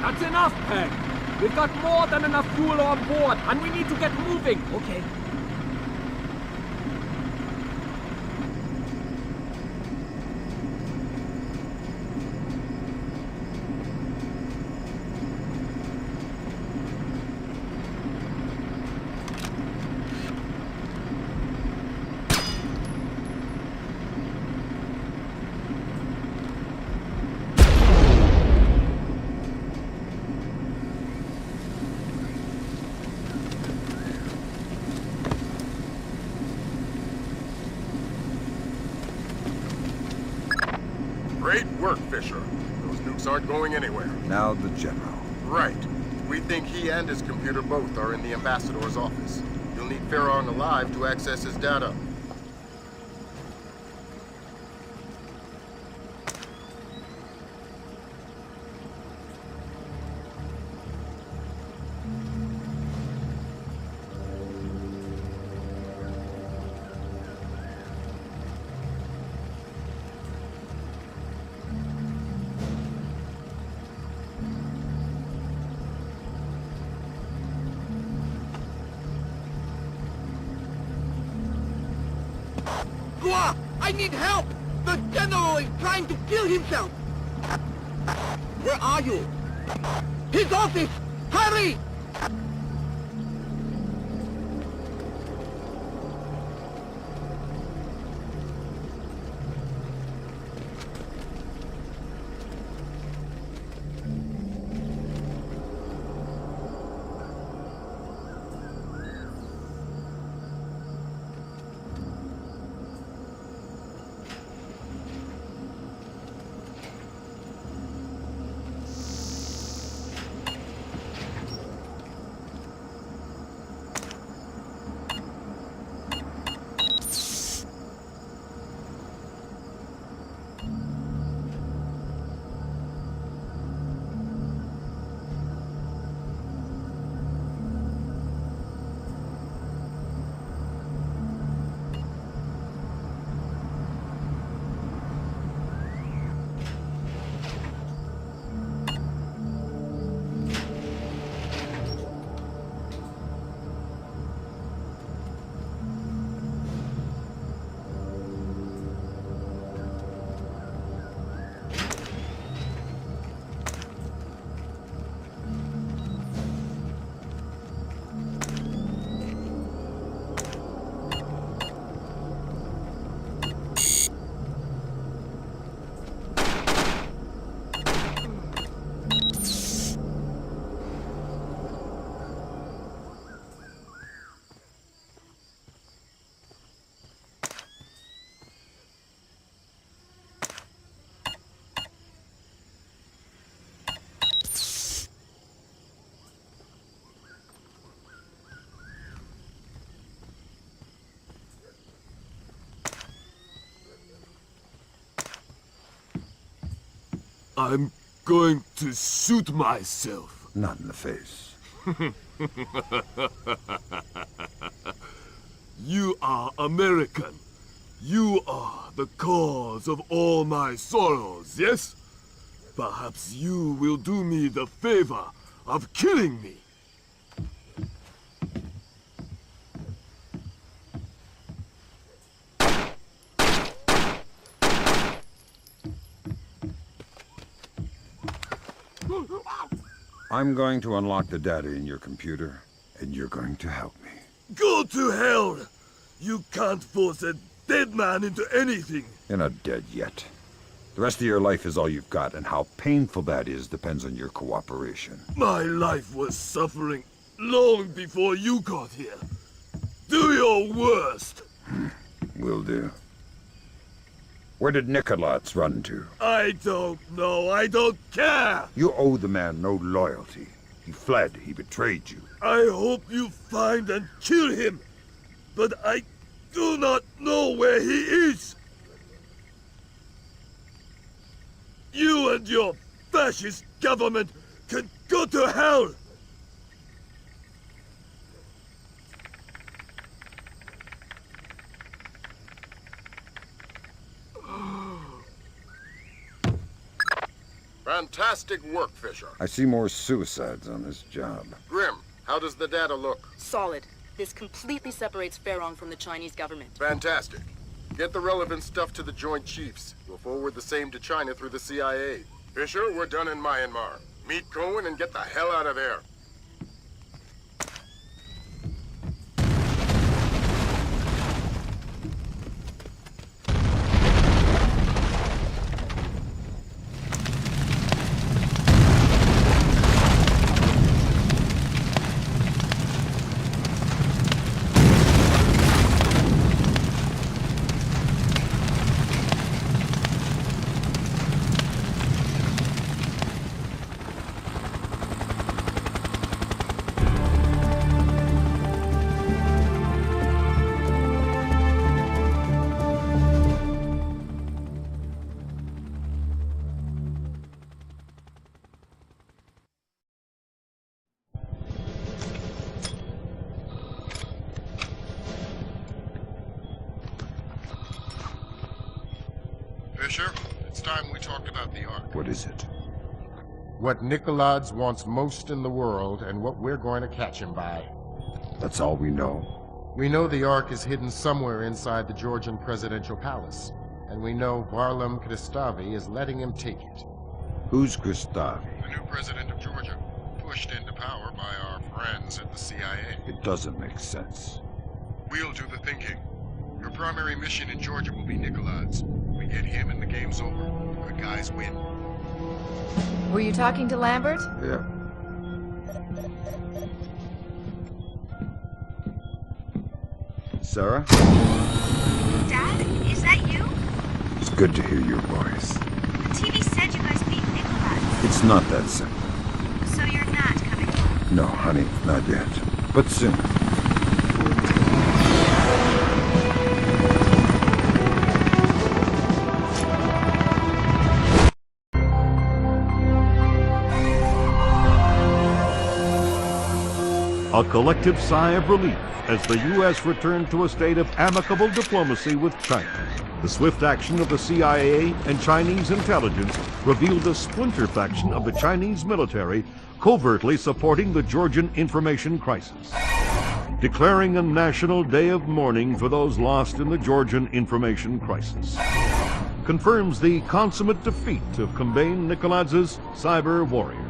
Speaker 16: That's enough, Peg. We've got more than enough fuel on board, and we need to get moving.
Speaker 17: Okay.
Speaker 2: Great work, Fisher. Those nukes aren't going anywhere.
Speaker 3: Now the General.
Speaker 2: Right. We think he and his computer both are in the Ambassador's office. You'll need Farron alive to access his data.
Speaker 9: I need help! The General is trying to kill himself! Where are you? His office! Hurry!
Speaker 6: I'm going to shoot myself.
Speaker 3: Not in the face.
Speaker 6: You are American. You are the cause of all my sorrows, yes? Perhaps you will do me the favor of killing me.
Speaker 3: I'm going to unlock the data in your computer, and you're going to help me.
Speaker 6: Go to hell! You can't force a dead man into anything.
Speaker 3: You're not dead yet. The rest of your life is all you've got, and how painful that is depends on your cooperation.
Speaker 6: My life was suffering long before you got here. Do your worst.
Speaker 3: Will do. Where did Nicolats run to?
Speaker 6: I don't know. I don't care.
Speaker 3: You owe the man no loyalty. He fled. He betrayed you.
Speaker 6: I hope you find and kill him. But I do not know where he is. You and your fascist government can go to hell.
Speaker 2: Fantastic work, Fisher.
Speaker 3: I see more suicides on this job.
Speaker 2: Grim, how does the data look?
Speaker 4: Solid. This completely separates Ferrong from the Chinese government.
Speaker 2: Fantastic. Get the relevant stuff to the Joint Chiefs. We'll forward the same to China through the CIA. Fisher, we're done in Myanmar. Meet Cohen and get the hell out of there.
Speaker 20: Fisher, it's time we talked about the Ark.
Speaker 3: What is it?
Speaker 2: What Nikolaj wants most in the world and what we're going to catch him by.
Speaker 3: That's all we know.
Speaker 2: We know the Ark is hidden somewhere inside the Georgian presidential palace. And we know Varlam Kristavi is letting him take it.
Speaker 3: Who's Kristavi?
Speaker 20: The new president of Georgia, pushed into power by our friends at the CIA.
Speaker 3: It doesn't make sense.
Speaker 20: We'll do the thinking. Your primary mission in Georgia will be Nikolaj. We get him and the game's over. The good guys win.
Speaker 7: Were you talking to Lambert?
Speaker 3: Yeah. Sarah?
Speaker 13: Dad, is that you?
Speaker 3: It's good to hear your voice.
Speaker 13: The TV said you guys beat Nikolaj.
Speaker 3: It's not that simple.
Speaker 13: So you're not coming home?
Speaker 3: No, honey, not yet. But soon.
Speaker 1: A collective sigh of relief as the U.S. returned to a state of amicable diplomacy with China. The swift action of the CIA and Chinese intelligence revealed a splinter faction of the Chinese military covertly supporting the Georgian information crisis, declaring a national day of mourning for those lost in the Georgian information crisis. Confirms the consummate defeat of Kambayn Nikolaj's cyber warriors.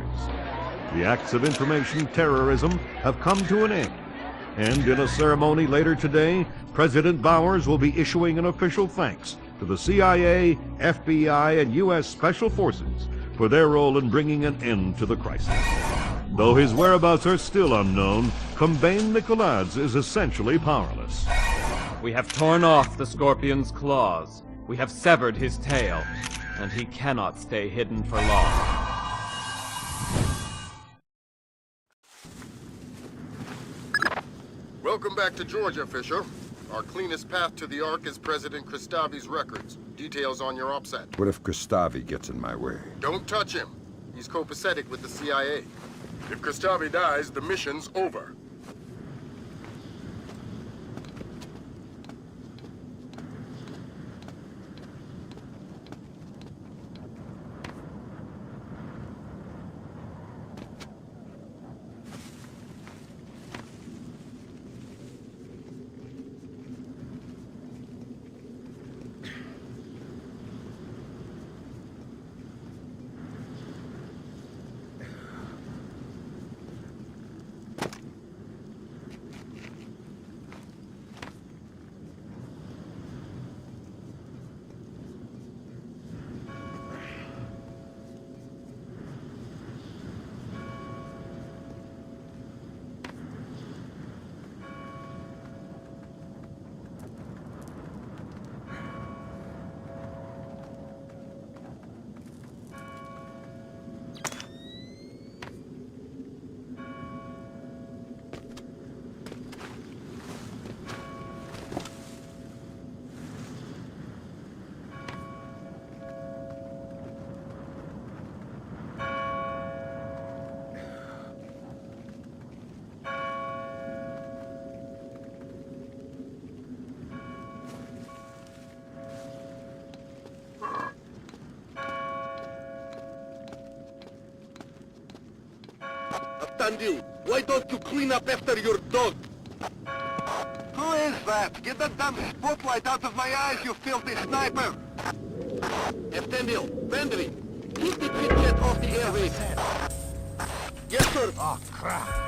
Speaker 1: The acts of information terrorism have come to an end, and in a ceremony later today, President Bowers will be issuing an official thanks to the CIA, FBI, and U.S. Special Forces for their role in bringing an end to the crisis. Though his whereabouts are still unknown, Kambayn Nikolaj is essentially powerless.
Speaker 23: We have torn off the Scorpion's claws. We have severed his tail, and he cannot stay hidden for long.
Speaker 2: Welcome back to Georgia, Fisher. Our cleanest path to the Ark is President Kristavi's records. Details on your OPSAT.
Speaker 3: What if Kristavi gets in my way?
Speaker 2: Don't touch him. He's copacetic with the CIA. If Kristavi dies, the mission's over.
Speaker 9: on you. Why don't you clean up after your dog?
Speaker 18: Who is that? Get that damn spotlight out of my eyes, you filthy sniper!
Speaker 9: Eftendil, Vendry, keep the chit-chat off the airwaves. Yes, sir.
Speaker 18: Oh, crap.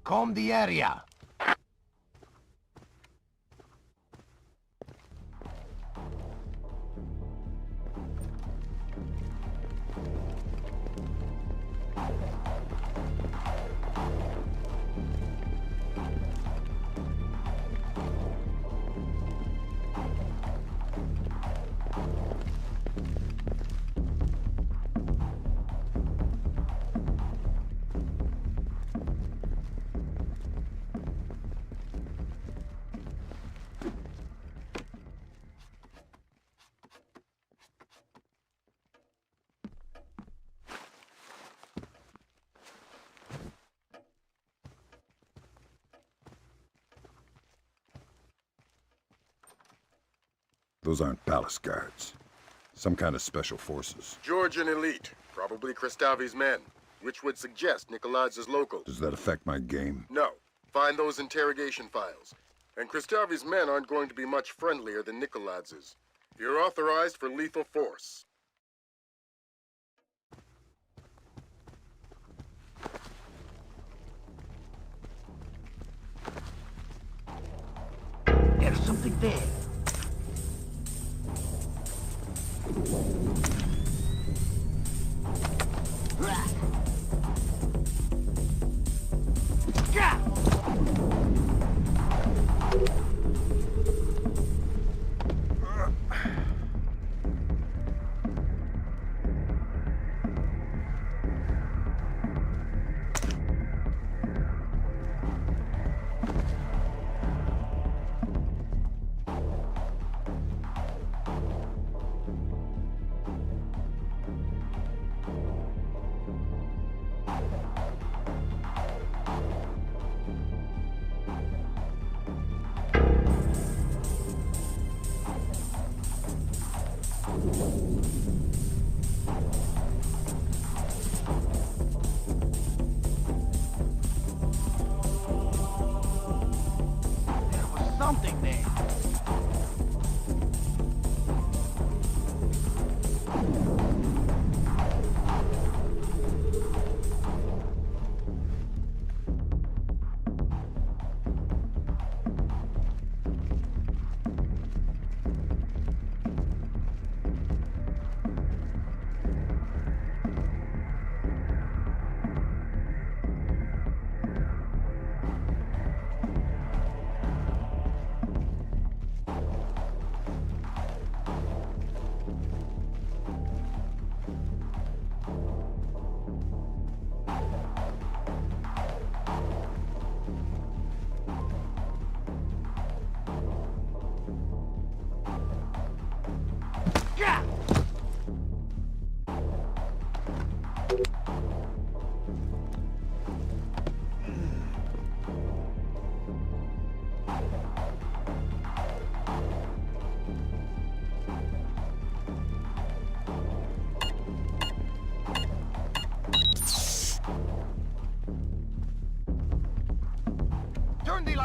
Speaker 9: Comb the area.
Speaker 3: Those aren't palace guards. Some kind of special forces.
Speaker 2: Georgian elite, probably Kristavi's men, which would suggest Nikolai's local.
Speaker 3: Does that affect my game?
Speaker 2: No. Find those interrogation files. And Kristavi's men aren't going to be much friendlier than Nikolai's. You're authorized for lethal force.
Speaker 9: There's something there. Something there.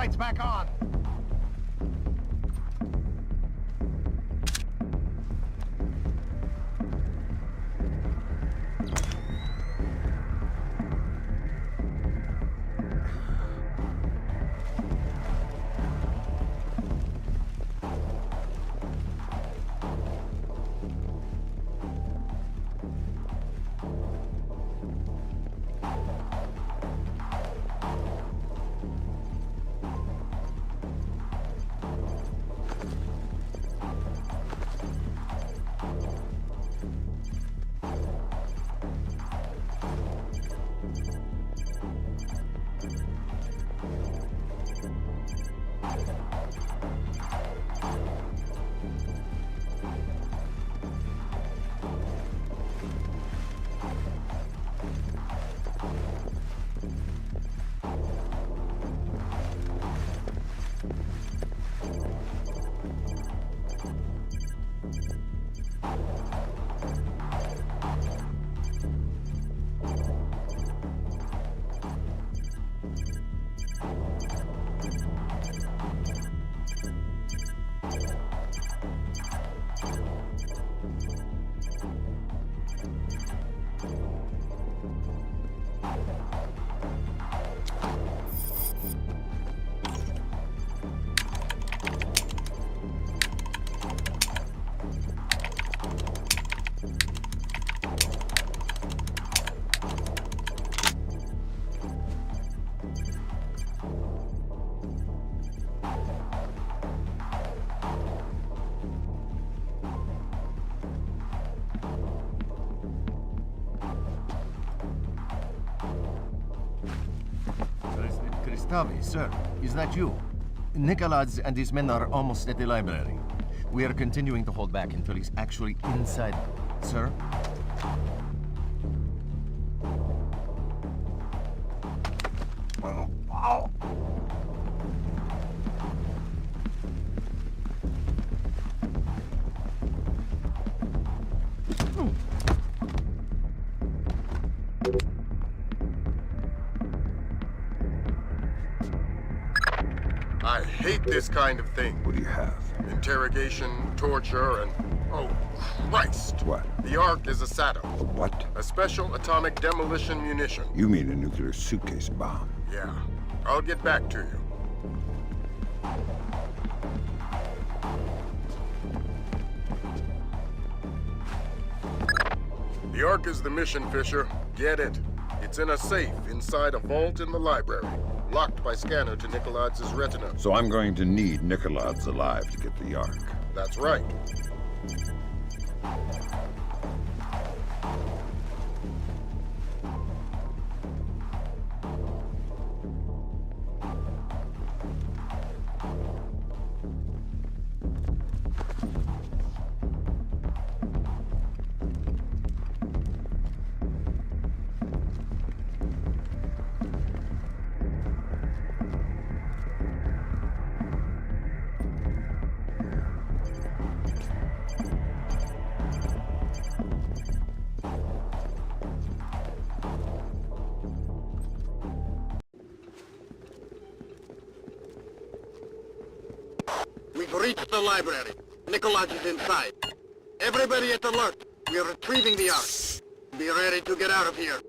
Speaker 9: lights back on.
Speaker 11: Tommy, sir, is that you? Nicholas and his men are almost at the library. We are continuing to hold back until he's actually inside. Sir?
Speaker 2: I hate this kind of thing.
Speaker 3: What do you have?
Speaker 2: Interrogation, torture, and... oh, Christ!
Speaker 3: What?
Speaker 2: The Ark is a SATO.
Speaker 3: A what?
Speaker 2: A special atomic demolition munition.
Speaker 3: You mean a nuclear suitcase bomb?
Speaker 2: Yeah. I'll get back to you. The Ark is the mission, Fisher. Get it. It's in a safe inside a vault in the library. Locked by scanner to Nicholad's retina.
Speaker 3: So I'm going to need Nicholad's alive to get the Ark.
Speaker 2: That's right.
Speaker 9: We've reached the library. Nicholas is inside. Everybody at alert. We are retrieving the Ark. Be ready to get out of here.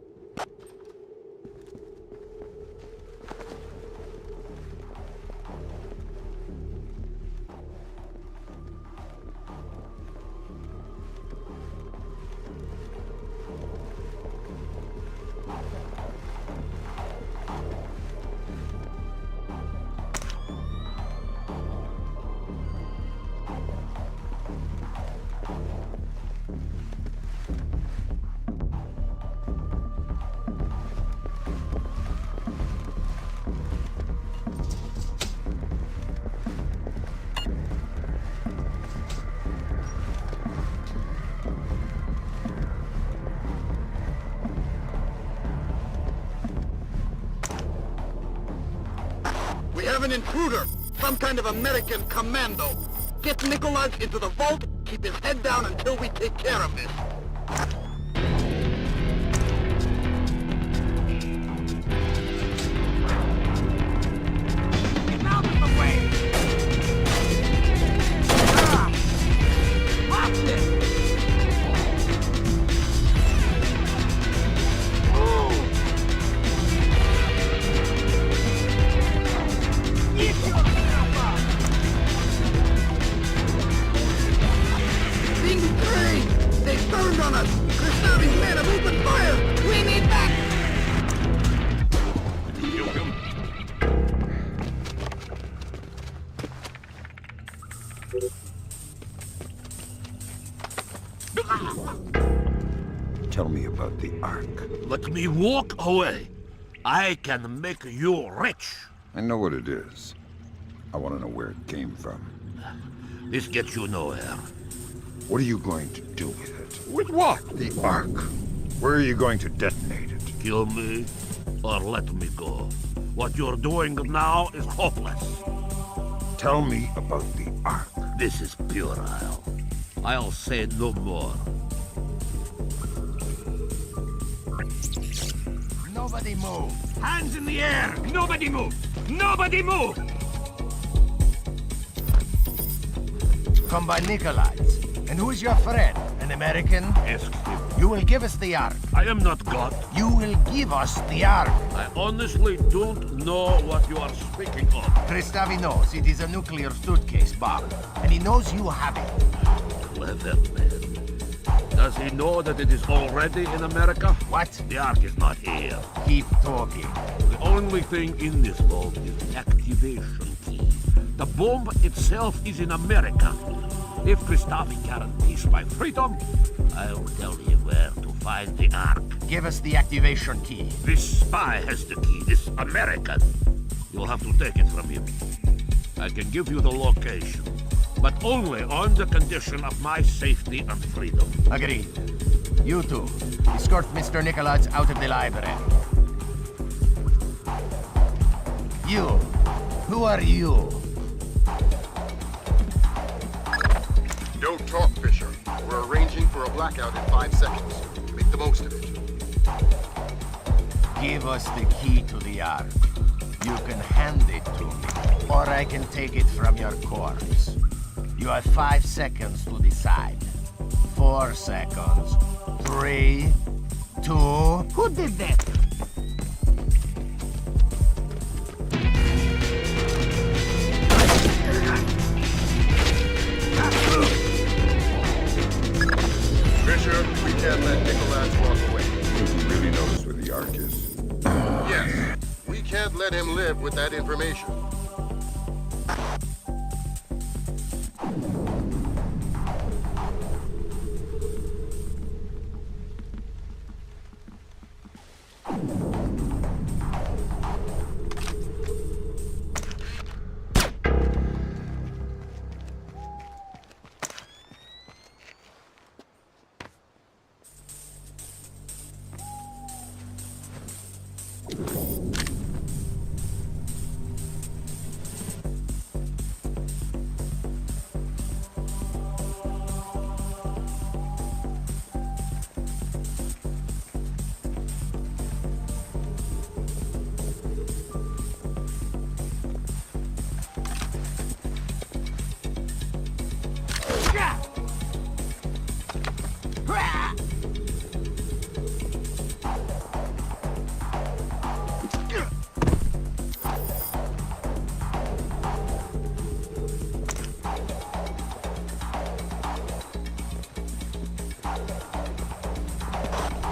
Speaker 9: We have an intruder! Some kind of American commando! Get Nicholas into the vault, keep his head down until we take care of this! on us! Kristavi's men have opened fire! We need back!
Speaker 15: Kill him.
Speaker 3: Tell me about the Ark.
Speaker 8: Let me walk away. I can make you rich.
Speaker 3: I know what it is. I want to know where it came from.
Speaker 8: This gets you nowhere.
Speaker 3: What are you going to do with it?
Speaker 8: With what?
Speaker 3: The Ark. Where are you going to detonate it?
Speaker 8: Kill me or let me go. What you're doing now is hopeless.
Speaker 3: Tell me about the Ark.
Speaker 8: This is puerile. I'll say no more.
Speaker 11: Nobody move.
Speaker 19: Hands in the air! Nobody move! Nobody move!
Speaker 11: Come by Nikolai's. And who is your friend? An American?
Speaker 8: Ask him.
Speaker 11: You will give us the Ark.
Speaker 8: I am not God.
Speaker 11: You will give us the Ark.
Speaker 8: I honestly don't know what you are speaking of.
Speaker 11: Kristavi knows it is a nuclear suitcase bomb, and he knows you have it.
Speaker 8: Clever man. Does he know that it is already in America?
Speaker 11: What?
Speaker 8: The Ark is not here.
Speaker 11: Keep talking.
Speaker 8: The only thing in this vault is the activation key. The bomb itself is in America. If Kristavi guarantees my freedom, I'll tell you where to find the Ark.
Speaker 11: Give us the activation key.
Speaker 8: This spy has the key, this American. You'll have to take it from him. I can give you the location, but only on the condition of my safety and freedom.
Speaker 11: Agreed. You two, escort Mr. Nikolai out of the library. You, who are you?
Speaker 2: Don't talk, Fisher. We're arranging for a blackout in 5 seconds. Make the most of it.
Speaker 11: Give us the key to the Ark. You can hand it to me, or I can take it from your corpse. You have 5 seconds to decide. 4 seconds. 3, 2...
Speaker 9: Who did that?
Speaker 2: Fisher, we can't let Nikolai walk away.
Speaker 3: He really knows where the Ark is.
Speaker 2: Yes. We can't let him live with that information.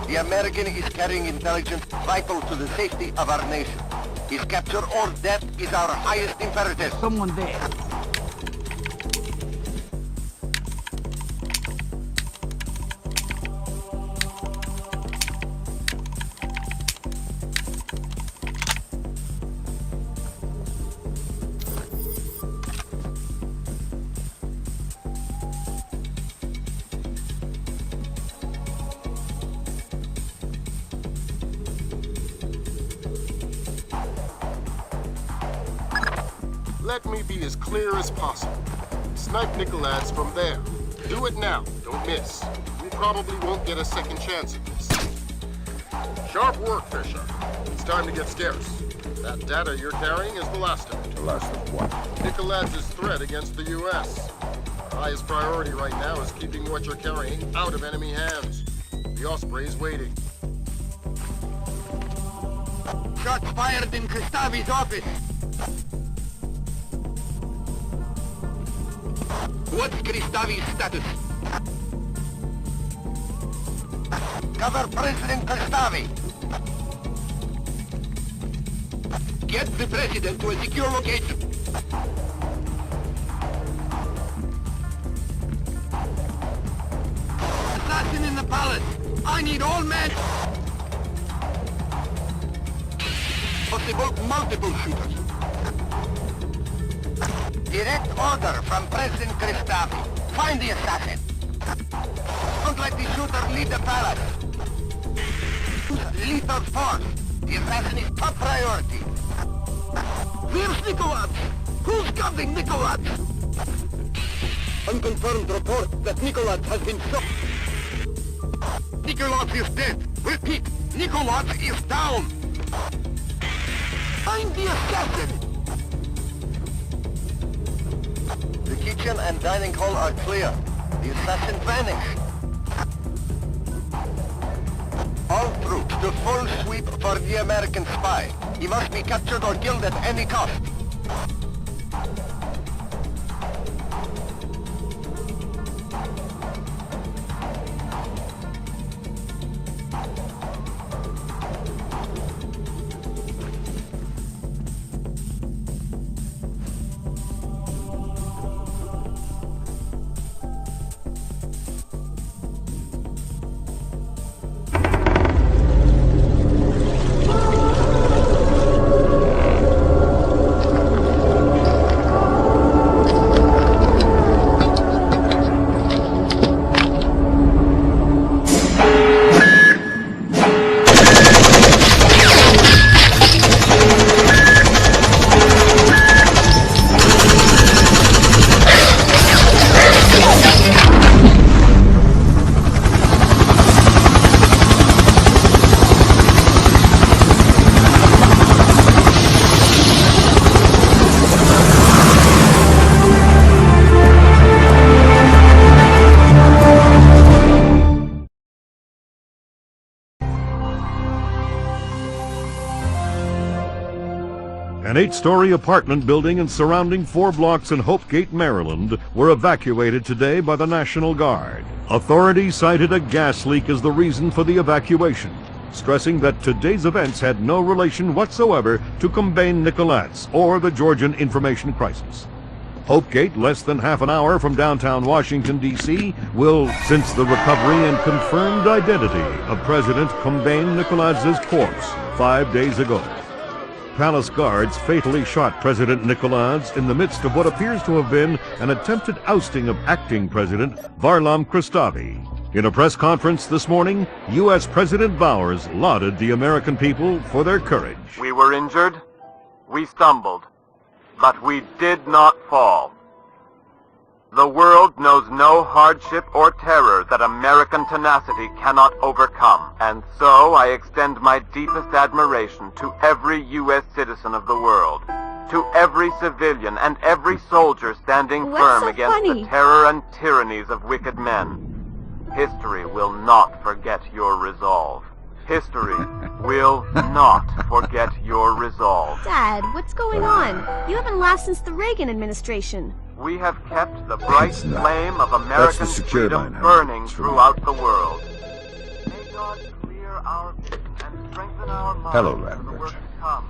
Speaker 9: The American is carrying intelligence vital to the safety of our nation. His capture or death is our highest imperative.
Speaker 5: Someone there.
Speaker 2: Let me be as clear as possible. Snipe Nikolai's from there. Do it now. Don't miss. We probably won't get a second chance at this. Sharp work, Fisher. It's time to get scarce. That data you're carrying is the last of it.
Speaker 3: The last of what?
Speaker 2: Nikolai's threat against the U.S. Our highest priority right now is keeping what you're carrying out of enemy hands. The Osprey's waiting.
Speaker 9: Shots fired in Kristavi's office. What's Kristavi's status? Cover President Kristavi. Get the President to a secure location. Assassin in the palace. I need all men. Possible multiple shooters. Direct order from President Kristavi. Find the assassin. Don't let the shooter leave the palace. Lethal force. The assassin is top priority. Where's Nicholas? Who's guarding Nicholas? Unconfirmed report that Nicholas has been shot. Nicholas is dead. Repeat, Nicholas is down. Find the assassin. The kitchen and dining hall are clear. The assassin vanished. All troops to full sweep for the American spy. He must be captured or killed at any cost.
Speaker 1: An 8-story apartment building and surrounding 4 blocks in Hopegate, Maryland, were evacuated today by the National Guard. Authorities cited a gas leak as the reason for the evacuation, stressing that today's events had no relation whatsoever to Combine Nicolet's or the Georgian information crisis. Hopegate, less than half an hour from downtown Washington, D.C., will, since the recovery and confirmed identity of President Combine Nicolet's corpse 5 days ago. Palace guards fatally shot President Nicolet's in the midst of what appears to have been an attempted ousting of acting President Varlam Kristavi. In a press conference this morning, U.S. President Bowers lauded the American people for their courage.
Speaker 23: We were injured, we stumbled, but we did not fall. The world knows no hardship or terror that American tenacity cannot overcome, and so I extend my deepest admiration to every U.S. citizen of the world, to every civilian and every soldier standing firm against the terror and tyrannies of wicked men. History will not forget your resolve. History will not forget your resolve.
Speaker 14: Dad, what's going on? You haven't laughed since the Reagan administration.
Speaker 23: We have kept the bright flame of American freedom burning throughout the world. May God clear our vision and strengthen our minds for the work to come.